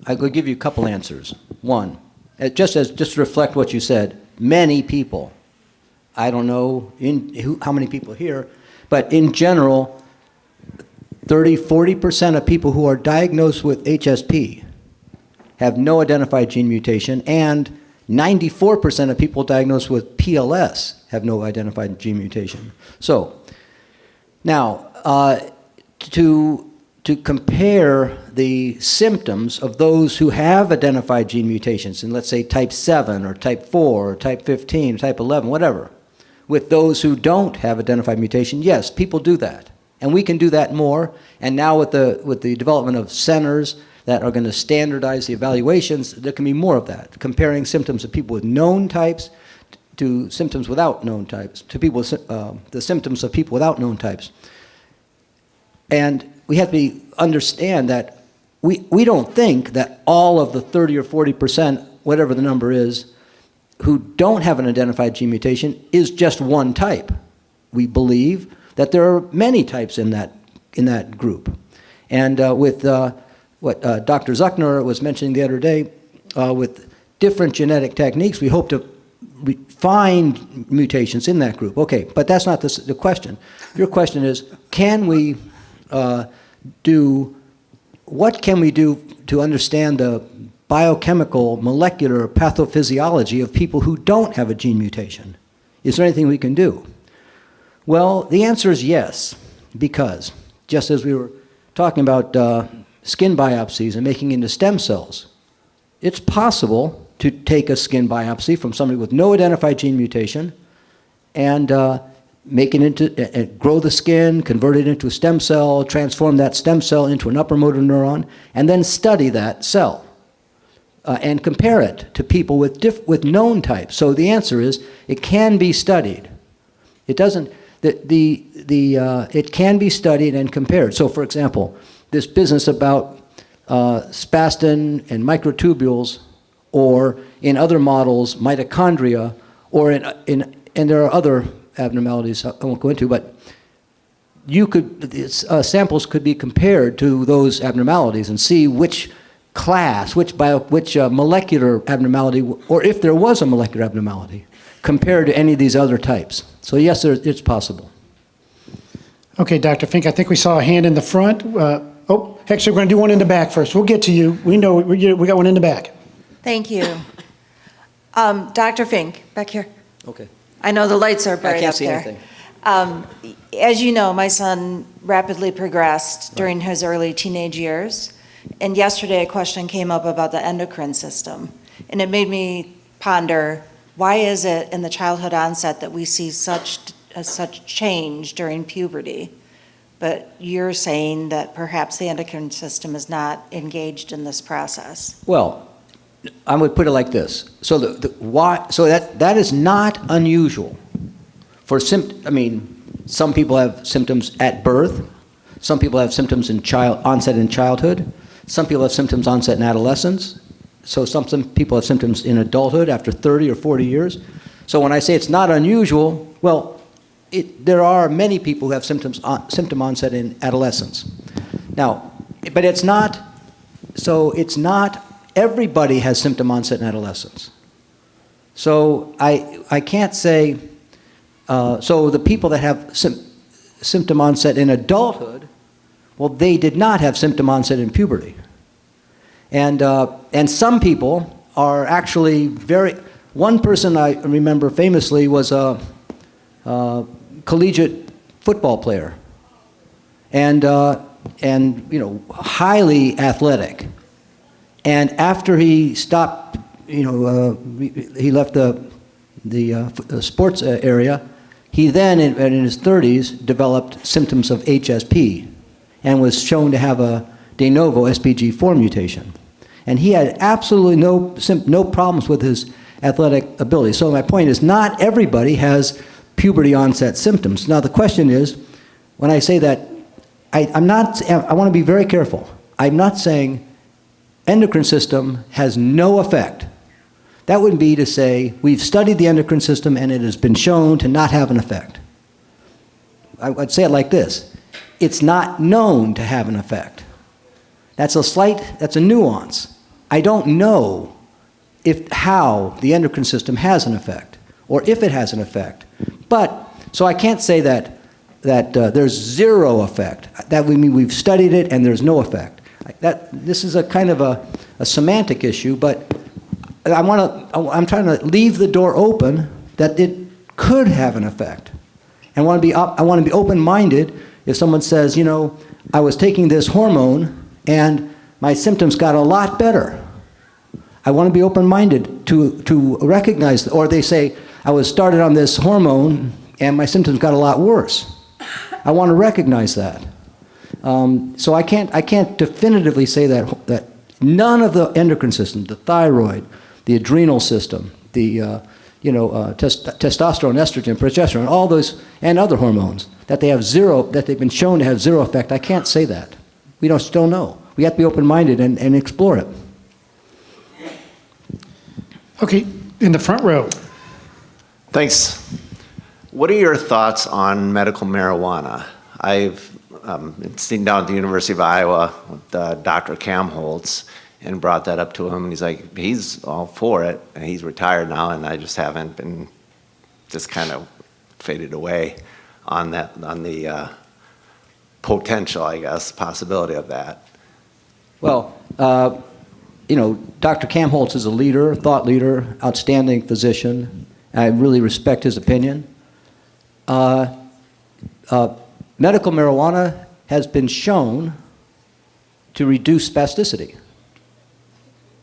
I could give you a couple answers. One, just to reflect what you said, many people, I don't know how many people here, but in general, 40% of people who are diagnosed with HSP have no identified gene mutation, and 94% of people diagnosed with PLS have no identified gene mutation. So now, to compare the symptoms of those who have identified gene mutations in, let's say, type 7 or type 4 or type 15, type 11, whatever, with those who don't have identified mutation, yes, people do that. And we can do that more. And now with the development of centers that are going to standardize the evaluations, there can be more of that, comparing symptoms of people with known types to symptoms without known types, to people with, the symptoms of people without known types. And we have to understand that we don't think that all of the 30 or 40%, whatever the number is, who don't have an identified gene mutation is just one type. We believe that there are many types in that group. And with what Dr. Zuckner was mentioning the other day, with different genetic techniques, we hope to find mutations in that group. Okay, but that's not the question. Your question is, can we what can we do to understand the biochemical, molecular pathophysiology of people who don't have a gene mutation? Is there anything we can do? Well, the answer is yes, because just as we were talking about skin biopsies and making into stem cells, it's possible to take a skin biopsy from somebody with no identified gene mutation and make it into, grow the skin, convert it into a stem cell, transform that stem cell into an upper motor neuron, and then study that cell and compare it to people with known types. So the answer is, it can be studied. It doesn't, it can be studied and compared. So for example, this business about spastin and microtubules, or in other models, mitochondria, or and there are other abnormalities I won't go into, but samples could be compared to those abnormalities and see which class, which molecular abnormality, or if there was a molecular abnormality, compared to any of these other types. So yes, it's possible. Okay, Dr. Fink, I think we saw a hand in the front. Actually, we're going to do one in the back first. We'll get to you. We know we got one in the back. Thank you. Dr. Fink, back here. Okay. I know the lights are bright I can't up see there. anything. As you know, my son rapidly progressed during his early teenage years. And yesterday a question came up about the endocrine system. And it made me ponder, why is it in the childhood onset that we see such such change during puberty, but you're saying that perhaps the endocrine system is not engaged in this process. Well, I would put it like this. So that is not unusual for some people have symptoms at birth, some people have symptoms onset in childhood, some people have symptoms onset in adolescence, so some people have symptoms in adulthood after 30 or 40 years. So when I say it's not unusual, well, there are many people who have symptom onset in adolescence. Now, but it's not everybody has symptom onset in adolescence. So I can't say, so the people that have symptom onset in adulthood, well, they did not have symptom onset in puberty. And some people are actually one person I remember famously was a collegiate football player and highly athletic. And after he stopped, he left the sports area, he then, in his 30s, developed symptoms of HSP and was shown to have a de novo SPG4 mutation. And he had absolutely no problems with his athletic ability. So my point is, not everybody has puberty onset symptoms. Now the question is, when I say that, I want to be very careful. I'm not saying endocrine system has no effect. That would be to say we've studied the endocrine system and it has been shown to not have an effect. I'd say it like this. It's not known to have an effect. That's a nuance. I don't know how the endocrine system has an effect or if it has an effect. So I can't say that there's zero effect. That would mean we've studied it and there's no effect. This is a kind of a semantic issue, but I'm trying to leave the door open that it could have an effect. And I want to be open-minded if someone says, I was taking this hormone and my symptoms got a lot better. I want to be open-minded to recognize, or they say, I was started on this hormone and my symptoms got a lot worse. I want to recognize that. So I can't definitively say that none of the endocrine system, the thyroid, the adrenal system, the testosterone, estrogen, progesterone, all those, and other hormones, that they've been shown to have zero effect. I can't say that. We don't know. We have to be open-minded and explore it. Okay, in the front row. Thanks. What are your thoughts on medical marijuana? I've seen down at the University of Iowa with Dr. Kamholtz and brought that up to him, and he's like, he's all for it, and he's retired now, and I just haven't been, just kind of faded away on the potential, I guess, possibility of that. Well, Dr. Kamholtz is a leader, thought leader, outstanding physician. I really respect his opinion. Medical marijuana has been shown to reduce spasticity.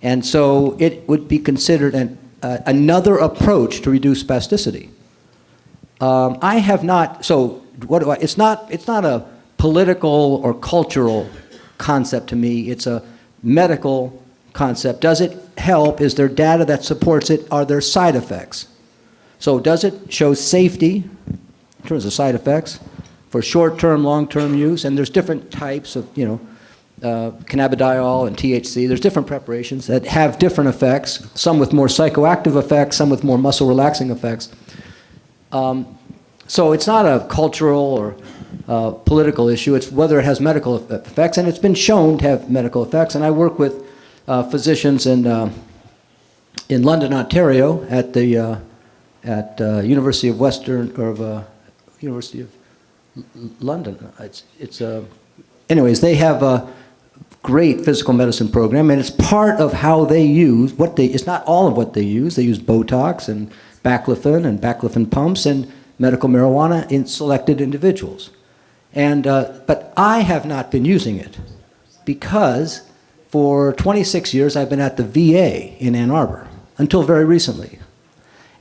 And so it would be considered another approach to reduce spasticity. I have not, so it's not a political or cultural concept to me. It's a medical concept. Does it help? Is there data that supports it? Are there side effects? So does it show safety in terms of side effects for short-term, long-term use? And there's different types of, cannabidiol and THC. There's different preparations that have different effects, some with more psychoactive effects, some with more muscle-relaxing effects. So it's not a cultural or political issue. It's whether it has medical effects, and it's been shown to have medical effects. And I work with physicians in London, Ontario, at the University of University of London. Anyways, they have a great physical medicine program, and it's part of how they use it's not all of what they use. They use Botox and baclofen pumps and medical marijuana in selected individuals. But I have not been using it because for 26 years I've been at the VA in Ann Arbor until very recently.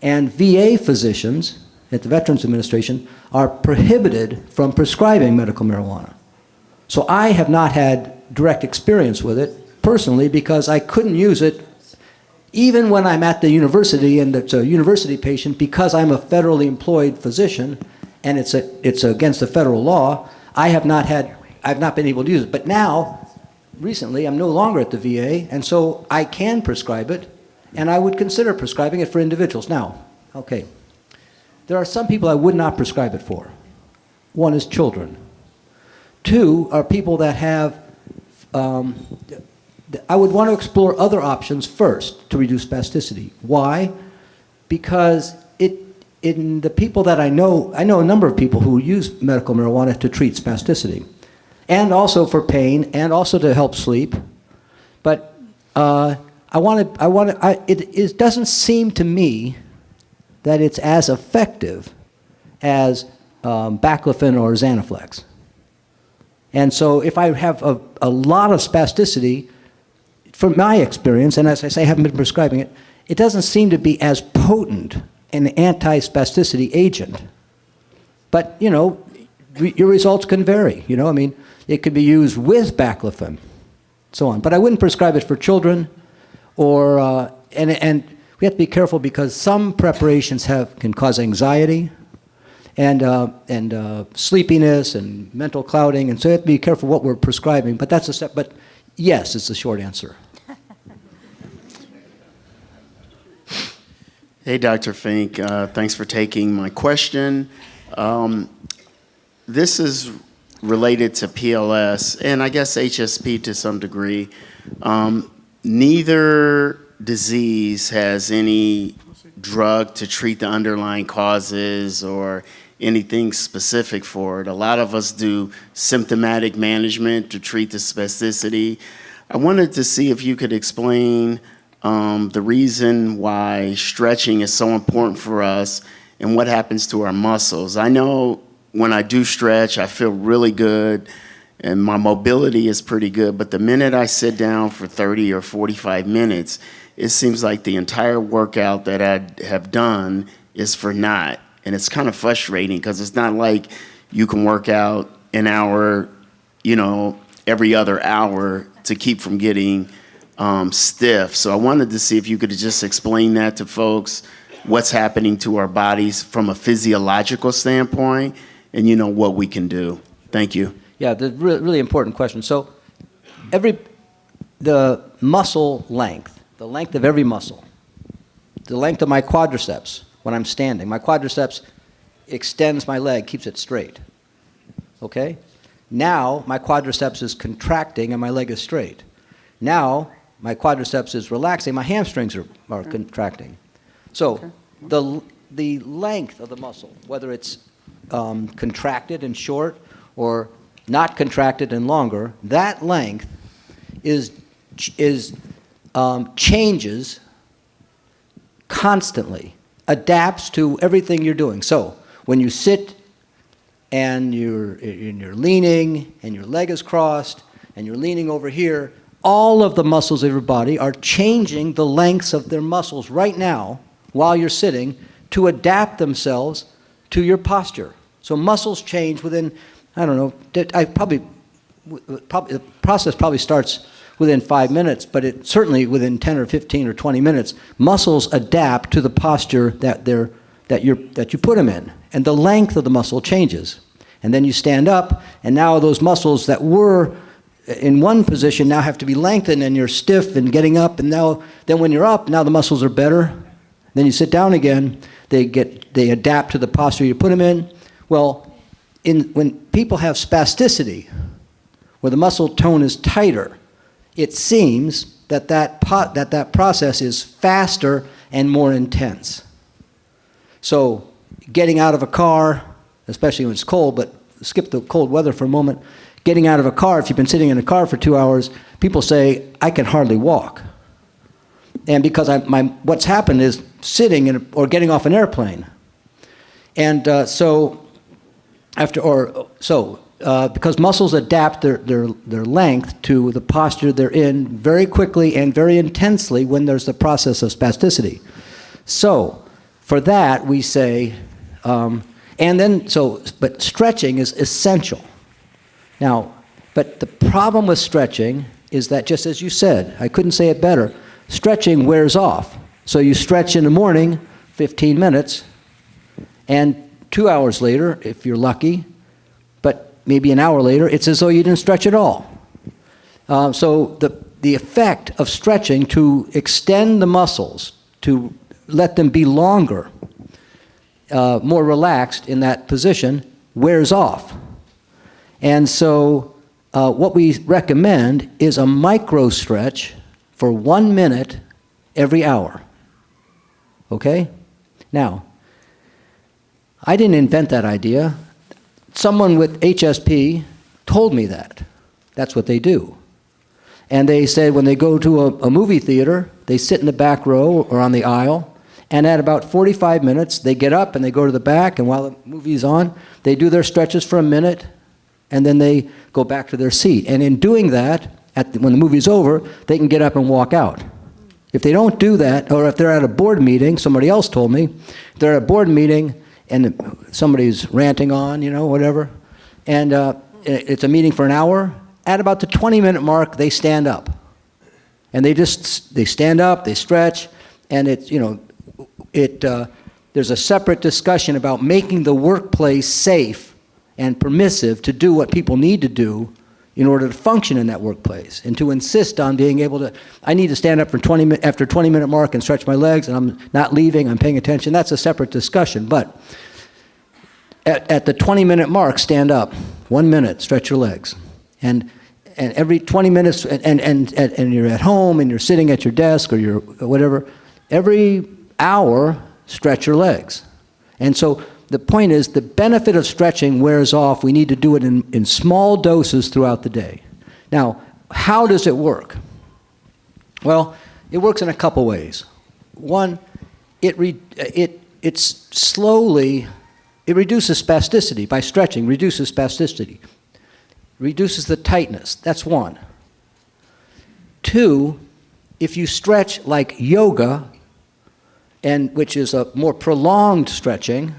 And VA physicians at the Veterans Administration are prohibited from prescribing medical marijuana. So I have not had direct experience with it personally because I couldn't use it even when I'm at the university and it's a university patient, because I'm a federally employed physician and it's against the federal law. I've not been able to use it. But now, recently, I'm no longer at the VA, and so I can prescribe it, and I would consider prescribing it for individuals. Now, okay, there are some people I would not prescribe it for. One is children. Two are people that have, I would want to explore other options first to reduce spasticity. Why? Because in the people that I know a number of people who use medical marijuana to treat spasticity, and also for pain, and also to help sleep. But it doesn't seem to me that it's as effective as baclofen or Xanaflex. And so if I have a lot of spasticity, from my experience, and as I say, I haven't been prescribing it, it doesn't seem to be as potent an anti-spasticity agent. But, you know, your results can vary. You know, I mean, it could be used with baclofen, so on. But I wouldn't prescribe it for children, or and we have to be careful because some preparations can cause anxiety and sleepiness and mental clouding, and so you have to be careful what we're prescribing. But that's a step. But yes, it's the short answer. Hey, Dr. Fink. Thanks for taking my question. This is related to PLS and I guess HSP to some degree. Neither disease has any drug to treat the underlying causes or anything specific for it. A lot of us do symptomatic management to treat the spasticity. I wanted to see if you could explain the reason why stretching is so important for us and what happens to our muscles. I know when I do stretch, I feel really good and my mobility is pretty good, but the minute I sit down for 30 or 45 minutes, it seems like the entire workout that I have done is for naught. And it's kind of frustrating because it's not like you can work out an hour, you know, every other hour to keep from getting stiff. So I wanted to see if you could just explain that to folks, what's happening to our bodies from a physiological standpoint, and you know what we can do. Thank you. Yeah, the really important question. So the muscle length, the length of every muscle, the length of my quadriceps when I'm standing, my quadriceps extends my leg, keeps it straight. Okay? Now my quadriceps is contracting and my leg is straight. Now my quadriceps is relaxing, my hamstrings are contracting. So the length of the muscle, whether it's contracted and short or not contracted and longer, that length changes constantly, adapts to everything you're doing. So when you sit and you're leaning and your leg is crossed and you're leaning over here, all of the muscles of your body are changing the lengths of their muscles right now while you're sitting to adapt themselves to your posture. So muscles change within, I don't know, the process probably starts within 5 minutes, but it certainly within 10 or 15 or 20 minutes, muscles adapt to the posture that you put them in, and the length of the muscle changes. And then you stand up, and now those muscles that were in one position now have to be lengthened, and you're stiff and getting up, and then when you're up, now the muscles are better. Then you sit down again, they adapt to the posture you put them in. Well, when people have spasticity, where the muscle tone is tighter, it seems that process is faster and more intense. So getting out of a car, especially when it's cold, but skip the cold weather for a moment, getting out of a car, if you've been sitting in a car for 2 hours, people say, I can hardly walk. And because what's happened is sitting or getting off an airplane. And because muscles adapt their length to the posture they're in very quickly and very intensely when there's the process of spasticity. So for that, we say, And then, but stretching is essential. Now, but the problem with stretching is that, just as you said, I couldn't say it better, stretching wears off. So you stretch in the morning, 15 minutes, and 2 hours later, if you're lucky, but maybe an hour later, it's as though you didn't stretch at all. So the effect of stretching to extend the muscles, to let them be longer, more relaxed in that position, wears off. And so what we recommend is a micro stretch for 1 minute every hour. Okay? Now, I didn't invent that idea. Someone with HSP told me that. That's what they do. And they said when they go to a movie theater, they sit in the back row or on the aisle, and at about 45 minutes, they get up and they go to the back, and while the movie's on, they do their stretches for a minute, and then they go back to their seat. And in doing that, when the movie's over, they can get up and walk out. If they don't do that, or if they're at a board meeting, somebody else told me, they're at a board meeting and somebody's ranting on, whatever, and it's a meeting for an hour, at about the 20-minute mark, they stand up. And they stand up, they stretch, and there's a separate discussion about making the workplace safe and permissive to do what people need to do in order to function in that workplace, and to insist on being able to, I need to stand up for after 20-minute mark and stretch my legs, and I'm not leaving, I'm paying attention. That's a separate discussion. But at the 20-minute mark, stand up. 1 minute, stretch your legs. And every 20 minutes, and you're at home and you're sitting at your desk or you're whatever, every hour, stretch your legs. And so the point is, the benefit of stretching wears off. We need to do it in small doses throughout the day. Now, how does it work? Well, it works in a couple ways. One, it reduces spasticity by stretching, reduces spasticity. Reduces the tightness. That's one. Two, if you stretch like yoga, which is a more prolonged stretching,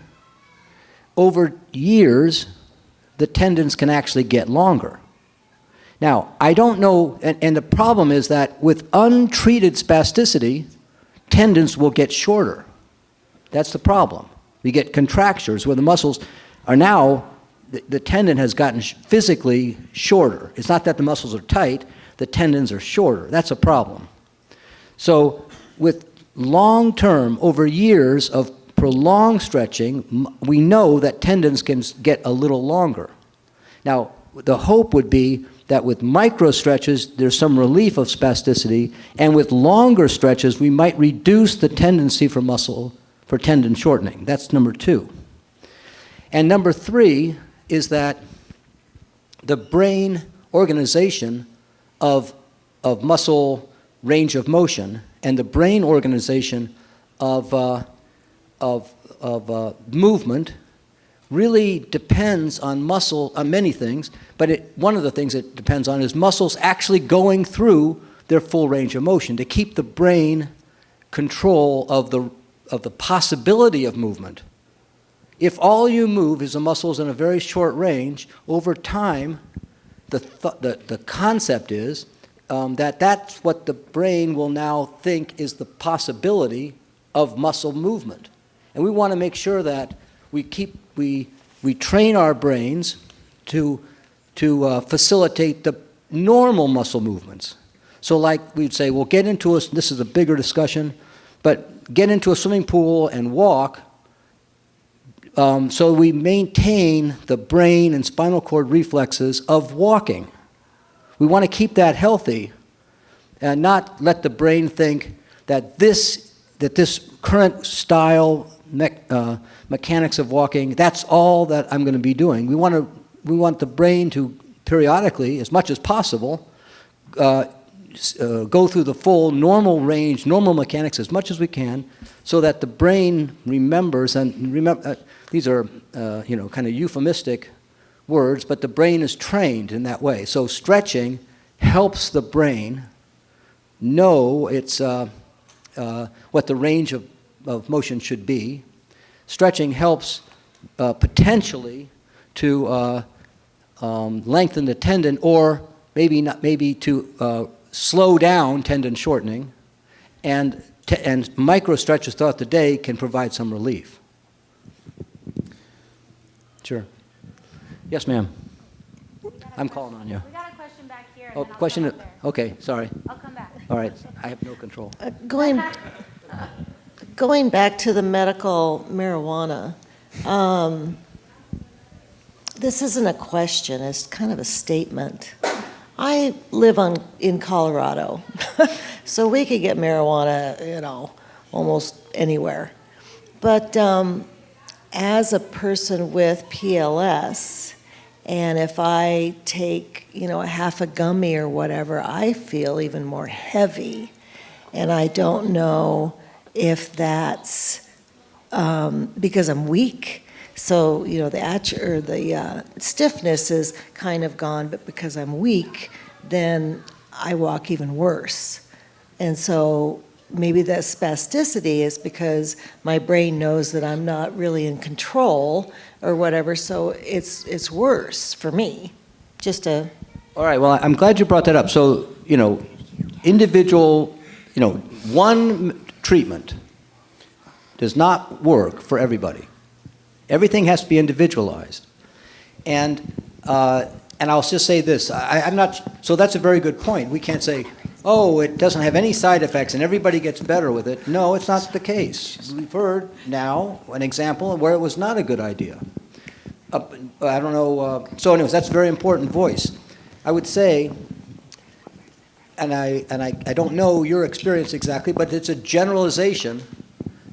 over years, the tendons can actually get longer. Now, I don't know, and the problem is that with untreated spasticity, tendons will get shorter. That's the problem. We get contractures where the muscles are now, the tendon has gotten physically shorter. It's not that the muscles are tight, the tendons are shorter. That's a problem. So with long-term, over years of prolonged stretching, we know that tendons can get a little longer. Now, the hope would be that with micro stretches, there's some relief of spasticity, and with longer stretches, we might reduce the tendency for tendon shortening. That's number two. And number three is that the brain organization of muscle range of motion and the brain organization of movement really depends on many things, but one of the things it depends on is muscles actually going through their full range of motion to keep the brain control of the possibility of movement. If all you move is the muscles in a very short range, over time, the concept is that that's what the brain will now think is the possibility of muscle movement. And we want to make sure that we train our brains to facilitate the normal muscle movements. So like we'd say, well, this is a bigger discussion, but get into a swimming pool and walk. So we maintain the brain and spinal cord reflexes of walking. We want to keep that healthy and not let the brain think that this current style mechanics of walking, that's all that I'm going to be doing. We want the brain to periodically, as much as possible, go through the full normal range, normal mechanics as much as we can, so that the brain remembers, and these are kind of euphemistic words, but the brain is trained in that way. So stretching helps the brain know what the range of motion should be. Stretching helps potentially to lengthen the tendon, or maybe to slow down tendon shortening, and micro stretches throughout the day can provide some relief. Sure. Yes, ma'am. I'm calling on you. We got a question back here. Oh, question. Okay, sorry. I'll come back. All right, I have no control. Going back to the medical marijuana, this isn't a question, it's kind of a statement. I live in Colorado, so we could get marijuana, almost anywhere. But as a person with PLS, and if I take, a half a gummy or whatever, I feel even more heavy. And I don't know if that's because I'm weak. So, the stiffness is kind of gone, but because I'm weak, then I walk even worse. And so maybe that spasticity is because my brain knows that I'm not really in control or whatever, so it's worse for me. All right, well, I'm glad you brought that up. So, individual, one treatment does not work for everybody. Everything has to be individualized. And I'll just say this, so that's a very good point. We can't say, oh, it doesn't have any side effects and everybody gets better with it. No, it's not the case. We've heard now an example where it was not a good idea. I don't know, so anyways, that's a very important voice. I would say, and I don't know your experience exactly, but it's a generalization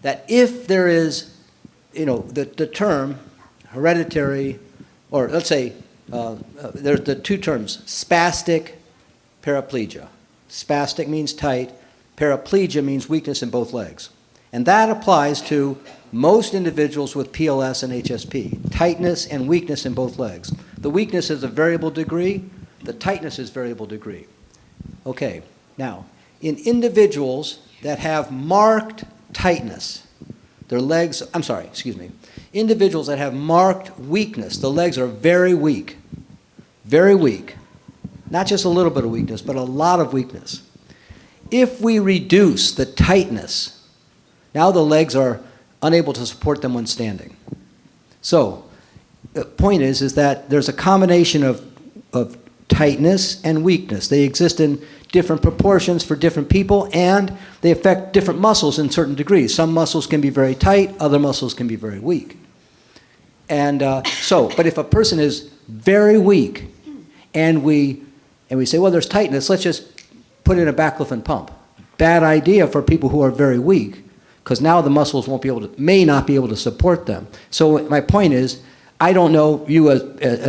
that if there is, the term hereditary, or let's say, there's the two terms, spastic, paraplegia. Spastic means tight, paraplegia means weakness in both legs. And that applies to most individuals with PLS and HSP, tightness and weakness in both legs. The weakness is a variable degree, the tightness is variable degree. Okay, now, in individuals that have marked tightness, individuals that have marked weakness, the legs are very weak, not just a little bit of weakness, but a lot of weakness. If we reduce the tightness, now the legs are unable to support them when standing. So the point is that there's a combination of tightness and weakness. They exist in different proportions for different people, and they affect different muscles in certain degrees. Some muscles can be very tight, other muscles can be very weak. And but if a person is very weak, and we say, well, there's tightness, let's just put in a baclofen pump. Bad idea for people who are very weak, because now the muscles may not be able to support them. So my point is, I don't know you as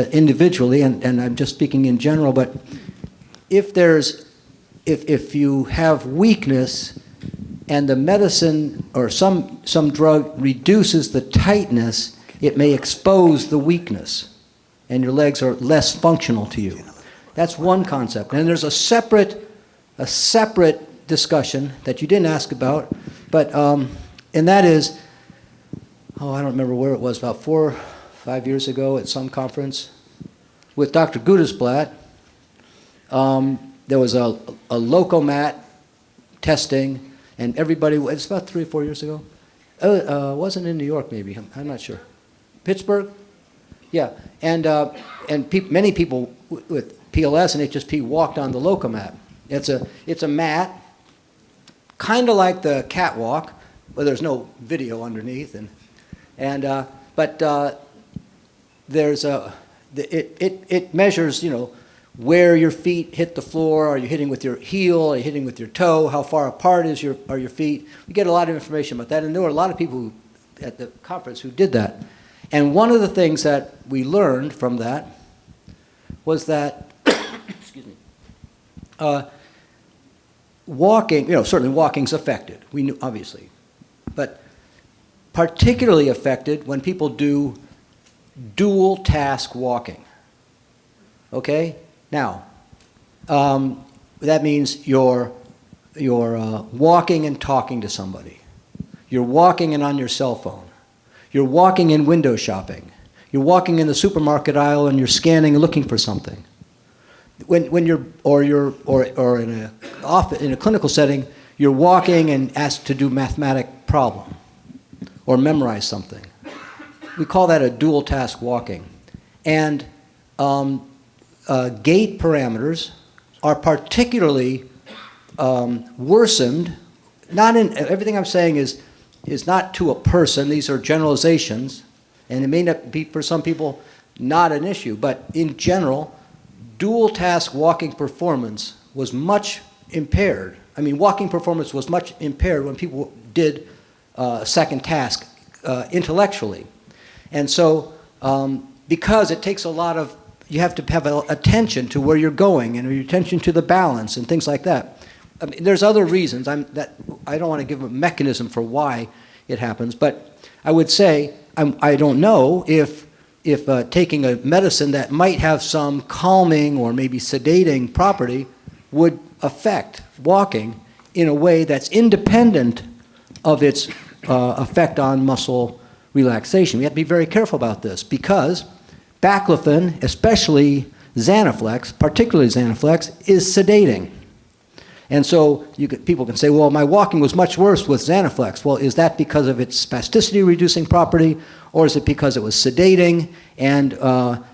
individually, and I'm just speaking in general, but if you have weakness and the medicine or some drug reduces the tightness, it may expose the weakness, and your legs are less functional to you. That's one concept. And there's a separate discussion that you didn't ask about, but and that is, I don't remember where it was, about 4 or 5 years ago at some conference with Dr. Gudesblatt. There was a Locomat testing, and everybody, it's about 3 or 4 years ago. It wasn't in New York, maybe, I'm not sure. Pittsburgh? Yeah, and many people with PLS and HSP walked on the Locomat. It's a mat, kind of like the catwalk, but there's no video underneath, but there's it measures, where your feet hit the floor. Are you hitting with your heel? Are you hitting with your toe? How far apart are your feet? We get a lot of information about that, and there were a lot of people at the conference who did that. And one of the things that we learned from that was that, excuse me, walking, certainly walking's affected. We knew, obviously, but particularly affected when people do dual task walking. Okay? Now, that means you're walking and talking to somebody. You're walking and on your cell phone. You're walking in window shopping. You're walking in the supermarket aisle and you're scanning and looking for something. When you're in a clinical setting, you're walking and asked to do a mathematic problem or memorize something. We call that a dual task walking. And gait parameters are particularly worsened. Not in everything I'm saying is not to a person. These are generalizations, and it may not be for some people not an issue. But in general, dual task walking performance was much impaired. I mean, walking performance was much impaired when people did a second task intellectually. And so, because it takes a lot of, you have to have attention to where you're going and your attention to the balance and things like that. I mean, there's other reasons. I don't want to give a mechanism for why it happens, but I would say I don't know if taking a medicine that might have some calming or maybe sedating property would affect walking in a way that's independent of its effect on muscle relaxation. We have to be very careful about this because baclofen, especially Xanaflex, particularly Xanaflex, is sedating. And so people can say, well, my walking was much worse with Xanaflex. Well, is that because of its spasticity reducing property, or is it because it was sedating and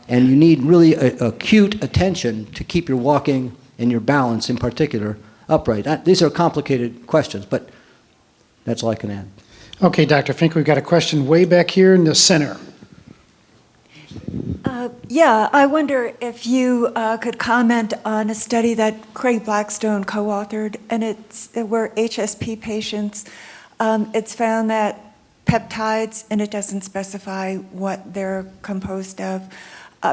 you need really acute attention to keep your walking and your balance in particular upright? These are complicated questions, but that's all I can add. Okay, Dr. Fink, we've got a question way back here in the center. Yeah, I wonder if you could comment on a study that Craig Blackstone co-authored, and it's where HSP patients, it's found that peptides, and it doesn't specify what they're composed of,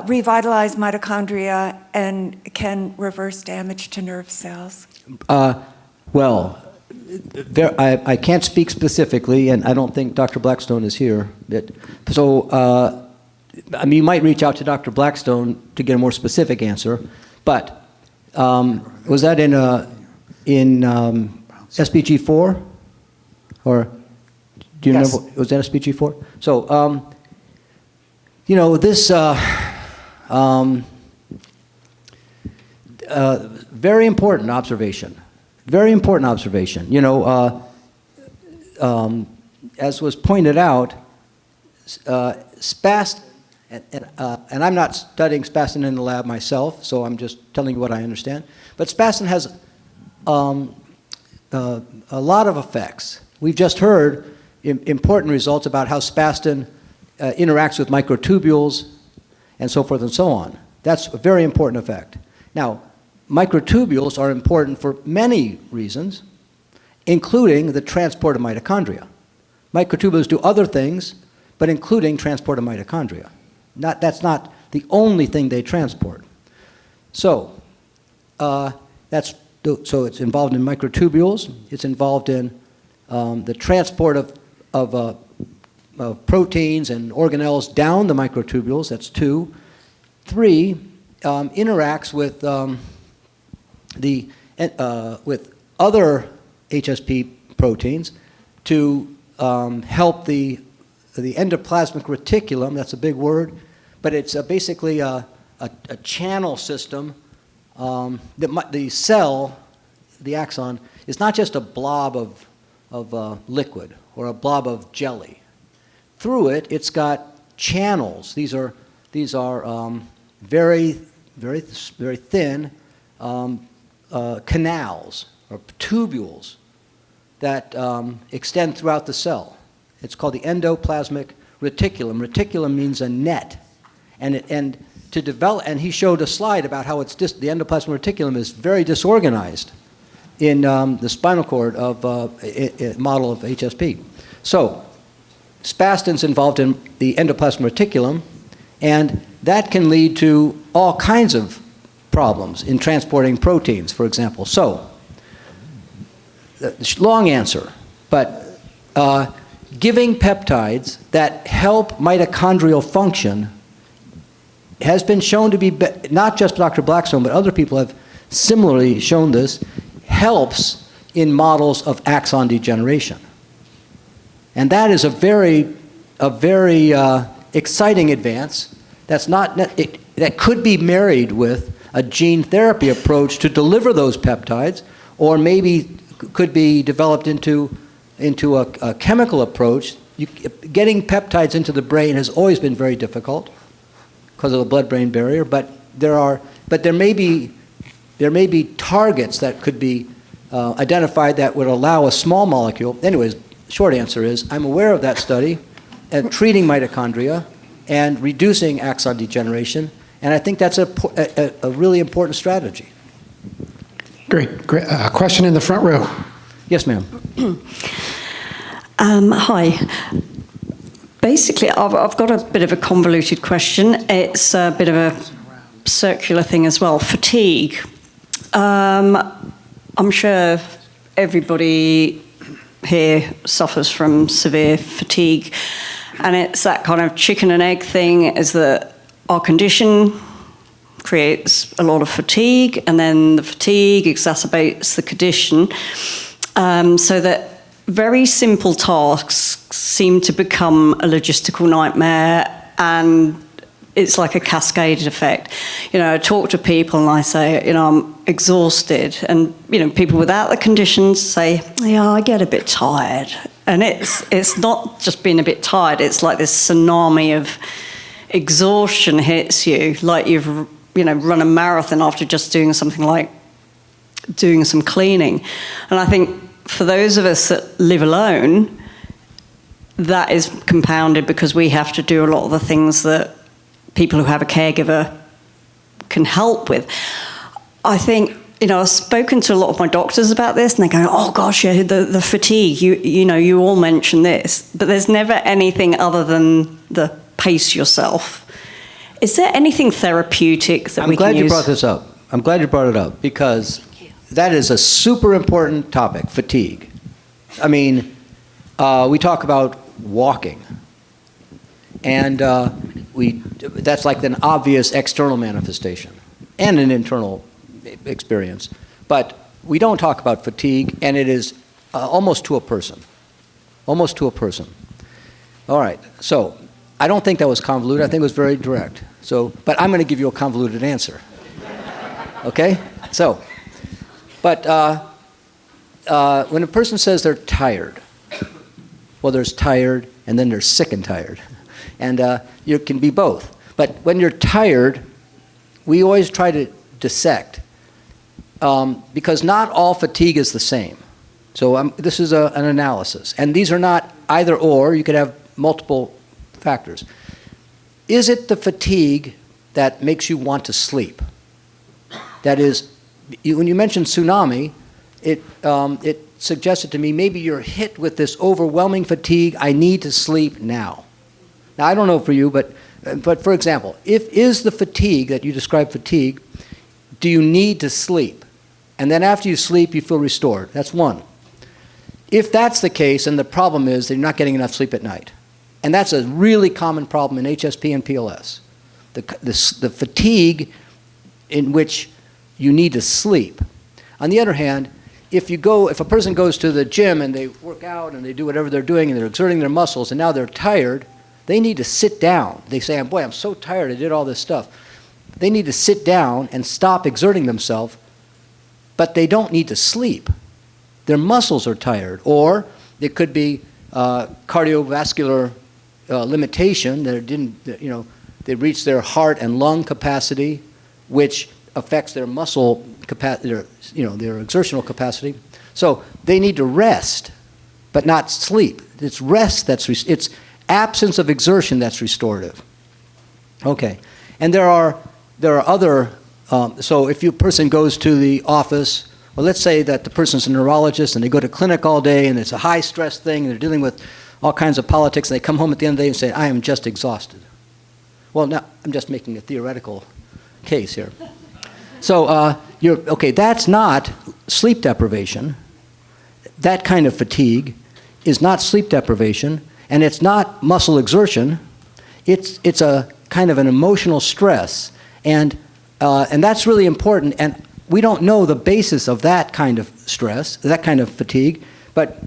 revitalize mitochondria and can reverse damage to nerve cells. Well, I can't speak specifically, and I don't think Dr. Blackstone is here. I mean, you might reach out to Dr. Blackstone to get a more specific answer, but was that in SPG4? Or do you Yes. remember, was that SPG4? So, you know, this very important observation. Very important observation. You know, as was pointed out, spastic, and I'm not studying spastin in the lab myself, so I'm just telling you what I understand. But spastin has a lot of effects. We've just heard important results about how spastin interacts with microtubules and so forth and so on. That's a very important effect. Now, microtubules are important for many reasons, including the transport of mitochondria. Microtubules do other things, but including transport of mitochondria. That's not the only thing they transport. So, so it's involved in microtubules. It's involved in the transport of proteins and organelles down the microtubules. That's 2. 3, interacts with with other HSP proteins to help the endoplasmic reticulum. That's a big word, but it's basically a channel system. The cell, the axon, is not just a blob of liquid or a blob of jelly. Through it, it's got channels. These are very thin canals or tubules that extend throughout the cell. It's called the endoplasmic reticulum. Reticulum means a net, and to develop. And he showed a slide about how the endoplasmic reticulum is very disorganized in the spinal cord of a model of HSP. So, spastin's involved in the endoplasmic reticulum, and that can lead to all kinds of problems in transporting proteins, for example. So, long answer, but giving peptides that help mitochondrial function has been shown to be, not just Dr. Blackstone, but other people have similarly shown this, helps in models of axon degeneration. And that is a very a very exciting advance that could be married with a gene therapy approach to deliver those peptides, or maybe could be developed into a chemical approach. Getting peptides into the brain has always been very difficult because of the blood-brain barrier, but there may be targets that could be identified that would allow a small molecule. Anyways, short answer is I'm aware of that study and treating mitochondria and reducing axon degeneration, and I think that's a really important strategy. Great. Question in the front row. Yes, ma'am. Hi. Basically, I've got a bit of a convoluted question. It's a bit of a circular thing as well. Fatigue. I'm sure everybody here suffers from severe fatigue, and it's that kind of chicken and egg thing, is that our condition creates a lot of fatigue, and then the fatigue exacerbates the condition, so that very simple tasks seem to become a logistical nightmare, and it's like a cascade effect. I talk to people and I say, I'm exhausted, and people without the conditions say, yeah, I get a bit tired, and it's not just being a bit tired. It's like this tsunami of exhaustion hits you, like you've run a marathon after just doing something like doing some cleaning. And I think for those of us that live alone, that is compounded because we have to do a lot of the things that people who have a caregiver can help with. I think, I've spoken to a lot of my doctors about this, and they go, oh gosh, yeah, the fatigue, you all mention this, but there's never anything other than the pace yourself. Is there anything therapeutic that we can use? I'm glad you brought this up. I'm glad you brought it up, because that is a super important topic, fatigue. I mean, we talk about walking, and that's like an obvious external manifestation and an internal experience. But we don't talk about fatigue, and it is almost to a person. Almost to a person. All right, so I don't think that was convoluted. I think it was very direct. But I'm going to give you a convoluted answer. Okay? But when a person says they're tired, well, there's tired, and then there's sick and tired. And you can be both. But when you're tired, we always try to dissect, because not all fatigue is the same. So this is an analysis. And these are not either or. You could have multiple factors. Is it the fatigue that makes you want to sleep? That is, when you mentioned tsunami, it suggested to me maybe you're hit with this overwhelming fatigue. I need to sleep now. Now, I don't know for you, but for example, is the fatigue that you describe fatigue, do you need to sleep? And then after you sleep, you feel restored. That's one. If that's the case, and the problem is that you're not getting enough sleep at night. And that's a really common problem in HSP and PLS. The fatigue in which you need to sleep. On the other hand, if a person goes to the gym and they work out and they do whatever they're doing and they're exerting their muscles and now they're tired, they need to sit down. They say, boy, I'm so tired, I did all this stuff. They need to sit down and stop exerting themselves, but they don't need to sleep. Their muscles are tired. Or it could be cardiovascular limitation. They reach their heart and lung capacity, which affects their muscle capacity, their exertional capacity. So they need to rest, but not sleep. It's rest it's absence of exertion that's restorative. Okay, and there are other. So if a person goes to the office, well, let's say that the person's a neurologist and they go to clinic all day and it's a high stress thing. And they're dealing with all kinds of politics. And they come home at the end of the day and say, "I am just exhausted." Well, now I'm just making a theoretical case here. So okay, that's not sleep deprivation. That kind of fatigue is not sleep deprivation, and it's not muscle exertion. It's a kind of an emotional stress, and that's really important. And we don't know the basis of that kind of stress, that kind of fatigue, but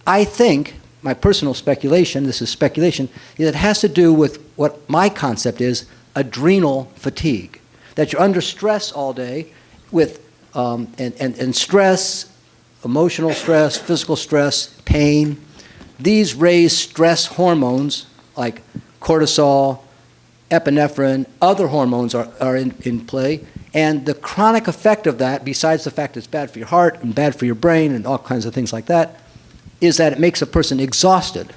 I think my personal speculation, this is speculation, is it has to do with what my concept is, adrenal fatigue. That you're under stress all day with, and stress, emotional stress, physical stress, pain. These raise stress hormones like cortisol, epinephrine, other hormones are in play. And the chronic effect of that, besides the fact it's bad for your heart and bad for your brain and all kinds of things like that, is that it makes a person exhausted.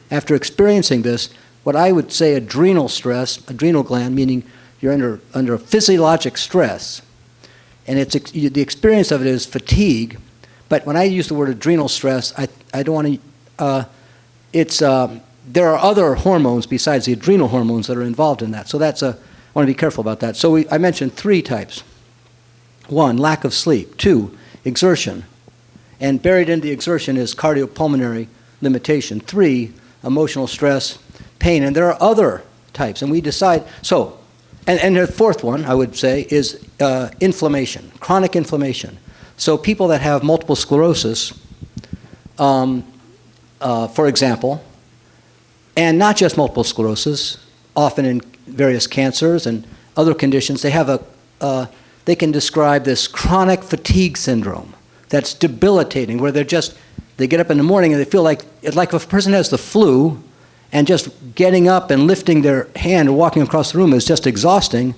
After experiencing this, what I would say adrenal stress, adrenal gland, meaning you're under physiologic stress, and the experience of it is fatigue. But when I use the word adrenal stress, I don't want to, there are other hormones besides the adrenal hormones that are involved in that. So I want to be careful about that. So I mentioned 3 types. 1, lack of sleep. 2, exertion. And buried in the exertion is cardiopulmonary limitation. 3, emotional stress, pain. And there are other types. And we decide, and the 4th one, I would say, is inflammation, chronic inflammation. So people that have multiple sclerosis, for example, and not just multiple sclerosis, often in various cancers and other conditions, they can describe this chronic fatigue syndrome that's debilitating, where they get up in the morning and they feel like if a person has the flu and just getting up and lifting their hand or walking across the room is just exhausting.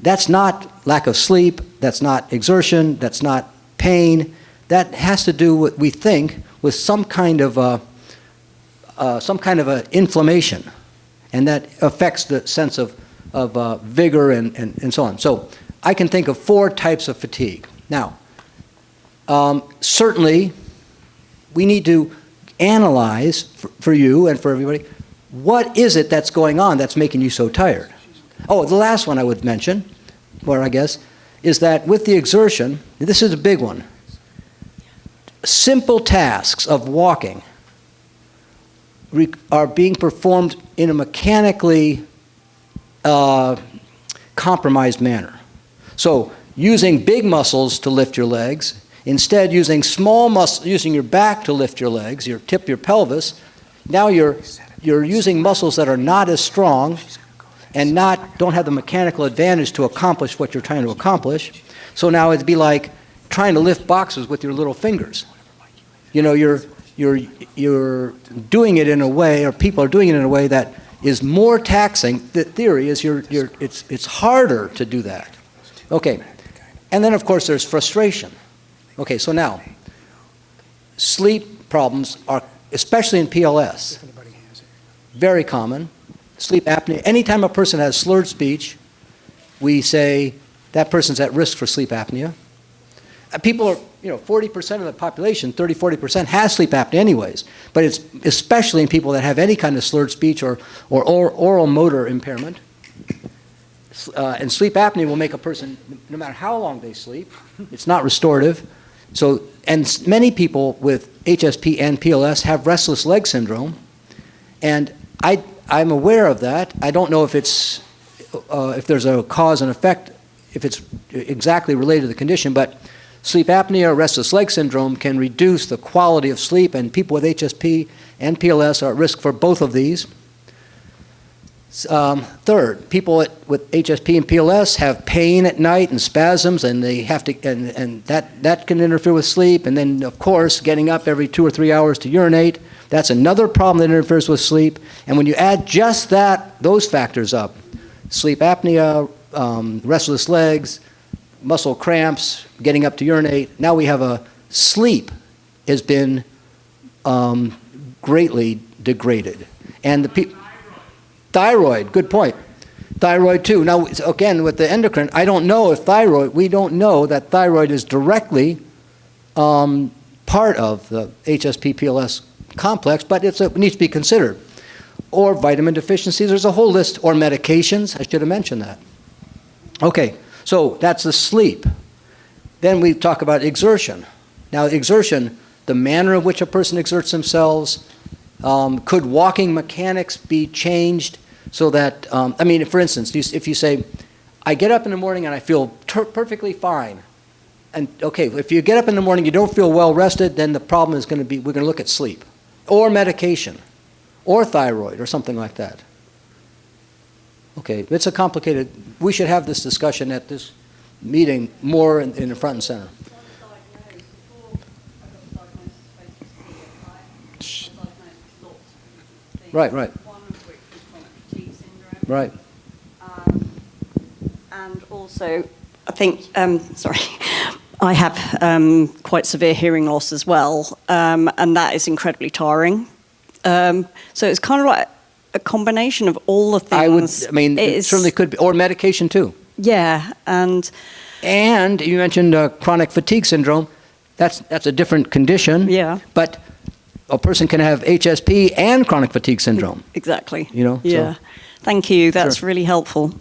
That's not lack of sleep, that's not exertion, that's not pain. That has to do with, we think, with some kind of inflammation, and that affects the sense of vigor and so on. So I can think of 4 types of fatigue. Now, certainly, we need to analyze for you and for everybody, what is it that's going on that's making you so tired? Oh, the last one I would mention, or I guess, is that with the exertion, this is a big one. Simple tasks of walking are being performed in a mechanically compromised manner. So using big muscles to lift your legs, instead using small muscles, using your back to lift your legs, your pelvis, now you're using muscles that are not as strong and don't have the mechanical advantage to accomplish what you're trying to accomplish. So now it'd be like trying to lift boxes with your little fingers. You know, you're doing it in a way, or people are doing it in a way that is more taxing. The theory is it's harder to do that. Okay, and then of course there's frustration. Okay, so now, sleep problems are, especially in PLS, very common. Sleep apnea, anytime a person has slurred speech, we say that person's at risk for sleep apnea. People are, 40% of the population, 30-40% has sleep apnea anyways, but it's especially in people that have any kind of slurred speech or oral motor impairment. And sleep apnea will make a person, no matter how long they sleep, it's not restorative. So, and many people with HSP and PLS have restless leg syndrome, and I'm aware of that. I don't know if if there's a cause and effect, if it's exactly related to the condition, but sleep apnea or restless leg syndrome can reduce the quality of sleep, and people with HSP and PLS are at risk for both of these. Third, people with HSP and PLS have pain at night and spasms, and they have to, and that can interfere with sleep. And then, of course, getting up every 2 or 3 hours to urinate, that's another problem that interferes with sleep. And when you add just those factors up, sleep apnea, restless legs, muscle cramps, getting up to urinate, now we have sleep has been greatly degraded. And thyroid, good point. Thyroid too. Now, again, with the endocrine, I don't know if we don't know that thyroid is directly part of the HSP-PLS complex, but it needs to be considered. Or vitamin deficiencies, there's a whole list, or medications, I should have mentioned that. Okay, so that's the sleep. Then we talk about exertion. Now, exertion, the manner in which a person exerts themselves, could walking mechanics be changed so that, for instance, if you say, I get up in the morning and I feel perfectly fine, and okay, if you get up in the morning, you don't feel well rested, then the problem is going to be, we're going to look at sleep. or medication, or thyroid, or something like that. Okay, it's a complicated, we should have this discussion at this meeting more in the front and center. Right, right. Right. And also, I think, sorry, I have quite severe hearing loss as well, and that is incredibly tiring. So it's kind of like a combination of all the things. It certainly could be, or medication too. Yeah, and you mentioned chronic fatigue syndrome. That's a different condition. Yeah. But a person can have HSP and chronic fatigue syndrome. Exactly. You know. Yeah. So. Thank you. That's really helpful.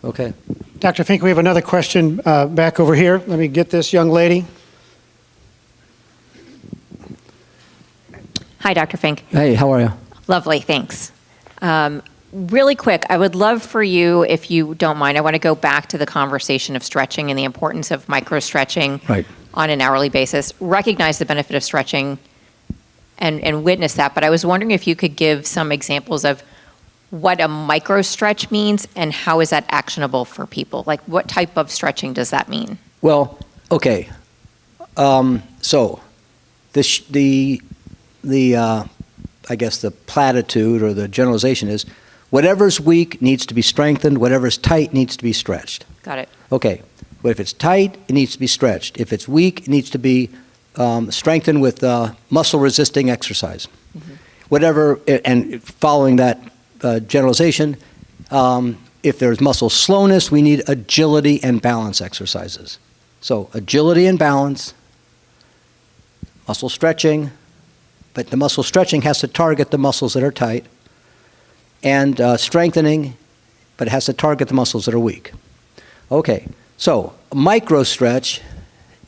Okay. Dr. Fink, we have another question back over here. Let me get this young lady. Hi, Dr. Fink. Hey, how are you? Lovely, thanks. Really quick, I would love for you, if you don't mind, I want to go back to the conversation of stretching and the importance of micro-stretching on an hourly basis. Recognize the benefit of stretching and witness that, but I was wondering if you could give some examples of what a micro-stretch means and how is that actionable for people? Like, what type of stretching does that mean? Well, okay. So I guess the platitude or the generalization is whatever's weak needs to be strengthened, whatever's tight needs to be stretched. Got it. Okay, but if it's tight, it needs to be stretched. If it's weak, it needs to be strengthened with muscle-resisting exercise. Mm-hmm. Whatever, and following that generalization, if there's muscle slowness, we need agility and balance exercises. So agility and balance, muscle stretching, but the muscle stretching has to target the muscles that are tight, and strengthening, but it has to target the muscles that are weak. Okay, so micro stretch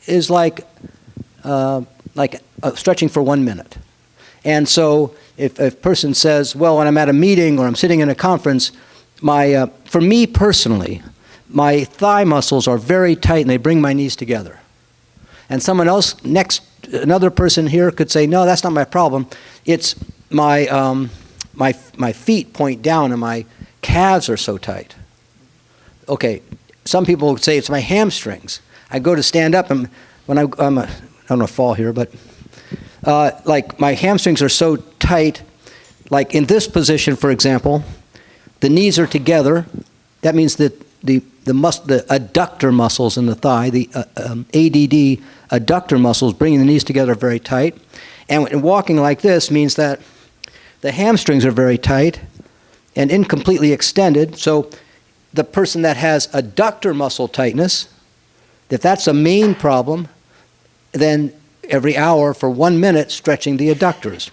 is like stretching for 1 minute. And so if a person says, well, when I'm at a meeting or I'm sitting in a conference, for me personally, my thigh muscles are very tight and they bring my knees together. And someone else another person here could say, no, that's not my problem. It's my feet point down and my calves are so tight. Okay, some people would say it's my hamstrings. I go to stand up and when I don't want to fall here, but like my hamstrings are so tight, like in this position, for example, the knees are together. That means that the adductor muscles in the thigh, the ADD adductor muscles bringing the knees together are very tight. And walking like this means that the hamstrings are very tight and incompletely extended. So the person that has adductor muscle tightness, if that's a main problem, then every hour for 1 minute stretching the adductors.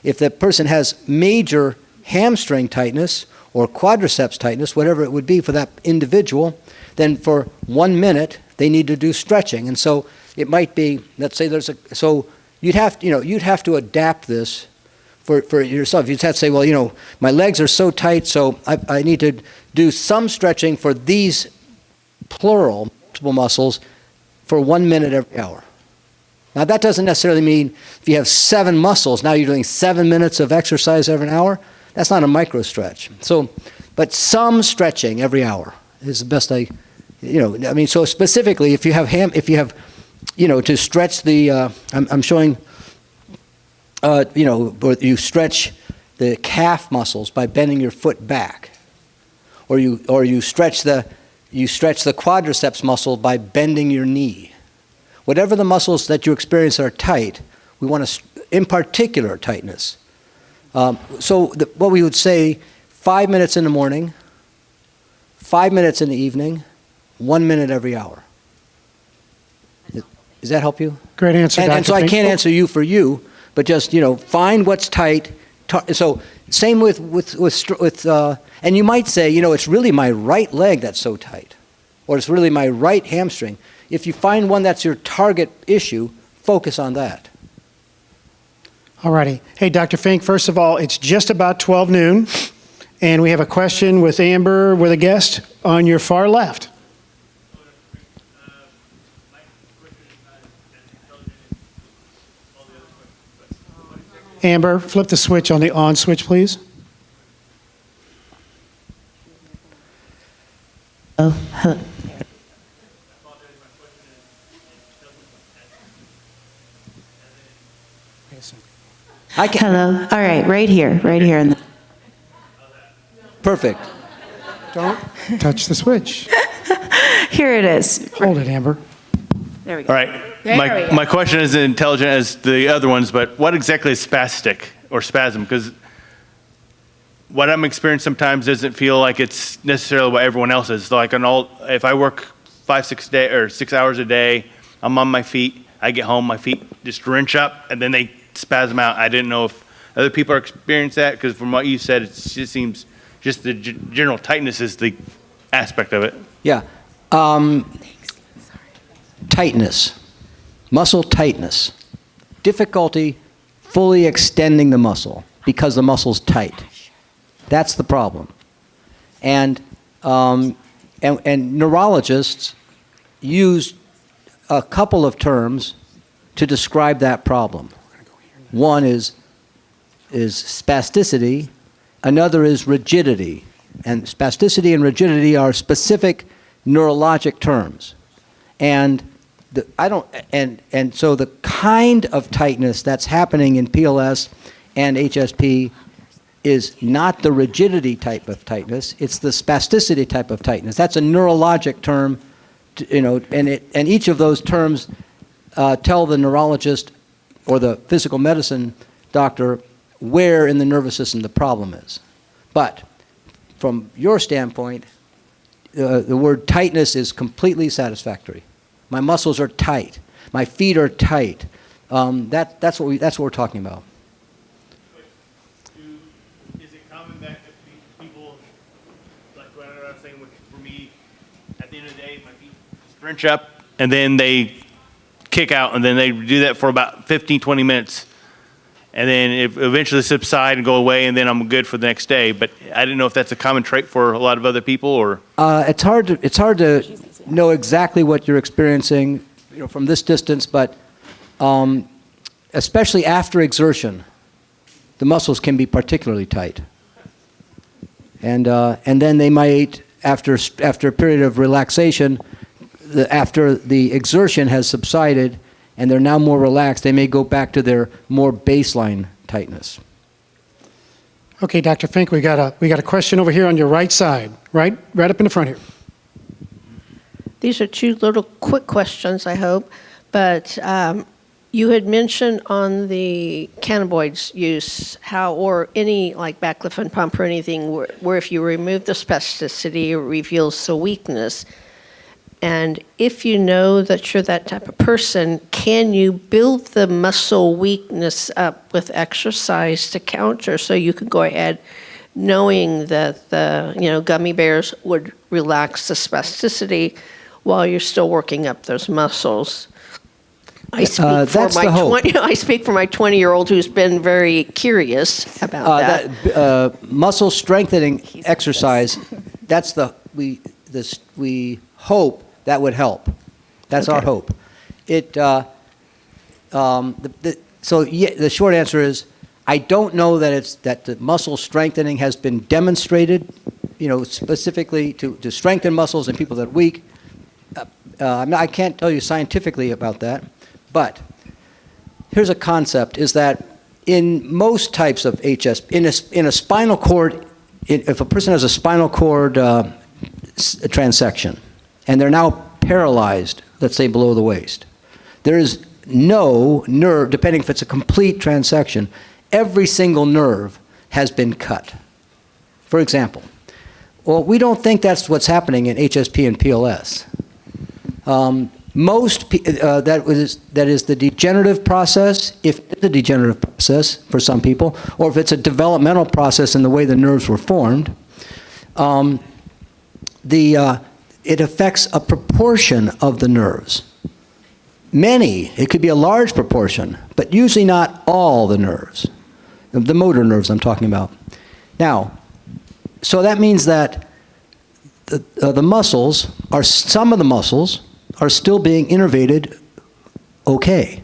If the person has major hamstring tightness or quadriceps tightness, whatever it would be for that individual, then for 1 minute they need to do stretching. And so it might be, let's say so you'd have to adapt this for yourself. You'd have to say, well, my legs are so tight, so I need to do some stretching for these multiple muscles for 1 minute every hour. Now that doesn't necessarily mean if you have 7 muscles, now you're doing 7 minutes of exercise every hour. That's not a micro stretch. So, but some stretching every hour is the best so specifically if you have to stretch the, I'm showing, you stretch the calf muscles by bending your foot back, or you stretch the quadriceps muscle by bending your knee. Whatever the muscles that you experience are tight, we want to, in particular, tightness. What we would say, 5 minutes in the morning, 5 minutes in the evening, 1 minute every hour. Does that help you? Great answer, Dr. And so I Fink. can't answer you for you, but just, find what's tight. So same with and you might say, it's really my right leg that's so tight, or it's really my right hamstring. If you find one that's your target issue, focus on that. All righty. Hey, Dr. Fink, first of all, it's just about 12 noon, and we have a question with Amber, with a guest on your far left. Amber, flip the switch on the on switch, please. Hello. All right, right here, right here. In the Perfect. Don't touch the switch. Here it is. Hold it, Amber. There we go. All right. There we go. My question isn't intelligent as the other ones, but what exactly is spastic or spasm? Because what I'm experiencing sometimes doesn't feel like it's necessarily what everyone else is. Like if I work 6 hours a day, I'm on my feet. I get home, my feet just wrench up, and then they spasm out. I didn't know if other people are experiencing that, because from what you said, it just seems just the general tightness is the aspect of it. Yeah. Tightness, muscle tightness, difficulty fully extending the muscle because the muscle's tight. That's the problem. And neurologists use a couple of terms to describe that problem. One is spasticity, another is rigidity. And spasticity and rigidity are specific neurologic terms. And so the kind of tightness that's happening in PLS and HSP is not the rigidity type of tightness, it's the spasticity type of tightness. That's a neurologic term, and each of those terms tell the neurologist or the physical medicine doctor where in the nervous system the problem is. But from your standpoint, the word tightness is completely satisfactory. My muscles are tight. My feet are tight. That's what we're talking about. Is it common that people, like what I was saying for me, at the end of the day, my feet just wrench up, and then they kick out, and then they do that for about 15, 20 minutes, and then it eventually subside and go away, and then I'm good for the next day. But I didn't know if that's a common trait for a lot of other people, or It's hard to know exactly what you're experiencing, from this distance, but especially after exertion, the muscles can be particularly tight, and then they might, after a period of relaxation, after the exertion has subsided and they're now more relaxed, they may go back to their more baseline tightness. Okay, Dr. Fink, we got a question over here on your right side, right up in the front here. These are two little quick questions, I hope, but you had mentioned on the cannabinoids use or any like baclofen pump or anything where if you remove the spasticity, it reveals the weakness. And if you know that you're that type of person, can you build the muscle weakness up with exercise to counter, so you could go ahead knowing that the gummy bears would relax the spasticity while you're still working up those muscles? I speak for my 20-year-old who's been very curious about that. Muscle strengthening exercise, we hope that would help. That's our hope. The short answer is, I don't know that the muscle strengthening has been demonstrated, specifically to strengthen muscles in people that are weak. I can't tell you scientifically about that, but here's a concept: is that in most types of HS, in a spinal cord, if a person has a spinal cord transection, and they're now paralyzed, let's say below the waist, there is no nerve, depending if it's a complete transection, every single nerve has been cut. For example, well, we don't think that's what's happening in HSP and PLS. That is the degenerative process, if it's a degenerative process for some people, or if it's a developmental process in the way the nerves were formed, it affects a proportion of the nerves. It could be a large proportion, but usually not all the nerves, the motor nerves I'm talking about. Now, so that means that some of the muscles are still being innervated okay.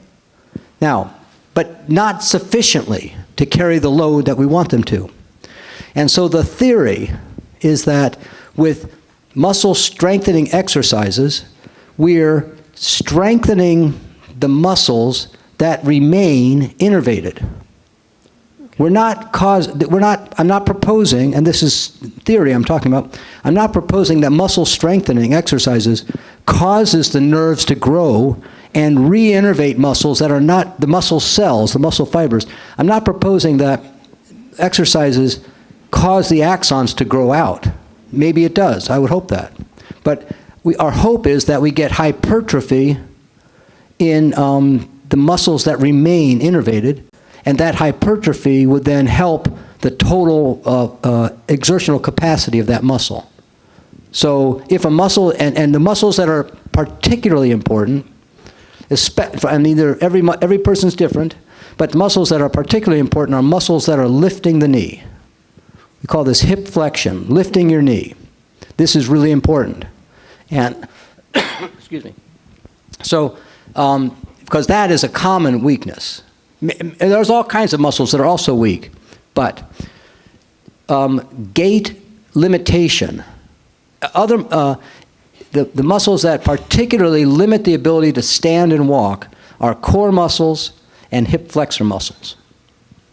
Now, but not sufficiently to carry the load that we want them to. And so the theory is that with muscle strengthening exercises, we're strengthening the muscles that remain innervated. I'm not proposing, and this is theory I'm talking about, I'm not proposing that muscle strengthening exercises causes the nerves to grow and re-innervate muscles that are not the muscle cells, the muscle fibers. I'm not proposing that exercises cause the axons to grow out. Maybe it does, I would hope that. But our hope is that we get hypertrophy in the muscles that remain innervated, and that hypertrophy would then help the total exertional capacity of that muscle. So if a muscle, and the muscles that are particularly important, every person's different, but muscles that are particularly important are muscles that are lifting the knee. We call this hip flexion, lifting your knee. This is really important. And, excuse me. So, because that is a common weakness. There's all kinds of muscles that are also weak, but gait limitation, the muscles that particularly limit the ability to stand and walk are core muscles and hip flexor muscles.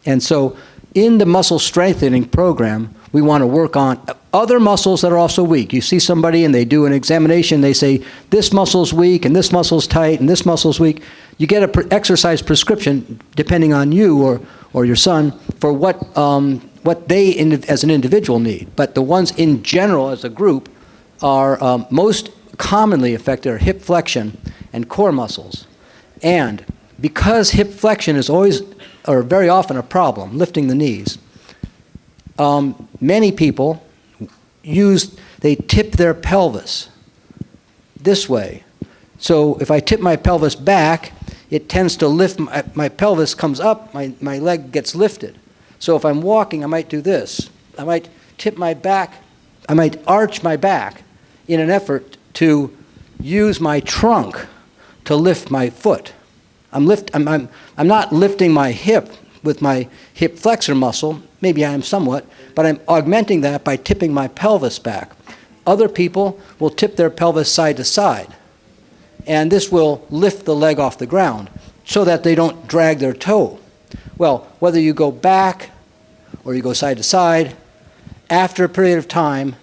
And so in the muscle strengthening program, we want to work on other muscles that are also weak. You see somebody and they do an examination, they say, this muscle's weak and this muscle's tight and this muscle's weak. You get an exercise prescription, depending on you or your son, for what they as an individual need. But the ones in general as a group are most commonly affected are hip flexion and core muscles. And because hip flexion is always, or very often, a problem, lifting the knees, many people they tip their pelvis this way. So if I tip my pelvis back, it tends to lift, my pelvis comes up, my leg gets lifted. So if I'm walking, I might do this. I might tip my back, I might arch my back in an effort to use my trunk to lift my foot. I'm not lifting my hip with my hip flexor muscle, maybe I am somewhat, but I'm augmenting that by tipping my pelvis back. Other people will tip their pelvis side to side, and this will lift the leg off the ground so that they don't drag their toe. Well, whether you go back or you go side to side, after a period of time,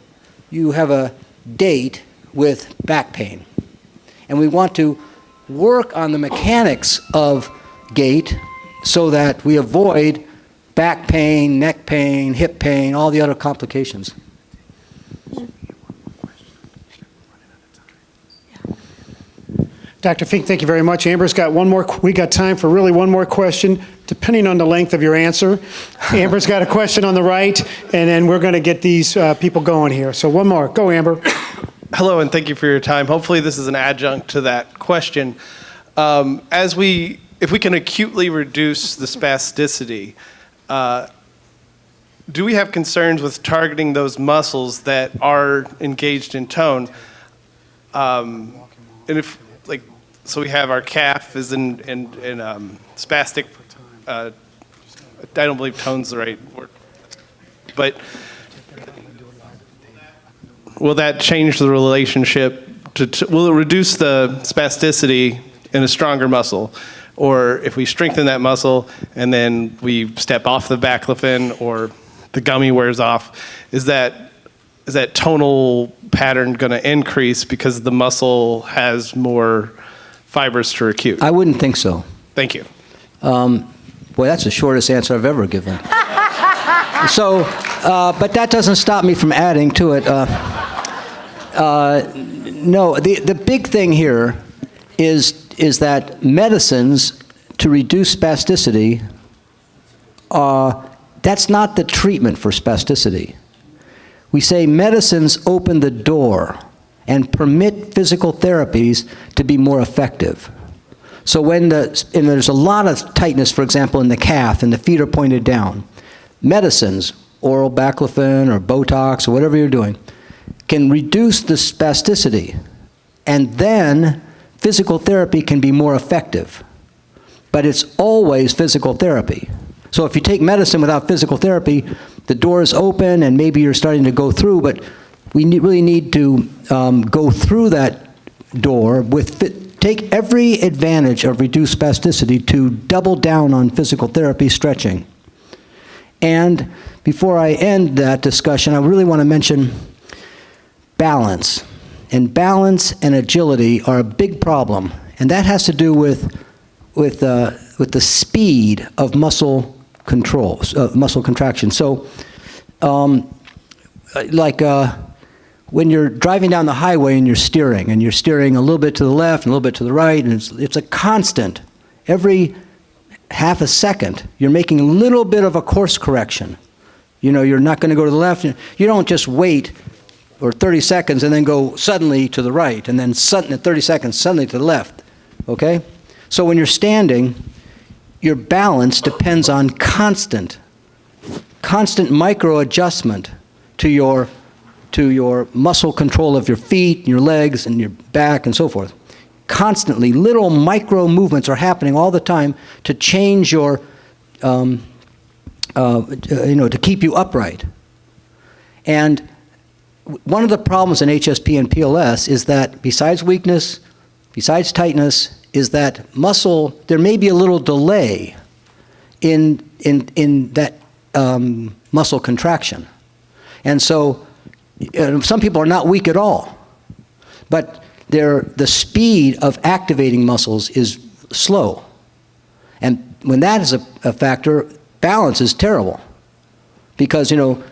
you have a date with back pain. And we want to work on the mechanics of gait so that we avoid back pain, neck pain, hip pain, all the other complications. Dr. Fink, thank you very much. Amber's got one more, we got time for really one more question, depending on the length of your answer. Amber's got a question on the right, and then we're going to get these people going here. So one more. Go, Amber. Hello, and thank you for your time. Hopefully this is an adjunct to that question. If we can acutely reduce the spasticity, do we have concerns with targeting those muscles that are engaged in tone? And if, so we have our calf is in spastic, I don't believe tone's the right word, but will that change the relationship will it reduce the spasticity in a stronger muscle? Or if we strengthen that muscle and then we step off the baclofen or the gummy wears off, is that tonal pattern going to increase because the muscle has more fibers to recruit? I wouldn't think so. Thank you. Boy, that's the shortest answer I've ever given. So, but that doesn't stop me from adding to it. No, the big thing here is that medicines to reduce spasticity, that's not the treatment for spasticity. We say medicines open the door and permit physical therapies to be more effective. So when there's a lot of tightness, for example, in the calf and the feet are pointed down, medicines, oral baclofen or Botox or whatever you're doing, can reduce the spasticity, and then physical therapy can be more effective. But it's always physical therapy. So if you take medicine without physical therapy, the door is open and maybe you're starting to go through, but we really need to go through that door with take every advantage of reduced spasticity to double down on physical therapy, stretching. And before I end that discussion, I really want to mention balance. And balance and agility are a big problem, and that has to do with the speed of muscle control, muscle contraction. So, when you're driving down the highway and you're steering a little bit to the left and a little bit to the right, and it's a constant. Every half a second, you're making a little bit of a course correction. You're not going to go to the left. You don't just wait or 30 seconds and then go suddenly to the right, and then 30 seconds suddenly to the left, okay? So when you're standing, your balance depends on constant micro adjustment to your muscle control of your feet, your legs, and your back, and so forth. Constantly, little micro movements are happening all the time to change your, to keep you upright. And one of the problems in HSP and PLS is that besides weakness, besides tightness, is that muscle, there may be a little delay in that muscle contraction. And so some people are not weak at all, but the speed of activating muscles is slow. And when that is a factor, balance is terrible, because you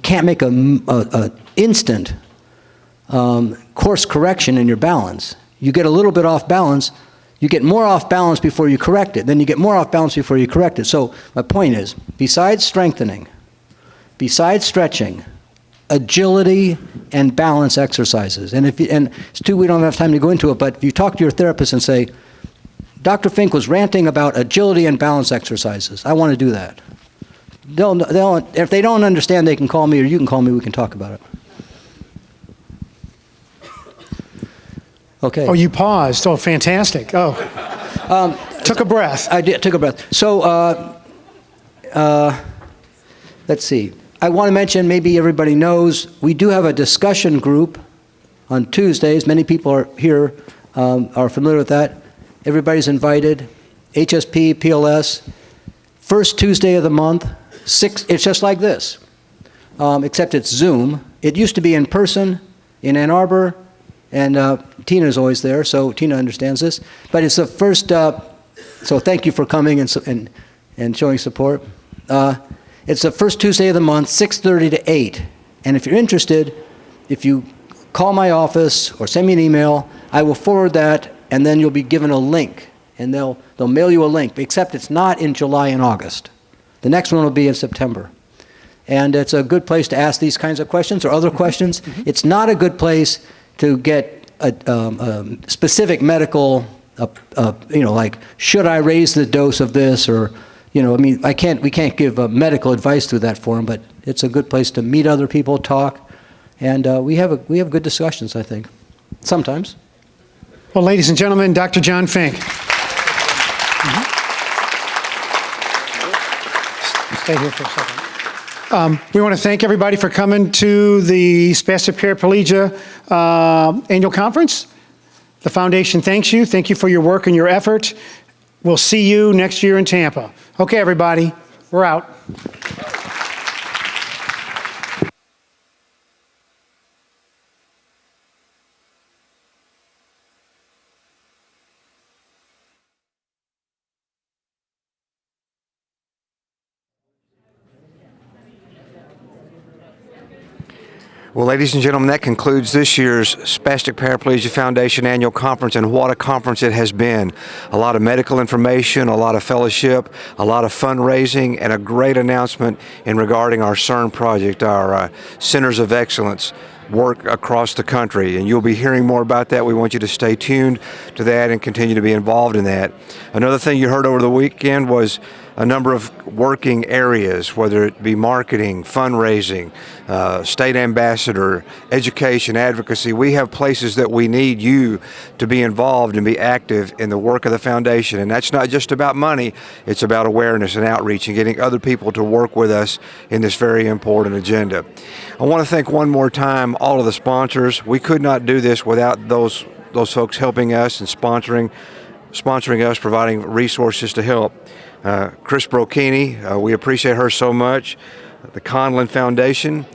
can't make a instant course correction in your balance. You get a little bit off balance, you get more off balance before you correct it, then you get more off balance before you correct it. So my point is, besides strengthening, besides stretching, agility and balance exercises. And it's too, we don't have time to go into it, but if you talk to your therapist and say, Dr. Fink was ranting about agility and balance exercises, I want to do that. If they don't understand, they can call me, or you can call me, we can talk about it. Okay. Oh, you paused. Oh, fantastic. Oh. Took a breath. I did, took a breath. So, let's see. I want to mention, maybe everybody knows, we do have a discussion group on Tuesdays. Many people are here, are familiar with that. Everybody's invited. HSP, PLS, first Tuesday of the month, it's just like this, except it's Zoom. It used to be in person in Ann Arbor, and Tina's always there, so Tina understands this. But it's the first, so thank you for coming and showing support. It's the first Tuesday of the month, 6:30 to 8. And if you're interested, if you call my office or send me an email, I will forward that, and then you'll be given a link. And they'll mail you a link, except it's not in July and August. The next one will be in September. And it's a good place to ask these kinds of questions or other questions. It's not a good place to get a specific medical, like, should I raise the dose of this, or, we can't give medical advice through that forum, but it's a good place to meet other people, talk, and we have good discussions, I think, sometimes. Well, ladies and gentlemen, Dr. John Fink. Stay here for a second. We want to thank everybody for coming to the Spastic Paraplegia annual conference. The foundation thanks you. Thank you for your work and your effort. We'll see you next year in Tampa. Okay, everybody, we're out. Well, ladies and gentlemen, that concludes this year's Spastic Paraplegia Foundation Annual Conference, and what a conference it has been. A lot of medical information, a lot of fellowship, a lot of fundraising, and a great announcement regarding our CERN project, our Centers of Excellence work across the country, and you'll be hearing more about that. We want you to stay tuned to that and continue to be involved in that. Another thing you heard over the weekend was a number of working areas, whether it be marketing, fundraising, state ambassador, education, advocacy. We have places that we need you to be involved and be active in the work of the foundation. And that's not just about money, it's about awareness and outreach and getting other people to work with us in this very important agenda. I want to thank one more time all of the sponsors. We could not do this without those folks helping us and sponsoring us, providing resources to help. Chris Brocchini, we appreciate her so much. The Conlin Foundation,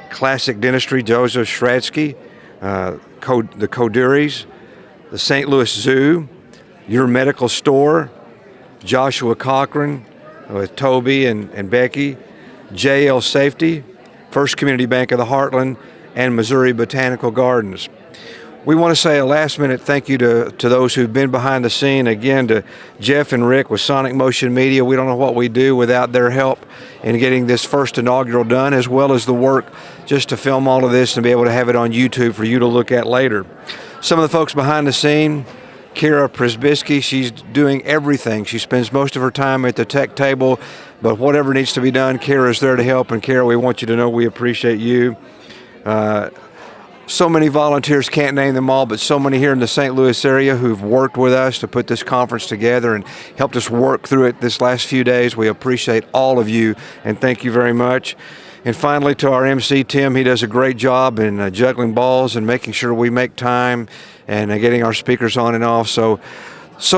Classic Dentistry, Joseph Shradsky, the Koduris, the St. Louis Zoo, Your Medical Store, Joshua Cochran with Toby and Becky, JL Safety, First Community Bank of the Heartland, and Missouri Botanical Gardens. We want to say a last-minute thank you to those who've been behind the scene. Again, to Jeff and Rick with Sonic Motion Media. We don't know what we do without their help in getting this first inaugural done, as well as the work just to film all of this and be able to have it on YouTube for you to look at later. Some of the folks behind the scene, Kira Przybisky, she's doing everything. She spends most of her time at the tech table, but whatever needs to be done, Kira's there to help. And Kira, we want you to know we appreciate you. So many volunteers, can't name them all, but so many here in the St. Louis area who've worked with us to put this conference together and helped us work through it this last few days. We appreciate all of you, and thank you very much. And finally, to our MC, Tim, he does a great job in juggling balls and making sure we make time and getting our speakers on and off. So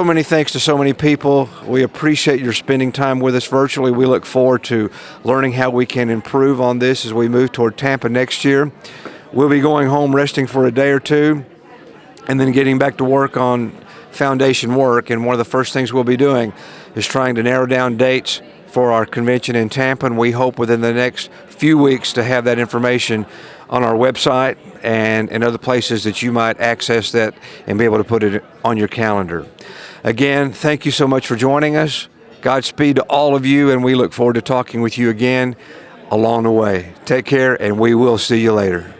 many thanks to so many people. We appreciate your spending time with us virtually. We look forward to learning how we can improve on this as we move toward Tampa next year. We'll be going home resting for a day or two and then getting back to work on foundation work. And one of the first things we'll be doing is trying to narrow down dates for our convention in Tampa. And we hope within the next few weeks to have that information on our website and in other places that you might access that and be able to put it on your calendar. Again, thank you so much for joining us. Godspeed to all of you, and we look forward to talking with you again along the way. Take care, and we will see you later.